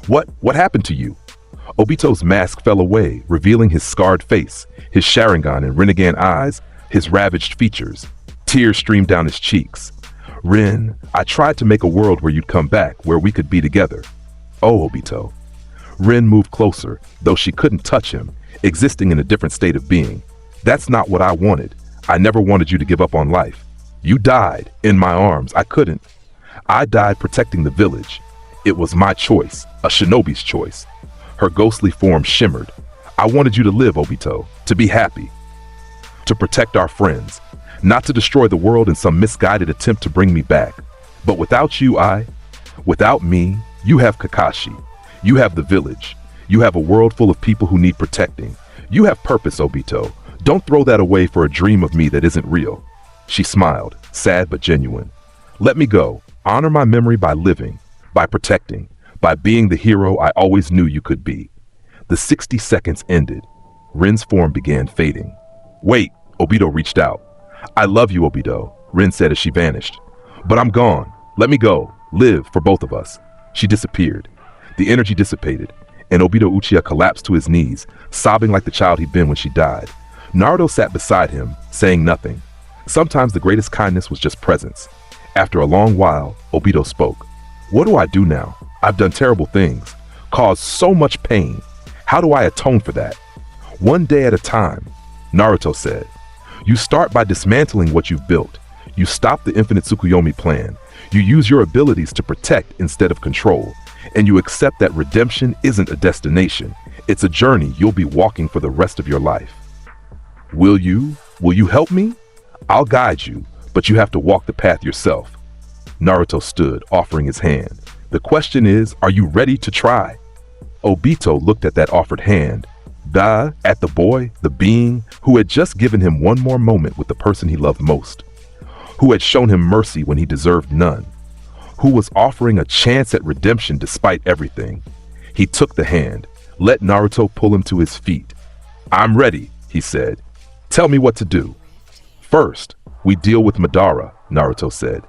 What happened to you? Obito's mask fell away, revealing his scarred face, his Sharingan and Rinnegan eyes, his ravaged features. Tears streamed down his cheeks. Rin, I tried to make a world where you'd come back, where we could be together. Oh, Obito. Rin moved closer, though she couldn't touch him, existing in a different state of being. That's not what I wanted. I never wanted you to give up on life. You died in my arms. I couldn't. I died protecting the village. It was my choice, a shinobi's choice. Her ghostly form shimmered. I wanted you to live, Obito, to be happy, to protect our friends, not to destroy the world in some misguided attempt to bring me back. But without you, without me, you have Kakashi. You have the village. You have a world full of people who need protecting. You have purpose, Obito. Don't throw that away for a dream of me that isn't real. She smiled, sad but genuine. Let me go. Honor my memory by living, by protecting, by being the hero I always knew you could be. The 60 seconds ended. Rin's form began fading. Wait, Obito reached out. I love you, Obito, Rin said as she vanished. But I'm gone. Let me go. Live for both of us. She disappeared. The energy dissipated, and Obito Uchiha collapsed to his knees, sobbing like the child he'd been when she died. Naruto sat beside him, saying nothing. Sometimes the greatest kindness was just presence. After a long while, Obito spoke. What do I do now? I've done terrible things, caused so much pain. How do I atone for that? One day at a time, Naruto said. You start by dismantling what you've built. You stop the infinite Tsukuyomi plan. You use your abilities to protect instead of control. And you accept that redemption isn't a destination. It's a journey you'll be walking for the rest of your life. Will you help me? I'll guide you, but you have to walk the path yourself. Naruto stood, offering his hand. The question is, are you ready to try? Obito looked at that offered hand. At the boy, the being, who had just given him one more moment with the person he loved most. Who had shown him mercy when he deserved none. Who was offering a chance at redemption despite everything. He took the hand, let Naruto pull him to his feet. I'm ready, he said. Tell me what to do. First, we deal with Madara, Naruto said.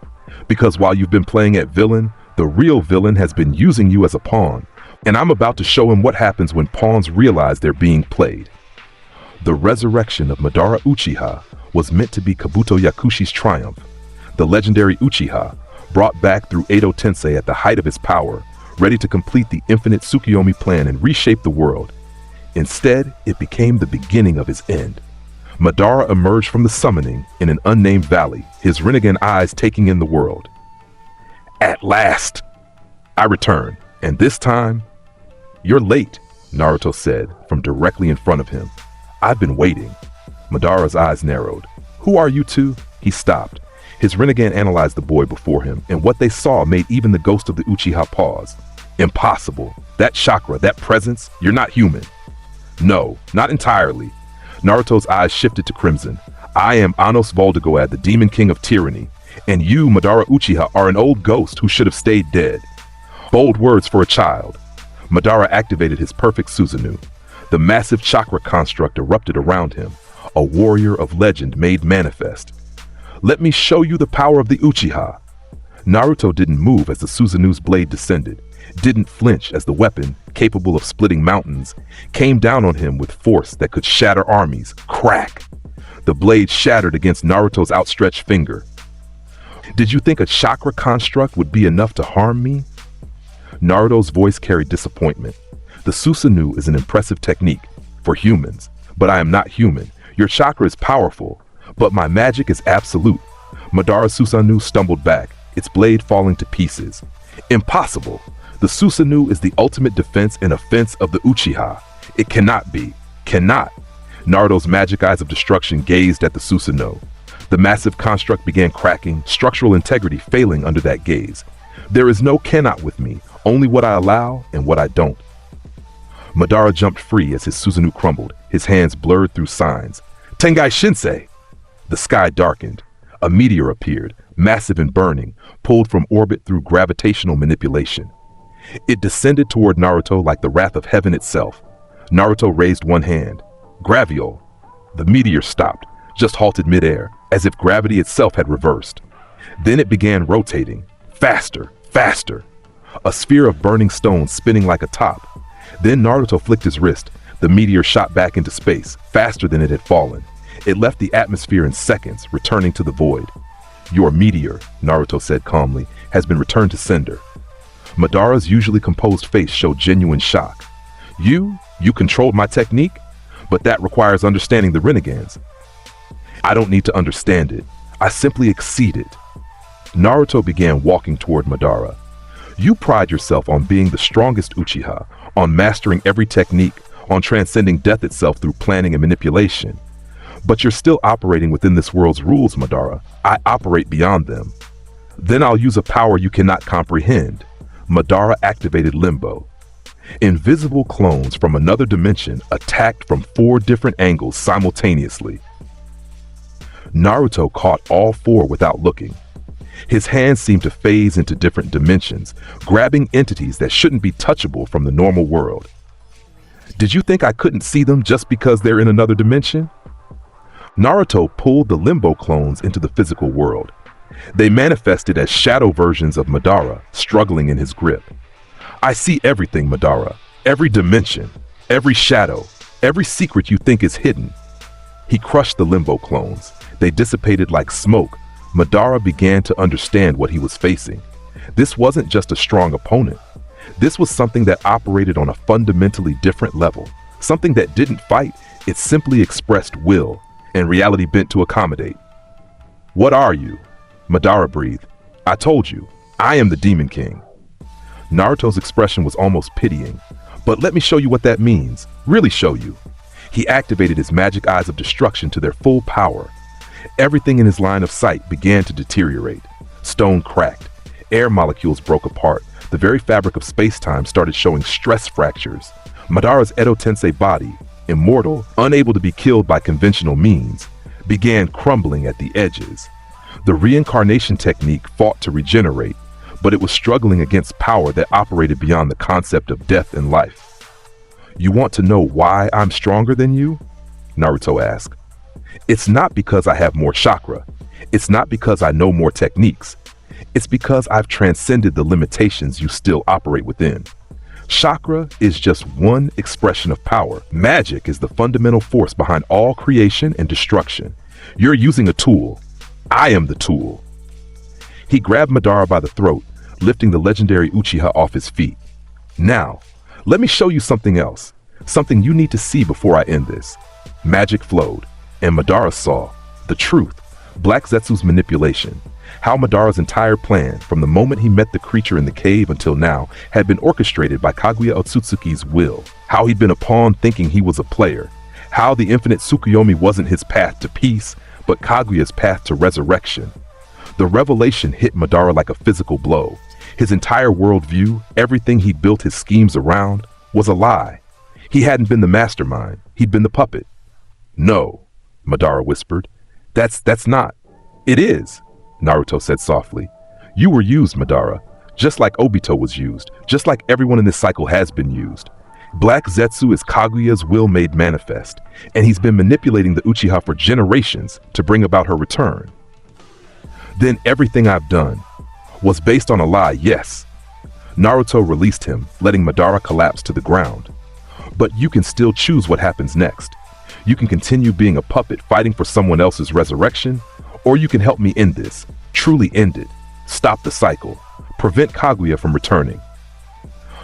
Because while you've been playing at villain, the real villain has been using you as a pawn. And I'm about to show him what happens when pawns realize they're being played. The resurrection of Madara Uchiha was meant to be Kabuto Yakushi's triumph. The legendary Uchiha, brought back through Edo Tensei at the height of his power, ready to complete the infinite Tsukuyomi plan and reshape the world. Instead, it became the beginning of his end. Madara emerged from the summoning in an unnamed valley, his Rinnegan eyes taking in the world. At last, I return, and this time, you're late, Naruto said from directly in front of him. I've been waiting. Madara's eyes narrowed. Who are you two? He stopped. His Rinnegan analyzed the boy before him, and what they saw made even the ghost of the Uchiha pause. Impossible. That chakra, that presence, you're not human. No, not entirely. Naruto's eyes shifted to crimson. I am Anos Voldigoad, the Demon King of Tyranny, and you, Madara Uchiha, are an old ghost who should have stayed dead. Bold words for a child. Madara activated his perfect Susanoo. The massive chakra construct erupted around him, a warrior of legend made manifest. Let me show you the power of the Uchiha. Naruto didn't move as the Susanoo's blade descended, didn't flinch as the weapon, capable of splitting mountains, came down on him with force that could shatter armies. Crack! The blade shattered against Naruto's outstretched finger. Did you think a chakra construct would be enough to harm me? Naruto's voice carried disappointment. The Susanoo is an impressive technique for humans, but I am not human. Your chakra is powerful, but my magic is absolute. Madara's Susanoo stumbled back, its blade falling to pieces. Impossible! The Susanoo is the ultimate defense and offense of the Uchiha. It cannot be. Cannot. Naruto's magic eyes of destruction gazed at the Susanoo. The massive construct began cracking, structural integrity failing under that gaze. There is no cannot with me, only what I allow and what I don't. Madara jumped free as his Susanoo crumbled, his hands blurred through signs. Tengai Shinsei! The sky darkened. A meteor appeared, massive and burning, pulled from orbit through gravitational manipulation. It descended toward Naruto like the wrath of heaven itself. Naruto raised one hand. Graviol! The meteor stopped, just halted midair, as if gravity itself had reversed. Then it began rotating. Faster, faster. A sphere of burning stone spinning like a top. Then Naruto flicked his wrist. The meteor shot back into space, faster than it had fallen. It left the atmosphere in seconds, returning to the void. Your meteor, Naruto said calmly, has been returned to sender. Madara's usually composed face showed genuine shock. You controlled my technique? But that requires understanding the Rinnegans. I don't need to understand it. I simply exceed it. Naruto began walking toward Madara. You pride yourself on being the strongest Uchiha, on mastering every technique, on transcending death itself through planning and manipulation. But you're still operating within this world's rules, Madara. I operate beyond them. Then I'll use a power you cannot comprehend. Madara activated Limbo. Invisible clones from another dimension attacked from 4 different angles simultaneously. Naruto caught all 4 without looking. His hands seemed to phase into different dimensions, grabbing entities that shouldn't be touchable from the normal world. Did you think I couldn't see them just because they're in another dimension? Naruto pulled the Limbo clones into the physical world. They manifested as shadow versions of Madara, struggling in his grip. I see everything, Madara. Every dimension, every shadow, every secret you think is hidden. He crushed the Limbo clones. They dissipated like smoke. Madara began to understand what he was facing. This wasn't just a strong opponent. This was something that operated on a fundamentally different level. Something that didn't fight, it simply expressed will, and reality bent to accommodate. What are you? Madara breathed. I told you, I am the Demon King. Naruto's expression was almost pitying. But let me show you what that means. Really show you. He activated his magic eyes of destruction to their full power. Everything in his line of sight began to deteriorate. Stone cracked. Air molecules broke apart. The very fabric of space-time started showing stress fractures. Madara's Edo Tensei body, immortal, unable to be killed by conventional means, began crumbling at the edges. The reincarnation technique fought to regenerate, but it was struggling against power that operated beyond the concept of death and life. You want to know why I'm stronger than you? Naruto asked. It's not because I have more chakra. It's not because I know more techniques. It's because I've transcended the limitations you still operate within. Chakra is just one expression of power. Magic is the fundamental force behind all creation and destruction. You're using a tool. I am the tool. He grabbed Madara by the throat, lifting the legendary Uchiha off his feet. Now, let me show you something else. Something you need to see before I end this. Magic flowed, and Madara saw the truth. Black Zetsu's manipulation. How Madara's entire plan, from the moment he met the creature in the cave until now, had been orchestrated by Kaguya Otsutsuki's will. How he'd been a pawn thinking he was a player. How the infinite Tsukuyomi wasn't his path to peace, but Kaguya's path to resurrection. The revelation hit Madara like a physical blow. His entire worldview, everything he'd built his schemes around, was a lie. He hadn't been the mastermind, he'd been the puppet. No, Madara whispered. That's not. It is, Naruto said softly. You were used, Madara, just like Obito was used, just like everyone in this cycle has been used. Black Zetsu is Kaguya's will made manifest, and he's been manipulating the Uchiha for generations to bring about her return. Then everything I've done was based on a lie, yes. Naruto released him, letting Madara collapse to the ground. But you can still choose what happens next. You can continue being a puppet fighting for someone else's resurrection, or you can help me end this, truly end it, stop the cycle, prevent Kaguya from returning.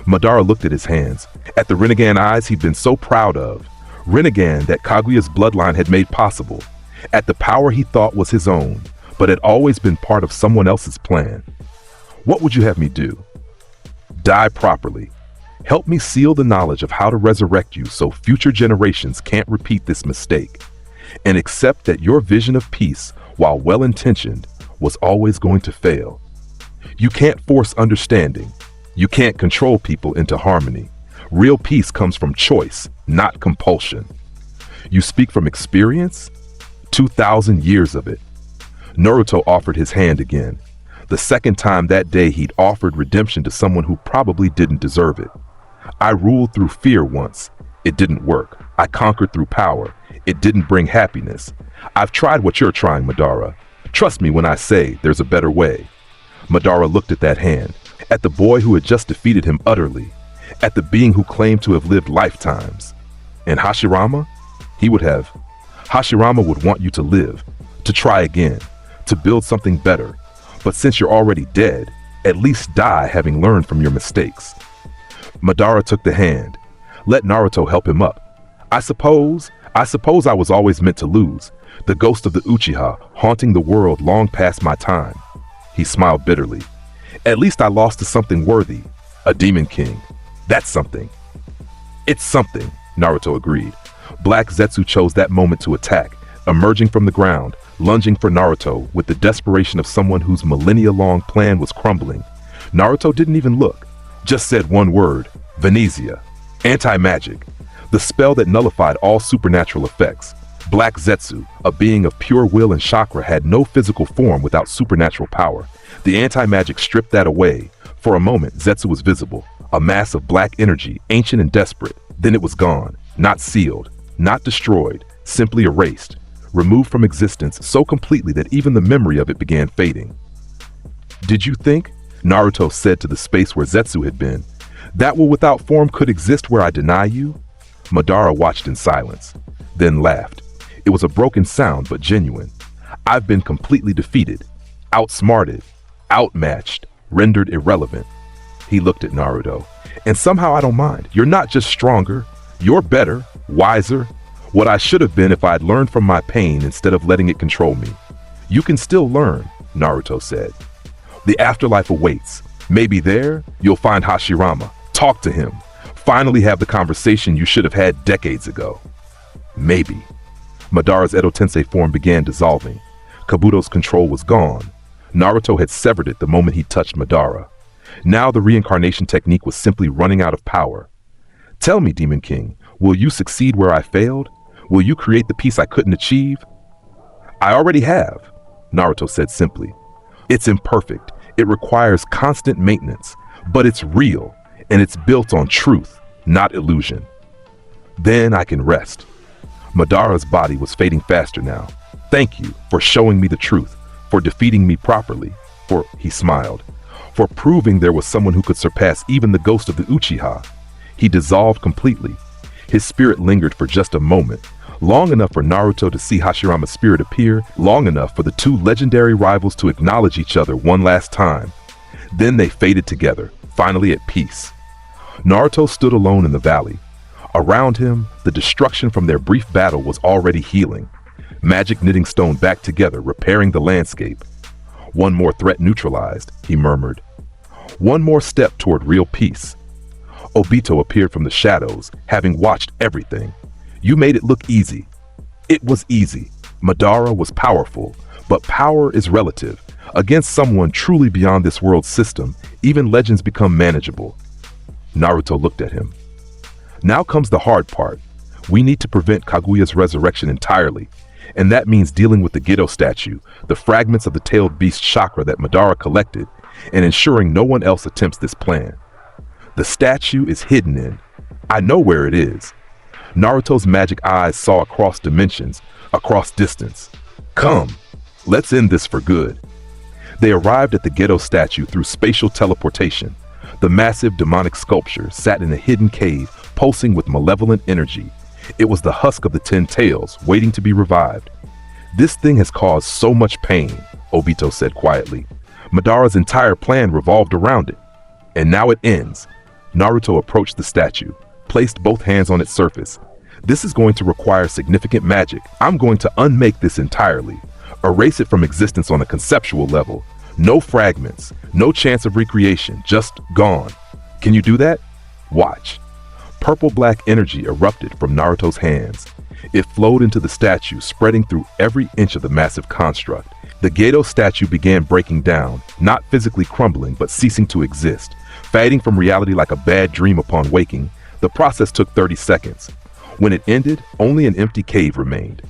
Madara looked at his hands, at the Rinnegan eyes he'd been so proud of, Rinnegan that Kaguya's bloodline had made possible, at the power he thought was his own, but had always been part of someone else's plan. What would you have me do? Die properly. Help me seal the knowledge of how to resurrect you so future generations can't repeat this mistake, and accept that your vision of peace, while well-intentioned, was always going to fail. You can't force understanding. You can't control people into harmony. Real peace comes from choice, not compulsion. You speak from experience? 2,000 years of it. Naruto offered his hand again. The second time that day he'd offered redemption to someone who probably didn't deserve it. I ruled through fear once. It didn't work. I conquered through power. It didn't bring happiness. I've tried what you're trying, Madara. Trust me when I say there's a better way. Madara looked at that hand, at the boy who had just defeated him utterly, at the being who claimed to have lived lifetimes. And Hashirama? Hashirama would want you to live, to try again, to build something better. But since you're already dead, at least die having learned from your mistakes. Madara took the hand. Let Naruto help him up. I suppose I was always meant to lose, the ghost of the Uchiha haunting the world long past my time. He smiled bitterly. At least I lost to something worthy. A Demon King. That's something. It's something, Naruto agreed. Black Zetsu chose that moment to attack, emerging from the ground, lunging for Naruto with the desperation of someone whose millennia-long plan was crumbling. Naruto didn't even look, just said one word, Venezia. Anti-magic. The spell that nullified all supernatural effects. Black Zetsu, a being of pure will and chakra, had no physical form without supernatural power. The anti-magic stripped that away. For a moment, Zetsu was visible, a mass of black energy, ancient and desperate. Then it was gone, not sealed, not destroyed, simply erased, removed from existence so completely that even the memory of it began fading. Did you think, Naruto said to the space where Zetsu had been, that what without form could exist where I deny you? Madara watched in silence, then laughed. It was a broken sound, but genuine. I've been completely defeated, outsmarted, outmatched, rendered irrelevant. He looked at Naruto. And somehow I don't mind. You're not just stronger, you're better, wiser. What I should have been if I had learned from my pain instead of letting it control me. You can still learn, Naruto said. The afterlife awaits. Maybe there, you'll find Hashirama. Talk to him. Finally have the conversation you should have had decades ago. Maybe. Madara's Edo Tensei form began dissolving. Kabuto's control was gone. Naruto had severed it the moment he touched Madara. Now the reincarnation technique was simply running out of power. Tell me, Demon King, will you succeed where I failed? Will you create the peace I couldn't achieve? I already have, Naruto said simply. It's imperfect. It requires constant maintenance, but it's real, and it's built on truth, not illusion. Then I can rest. Madara's body was fading faster now. Thank you for showing me the truth, for defeating me properly, he smiled, for proving there was someone who could surpass even the ghost of the Uchiha. He dissolved completely. His spirit lingered for just a moment, long enough for Naruto to see Hashirama's spirit appear, long enough for the two legendary rivals to acknowledge each other one last time. Then they faded together, finally at peace. Naruto stood alone in the valley. Around him, the destruction from their brief battle was already healing. Magic knitting stone back together, repairing the landscape. One more threat neutralized, he murmured. One more step toward real peace. Obito appeared from the shadows, having watched everything. You made it look easy. It was easy. Madara was powerful, but power is relative. Against someone truly beyond this world's system, even legends become manageable. Naruto looked at him. Now comes the hard part. We need to prevent Kaguya's resurrection entirely, and that means dealing with the Gedo statue, the fragments of the tailed beast chakra that Madara collected, and ensuring no one else attempts this plan. The statue is hidden in. I know where it is. Naruto's magic eyes saw across dimensions, across distance. Come, let's end this for good. They arrived at the Gedo statue through spatial teleportation. The massive demonic sculpture sat in a hidden cave, pulsing with malevolent energy. It was the husk of the 10 tails, waiting to be revived. This thing has caused so much pain, Obito said quietly. Madara's entire plan revolved around it. And now it ends. Naruto approached the statue, placed both hands on its surface. This is going to require significant magic. I'm going to unmake this entirely. Erase it from existence on a conceptual level. No fragments, no chance of recreation, just gone. Can you do that? Watch. Purple-black energy erupted from Naruto's hands. It flowed into the statue, spreading through every inch of the massive construct. The Gedo statue began breaking down, not physically crumbling, but ceasing to exist. Fading from reality like a bad dream upon waking, the process took 30 seconds. When it ended, only an empty cave remained.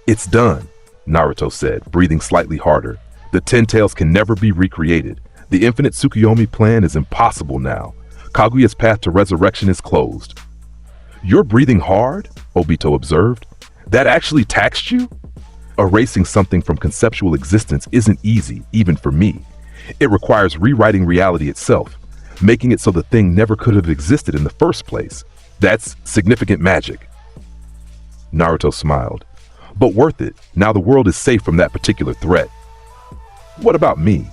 It's done, Naruto said, breathing slightly harder. The 10 tails can never be recreated. The infinite Tsukuyomi plan is impossible now. Kaguya's path to resurrection is closed. You're breathing hard, Obito observed. That actually taxed you? Erasing something from conceptual existence isn't easy, even for me. It requires rewriting reality itself, making it so the thing never could have existed in the first place. That's significant magic. Naruto smiled. But worth it, now the world is safe from that particular threat. What about me?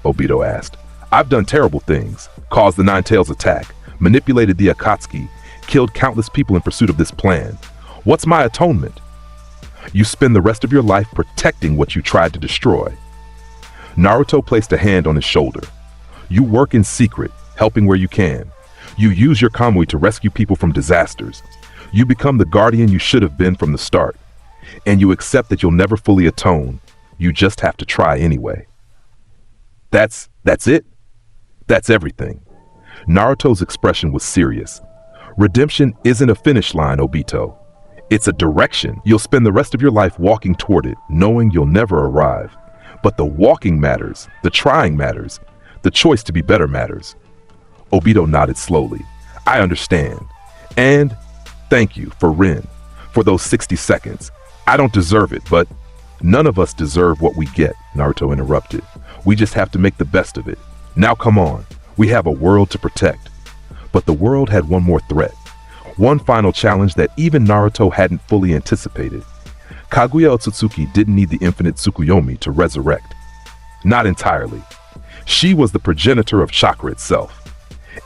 Obito asked. I've done terrible things, caused the Nine Tails attack, manipulated the Akatsuki, killed countless people in pursuit of this plan. What's my atonement? You spend the rest of your life protecting what you tried to destroy. Naruto placed a hand on his shoulder. You work in secret, helping where you can. You use your kamui to rescue people from disasters. You become the guardian you should have been from the start. And you accept that you'll never fully atone. You just have to try anyway. That's it? That's everything. Naruto's expression was serious. Redemption isn't a finish line, Obito. It's a direction. You'll spend the rest of your life walking toward it, knowing you'll never arrive. But the walking matters, the trying matters, the choice to be better matters. Obito nodded slowly. I understand. And thank you for Rin, for those 60 seconds. I don't deserve it, but none of us deserve what we get, Naruto interrupted. We just have to make the best of it. Now come on, we have a world to protect. But the world had one more threat. One final challenge that even Naruto hadn't fully anticipated. Kaguya Otsutsuki didn't need the infinite Tsukuyomi to resurrect. Not entirely. She was the progenitor of chakra itself.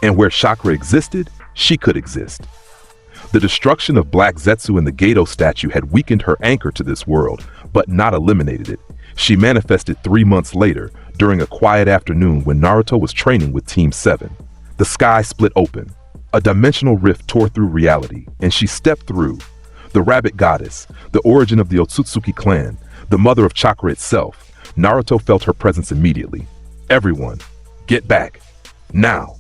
And where chakra existed, she could exist. The destruction of Black Zetsu and the Gedo statue had weakened her anchor to this world, but not eliminated it. She manifested 3 months later, during a quiet afternoon when Naruto was training with Team 7. The sky split open. A dimensional rift tore through reality, and she stepped through. The rabbit goddess, the origin of the Otsutsuki clan, the mother of chakra itself. Naruto felt her presence immediately. Everyone, get back. Now.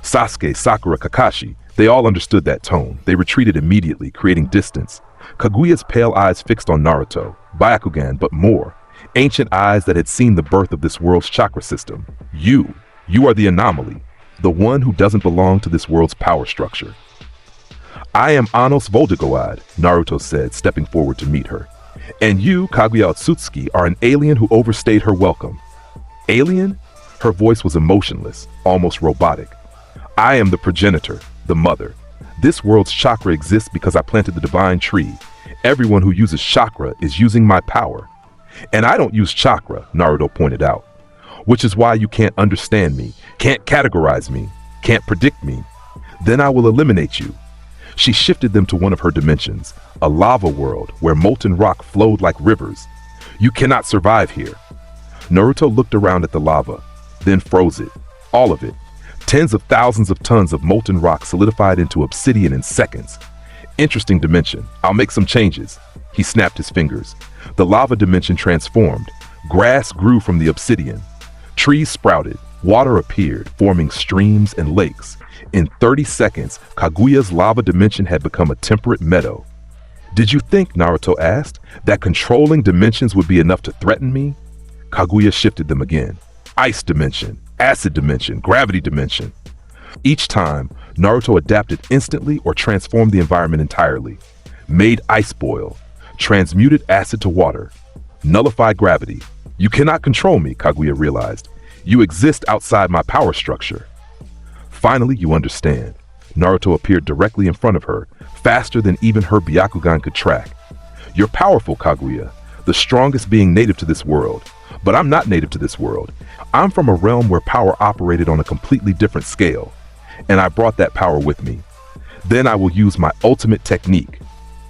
Sasuke, Sakura, Kakashi, they all understood that tone. They retreated immediately, creating distance. Kaguya's pale eyes fixed on Naruto, Byakugan, but more. Ancient eyes that had seen the birth of this world's chakra system. You are the anomaly, the one who doesn't belong to this world's power structure. I am Anos Voldigoad, Naruto said, stepping forward to meet her. And you, Kaguya Otsutsuki, are an alien who overstayed her welcome. Alien? Her voice was emotionless, almost robotic. I am the progenitor, the mother. This world's chakra exists because I planted the divine tree. Everyone who uses chakra is using my power. And I don't use chakra, Naruto pointed out. Which is why you can't understand me, can't categorize me, can't predict me. Then I will eliminate you. She shifted them to one of her dimensions, a lava world where molten rock flowed like rivers. You cannot survive here. Naruto looked around at the lava, then froze it, all of it. Tens of thousands of tons of molten rock solidified into obsidian in seconds. Interesting dimension. I'll make some changes. He snapped his fingers. The lava dimension transformed. Grass grew from the obsidian. Trees sprouted. Water appeared, forming streams and lakes. In 30 seconds, Kaguya's lava dimension had become a temperate meadow. Did you think, Naruto asked, that controlling dimensions would be enough to threaten me? Kaguya shifted them again. Ice dimension, acid dimension, gravity dimension. Each time, Naruto adapted instantly or transformed the environment entirely. Made ice boil, transmuted acid to water, nullified gravity. You cannot control me, Kaguya realized. You exist outside my power structure. Finally, you understand. Naruto appeared directly in front of her, faster than even her Byakugan could track. You're powerful, Kaguya, the strongest being native to this world. But I'm not native to this world. I'm from a realm where power operated on a completely different scale. And I brought that power with me. Then I will use my ultimate technique.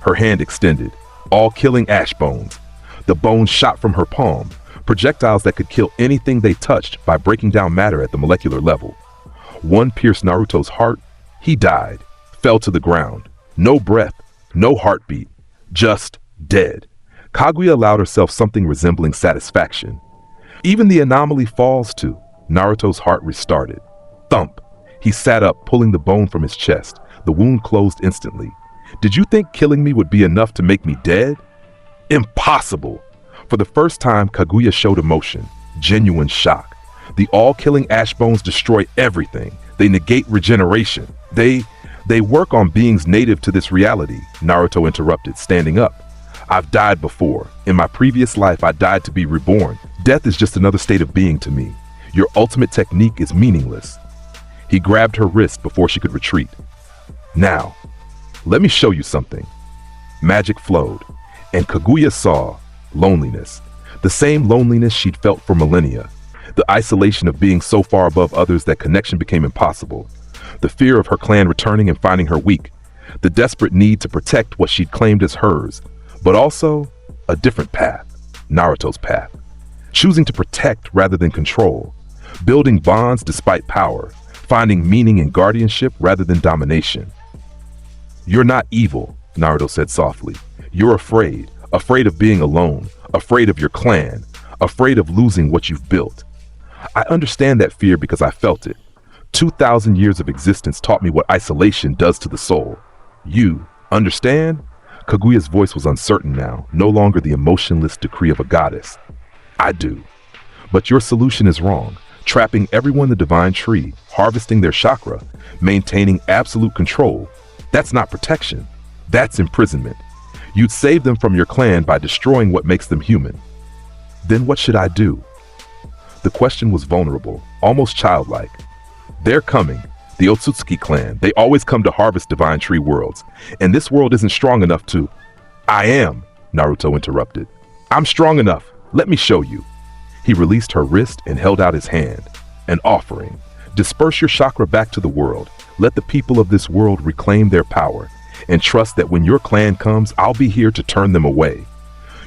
Her hand extended, all-killing ash bones. The bones shot from her palm, projectiles that could kill anything they touched by breaking down matter at the molecular level. One pierced Naruto's heart. He died, fell to the ground. No breath, no heartbeat, just dead. Kaguya allowed herself something resembling satisfaction. Even the anomaly falls too. Naruto's heart restarted. Thump. He sat up, pulling the bone from his chest. The wound closed instantly. Did you think killing me would be enough to make me dead? Impossible. For the first time, Kaguya showed emotion, genuine shock. The all-killing ash bones destroy everything. They negate regeneration. They work on beings native to this reality, Naruto interrupted, standing up. I've died before. In my previous life, I died to be reborn. Death is just another state of being to me. Your ultimate technique is meaningless. He grabbed her wrist before she could retreat. Now, let me show you something. Magic flowed, and Kaguya saw loneliness. The same loneliness she'd felt for millennia. The isolation of being so far above others that connection became impossible. The fear of her clan returning and finding her weak. The desperate need to protect what she'd claimed as hers. But also, a different path. Naruto's path. Choosing to protect rather than control. building bonds despite power, finding meaning in guardianship rather than domination. "You're not evil," Naruto said softly. "You're afraid of being alone, afraid of your clan, afraid of losing what you've built. I understand that fear because I felt it. 2,000 years of existence taught me what isolation does to the soul. You understand?" Kaguya's voice was uncertain now, no longer the emotionless decree of a goddess. "I do. But your solution is wrong. Trapping everyone in the divine tree, harvesting their chakra, maintaining absolute control. That's not protection. That's imprisonment. You'd save them from your clan by destroying what makes them human. Then what should I do?" The question was vulnerable, almost childlike. "They're coming. The Otsutsuki clan. They always come to harvest divine tree worlds. And this world isn't strong enough to—" "I am," Naruto interrupted. "I'm strong enough. Let me show you." He released her wrist and held out his hand. "An offering. Disperse your chakra back to the world. Let the people of this world reclaim their power. And trust that when your clan comes, I'll be here to turn them away.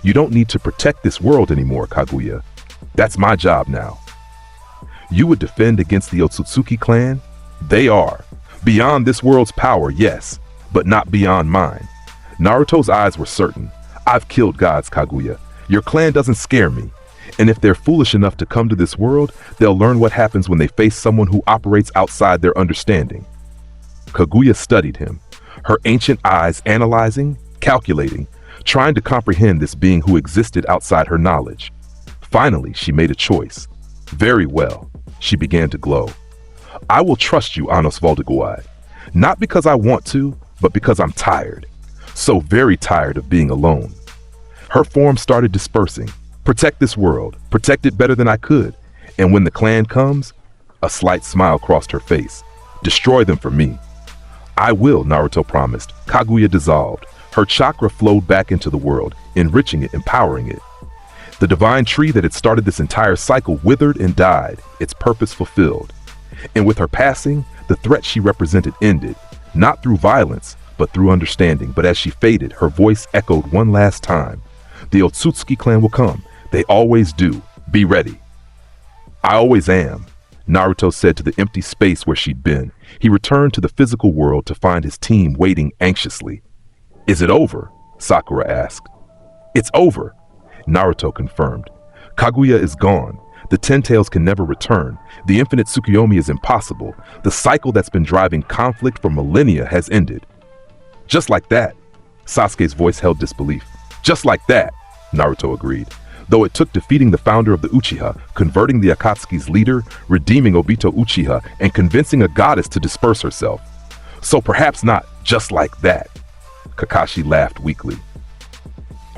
You don't need to protect this world anymore, Kaguya. That's my job now." "You would defend against the Otsutsuki clan? They are. Beyond this world's power, yes, but not beyond mine." Naruto's eyes were certain. "I've killed gods, Kaguya. Your clan doesn't scare me. And if they're foolish enough to come to this world, they'll learn what happens when they face someone who operates outside their understanding." Kaguya studied him, her ancient eyes analyzing, calculating, trying to comprehend this being who existed outside her knowledge. Finally, she made a choice. "Very well." She began to glow. "I will trust you, Anos Voldigoad. Not because I want to, but because I'm tired. So very tired of being alone." Her form started dispersing. "Protect this world. Protect it better than I could. And when the clan comes," a slight smile crossed her face, "destroy them for me." "I will," Naruto promised. Kaguya dissolved. Her chakra flowed back into the world, enriching it, empowering it. The divine tree that had started this entire cycle withered and died, its purpose fulfilled. And with her passing, the threat she represented ended, not through violence, but through understanding. But as she faded, her voice echoed one last time. "The Otsutsuki clan will come. They always do. Be ready." "I always am," Naruto said to the empty space where she'd been. He returned to the physical world to find his team waiting anxiously. "Is it over?" Sakura asked. "It's over," Naruto confirmed. "Kaguya is gone. The Ten Tails can never return. The infinite Tsukuyomi is impossible. The cycle that's been driving conflict for millennia has ended." "Just like that," Sasuke's voice held disbelief. "Just like that," Naruto agreed. "Though it took defeating the founder of the Uchiha, converting the Akatsuki's leader, redeeming Obito Uchiha, and convincing a goddess to disperse herself. So perhaps not just like that." Kakashi laughed weakly.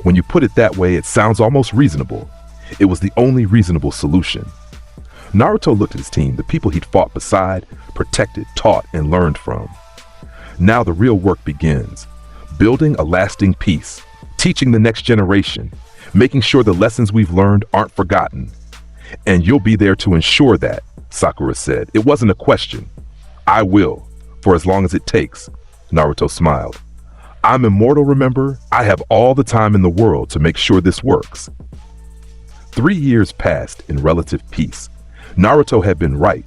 "When you put it that way, it sounds almost reasonable. It was the only reasonable solution." Naruto looked at his team, the people he'd fought beside, protected, taught, and learned from. Now the real work begins. Building a lasting peace, teaching the next generation, making sure the lessons we've learned aren't forgotten. "And you'll be there to ensure that," Sakura said. "It wasn't a question." "I will, for as long as it takes," Naruto smiled. "I'm immortal, remember? I have all the time in the world to make sure this works." 3 years passed in relative peace. Naruto had been right.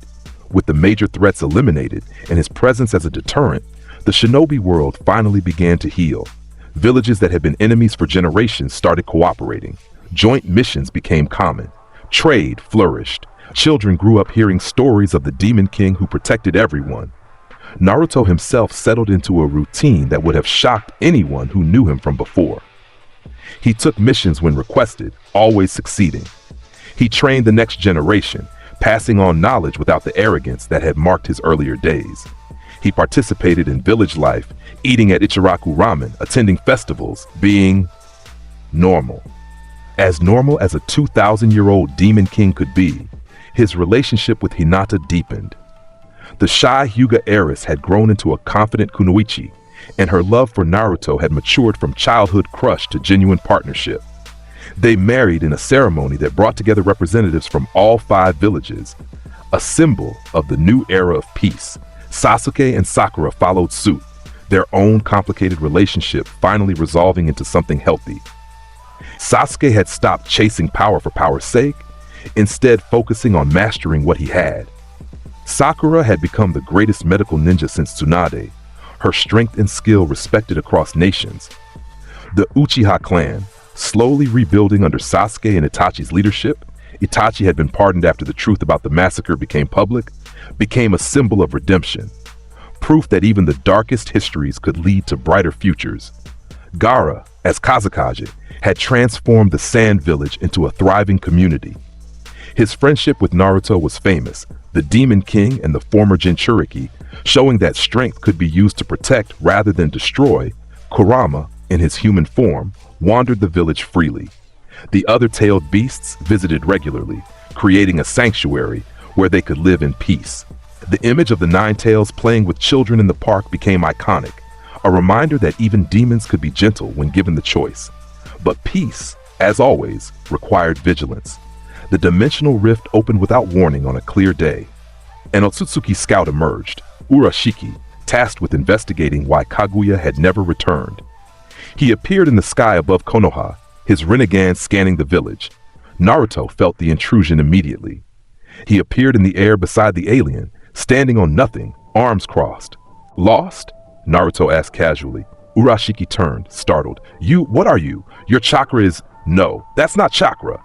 With the major threats eliminated and his presence as a deterrent, the shinobi world finally began to heal. Villages that had been enemies for generations started cooperating. Joint missions became common. Trade flourished. Children grew up hearing stories of the Demon King who protected everyone. Naruto himself settled into a routine that would have shocked anyone who knew him from before. He took missions when requested, always succeeding. He trained the next generation, passing on knowledge without the arrogance that had marked his earlier days. He participated in village life, eating at Ichiraku ramen, attending festivals, being normal. As normal as a 2,000-year-old Demon King could be, his relationship with Hinata deepened. The shy Hyuga heiress had grown into a confident kunoichi, and her love for Naruto had matured from childhood crush to genuine partnership. They married in a ceremony that brought together representatives from all 5 villages, a symbol of the new era of peace. Sasuke and Sakura followed suit, their own complicated relationship finally resolving into something healthy. Sasuke had stopped chasing power for power's sake. instead focusing on mastering what he had. Sakura had become the greatest medical ninja since Tsunade, her strength and skill respected across nations. The Uchiha clan, slowly rebuilding under Sasuke and Itachi's leadership, Itachi had been pardoned after the truth about the massacre became public, became a symbol of redemption, proof that even the darkest histories could lead to brighter futures. Gaara, as Kazekage, had transformed the Sand Village into a thriving community. His friendship with Naruto was famous, the Demon King and the former Jinchūriki, showing that strength could be used to protect rather than destroy. Kurama, in his human form, wandered the village freely. The other tailed beasts visited regularly, creating a sanctuary where they could live in peace. The image of the Nine Tails playing with children in the park became iconic, a reminder that even demons could be gentle when given the choice. But peace, as always, required vigilance. The dimensional rift opened without warning on a clear day. An Otsutsuki scout emerged, Urashiki, tasked with investigating why Kaguya had never returned. He appeared in the sky above Konoha, his Rinnegan scanning the village. Naruto felt the intrusion immediately. He appeared in the air beside the alien, standing on nothing, arms crossed. Lost? Naruto asked casually. Urashiki turned, startled. What are you? Your chakra is... No, that's not chakra.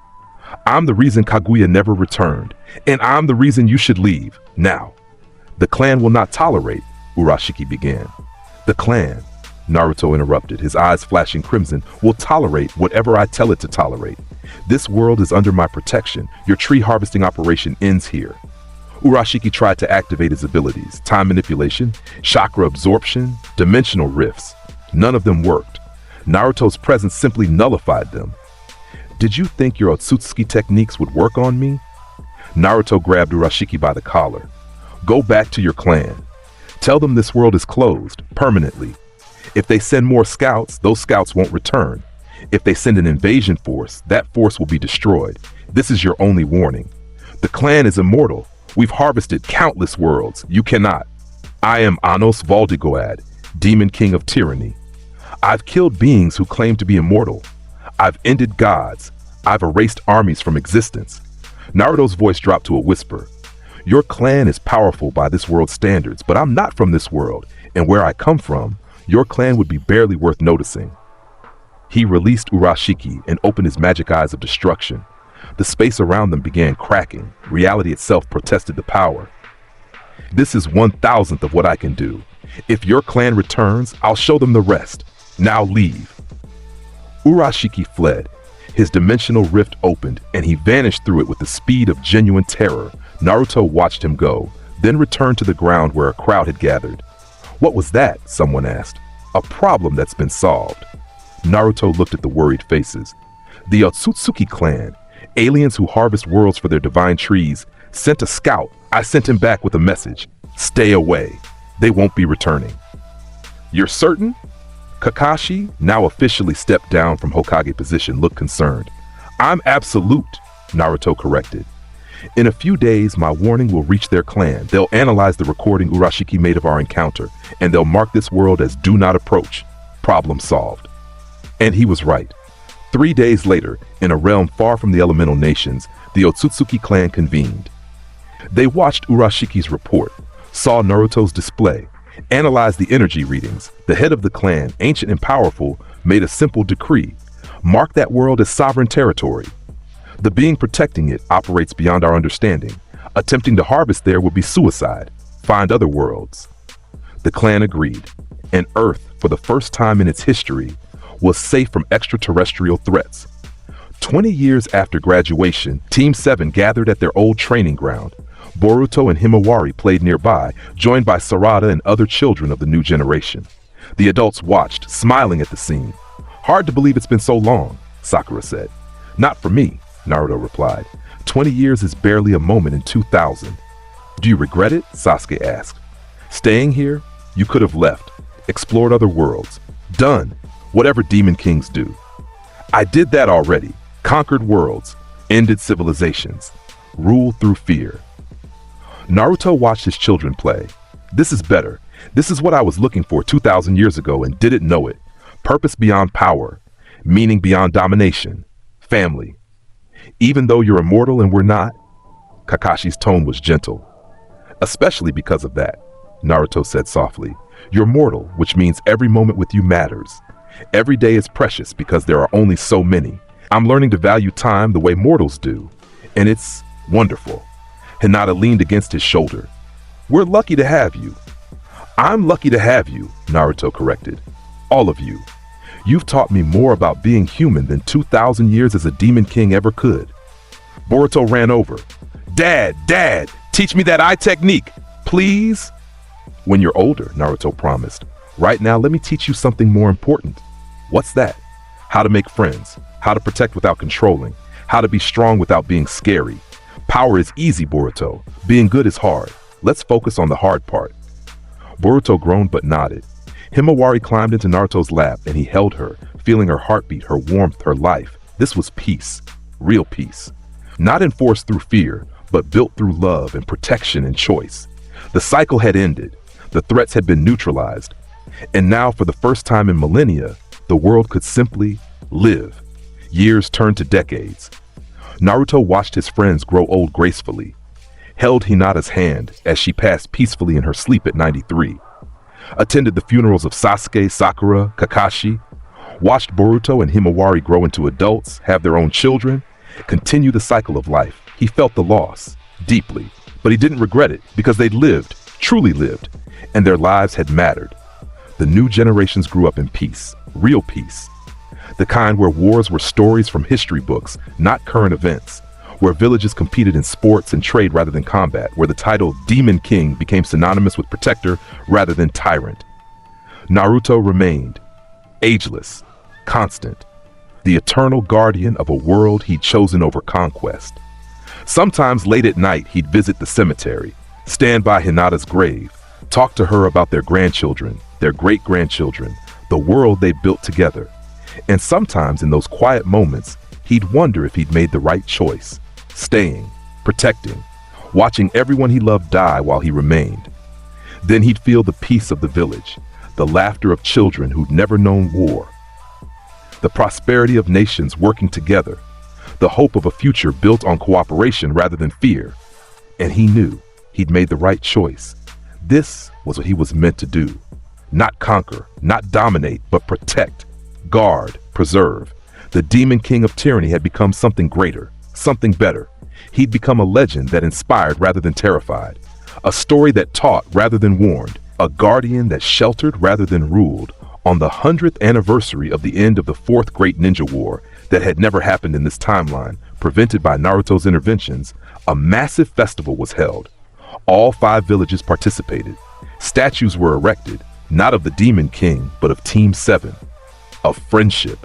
I'm the reason Kaguya never returned, and I'm the reason you should leave, now. The clan will not tolerate, Urashiki began. The clan, Naruto interrupted, his eyes flashing crimson, will tolerate whatever I tell it to tolerate. This world is under my protection. Your tree harvesting operation ends here. Urashiki tried to activate his abilities, time manipulation, chakra absorption, dimensional rifts. None of them worked. Naruto's presence simply nullified them. Did you think your Otsutsuki techniques would work on me? Naruto grabbed Urashiki by the collar. Go back to your clan. Tell them this world is closed, permanently. If they send more scouts, those scouts won't return. If they send an invasion force, that force will be destroyed. This is your only warning. The clan is immortal. We've harvested countless worlds. You cannot. I am Anos Voldigoad, Demon King of Tyranny. I've killed beings who claim to be immortal. I've ended gods. I've erased armies from existence. Naruto's voice dropped to a whisper. Your clan is powerful by this world's standards, but I'm not from this world, and where I come from, your clan would be barely worth noticing. He released Urashiki and opened his magic eyes of destruction. The space around them began cracking. Reality itself protested the power. This is 1,000th of what I can do. If your clan returns, I'll show them the rest. Now leave. Urashiki fled. His dimensional rift opened, and he vanished through it with the speed of genuine terror. Naruto watched him go, then returned to the ground where a crowd had gathered. What was that? Someone asked. A problem that's been solved. Naruto looked at the worried faces. The Otsutsuki clan, aliens who harvest worlds for their divine trees, sent a scout. I sent him back with a message. Stay away. They won't be returning. You're certain? Kakashi, now officially stepped down from Hokage position, looked concerned. I'm absolute, Naruto corrected. In a few days, my warning will reach their clan. They'll analyze the recording Urashiki made of our encounter, and they'll mark this world as do not approach. Problem solved. And he was right. 3 days later, in a realm far from the elemental nations, the Otsutsuki clan convened. They watched Urashiki's report, saw Naruto's display, analyzed the energy readings. The head of the clan, ancient and powerful, made a simple decree. Mark that world as sovereign territory. The being protecting it operates beyond our understanding. Attempting to harvest there would be suicide. Find other worlds. The clan agreed, and Earth, for the first time in its history, was safe from extraterrestrial threats. 20 years after graduation, Team 7 gathered at their old training ground. Boruto and Himawari played nearby, joined by Sarada and other children of the new generation. The adults watched, smiling at the scene. Hard to believe it's been so long, Sakura said. Not for me, Naruto replied. 20 years is barely a moment in 2000. Do you regret it? Sasuke asked. Staying here? You could have left, explored other worlds. Done, whatever Demon Kings do. I did that already. Conquered worlds, ended civilizations, ruled through fear. Naruto watched his children play. This is better. This is what I was looking for 2,000 years ago and didn't know it. Purpose beyond power, meaning beyond domination, family. Even though you're immortal and we're not? Kakashi's tone was gentle. Especially because of that, Naruto said softly. You're mortal, which means every moment with you matters. Every day is precious because there are only so many. I'm learning to value time the way mortals do, and it's wonderful. Hinata leaned against his shoulder. We're lucky to have you. I'm lucky to have you, Naruto corrected. All of you. You've taught me more about being human than 2,000 years as a Demon King ever could. Boruto ran over. Dad, teach me that eye technique, please. When you're older, Naruto promised. Right now, let me teach you something more important. What's that? How to make friends, how to protect without controlling, how to be strong without being scary. Power is easy, Boruto. Being good is hard. Let's focus on the hard part. Boruto groaned but nodded. Himawari climbed into Naruto's lap and he held her, feeling her heartbeat, her warmth, her life. This was peace. Real peace. Not enforced through fear, but built through love and protection and choice. The cycle had ended. The threats had been neutralized. And now, for the first time in millennia, the world could simply live. Years turned to decades. Naruto watched his friends grow old gracefully, held Hinata's hand as she passed peacefully in her sleep at 93, attended the funerals of Sasuke, Sakura, Kakashi, watched Boruto and Himawari grow into adults, have their own children, continue the cycle of life. He felt the loss, deeply, but he didn't regret it because they'd lived, truly lived, and their lives had mattered. The new generations grew up in peace, real peace. The kind where wars were stories from history books, not current events. Where villages competed in sports and trade rather than combat. Where the title Demon King became synonymous with protector rather than tyrant. Naruto remained, ageless, constant, the eternal guardian of a world he'd chosen over conquest. Sometimes late at night, he'd visit the cemetery, stand by Hinata's grave, talk to her about their grandchildren, their great-grandchildren, the world they built together. And sometimes in those quiet moments, he'd wonder if he'd made the right choice, staying, protecting, watching everyone he loved die while he remained. Then he'd feel the peace of the village, the laughter of children who'd never known war, the prosperity of nations working together, the hope of a future built on cooperation rather than fear. And he knew he'd made the right choice. This was what he was meant to do. Not conquer, not dominate, but protect, guard, preserve. The Demon King of Tyranny had become something greater, something better. He'd become a legend that inspired rather than terrified, a story that taught rather than warned, a guardian that sheltered rather than ruled. On the 100th anniversary of the end of the Fourth Great Ninja War that had never happened in this timeline, prevented by Naruto's interventions, a massive festival was held. All 5 villages participated. Statues were erected, not of the Demon King, but of Team 7, of friendship,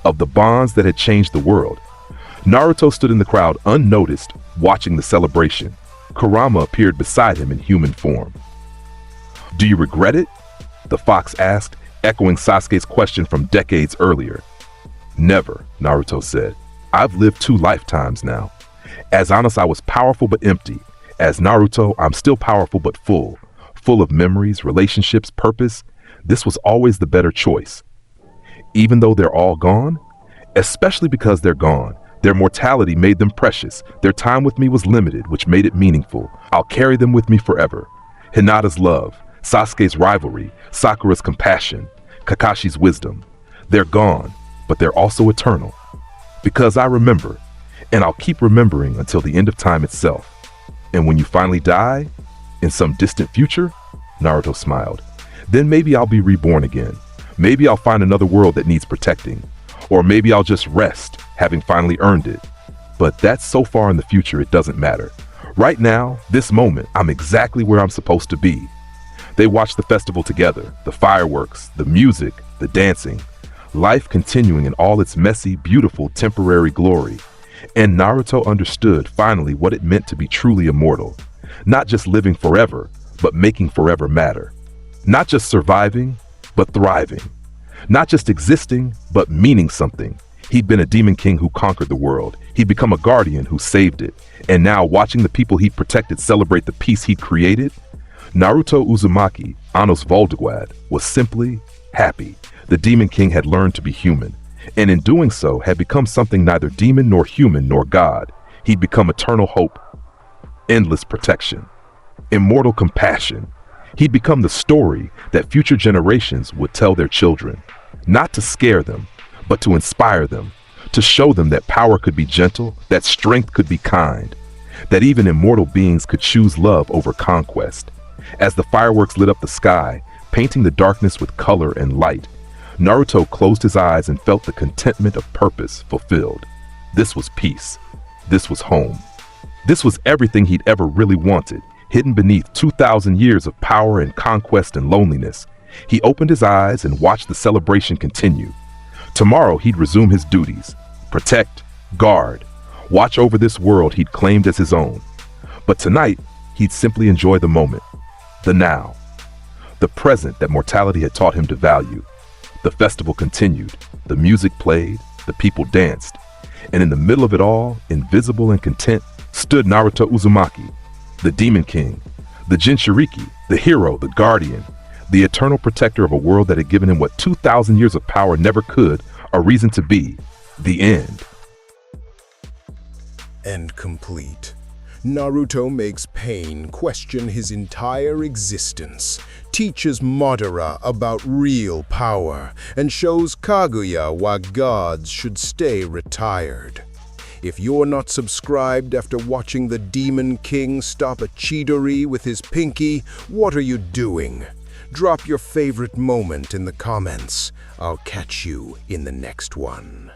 of the bonds that had changed the world. Naruto stood in the crowd unnoticed, watching the celebration. Kurama appeared beside him in human form. Do you regret it? The fox asked, echoing Sasuke's question from decades earlier. Never, Naruto said. I've lived 2 lifetimes now. As Anos, I was powerful but empty. As Naruto, I'm still powerful but full of memories, relationships, purpose. This was always the better choice. Even though they're all gone, especially because they're gone, their mortality made them precious. Their time with me was limited, which made it meaningful. I'll carry them with me forever. Hinata's love, Sasuke's rivalry, Sakura's compassion, Kakashi's wisdom. They're gone, but they're also eternal. Because I remember, and I'll keep remembering until the end of time itself. And when you finally die, in some distant future, Naruto smiled, then maybe I'll be reborn again. Maybe I'll find another world that needs protecting. Or maybe I'll just rest, having finally earned it. But that's so far in the future it doesn't matter. Right now, this moment, I'm exactly where I'm supposed to be. They watched the festival together, the fireworks, the music, the dancing, life continuing in all its messy, beautiful, temporary glory. And Naruto understood finally what it meant to be truly immortal. Not just living forever, but making forever matter. Not just surviving, but thriving. Not just existing, but meaning something. He'd been a Demon King who conquered the world. He'd become a guardian who saved it. And now, watching the people he'd protected celebrate the peace he'd created, Naruto Uzumaki, Anos Voldigoad, was simply happy. The Demon King had learned to be human. and in doing so had become something neither demon nor human nor God. He'd become eternal hope, endless protection, immortal compassion. He'd become the story that future generations would tell their children, not to scare them, but to inspire them, to show them that power could be gentle, that strength could be kind, that even immortal beings could choose love over conquest. As the fireworks lit up the sky, painting the darkness with color and light, Naruto closed his eyes and felt the contentment of purpose fulfilled. This was peace. This was home. This was everything he'd ever really wanted, hidden beneath 2,000 years of power and conquest and loneliness. He opened his eyes and watched the celebration continue. Tomorrow he'd resume his duties, protect, guard, watch over this world he'd claimed as his own. But tonight, he'd simply enjoy the moment, the now, the present that mortality had taught him to value. The festival continued, the music played, the people danced, and in the middle of it all, invisible and content, stood Naruto Uzumaki, the Demon King, the Jinchūriki, the hero, the guardian, the eternal protector of a world that had given him what 2,000 years of power never could, a reason to be, the end. End complete. Naruto makes Pain question his entire existence, teaches Madara about real power, and shows Kaguya why gods should stay retired. If you're not subscribed after watching the Demon King stop a Chidori with his pinky, what are you doing? Drop your favorite moment in the comments. I'll catch you in the next one.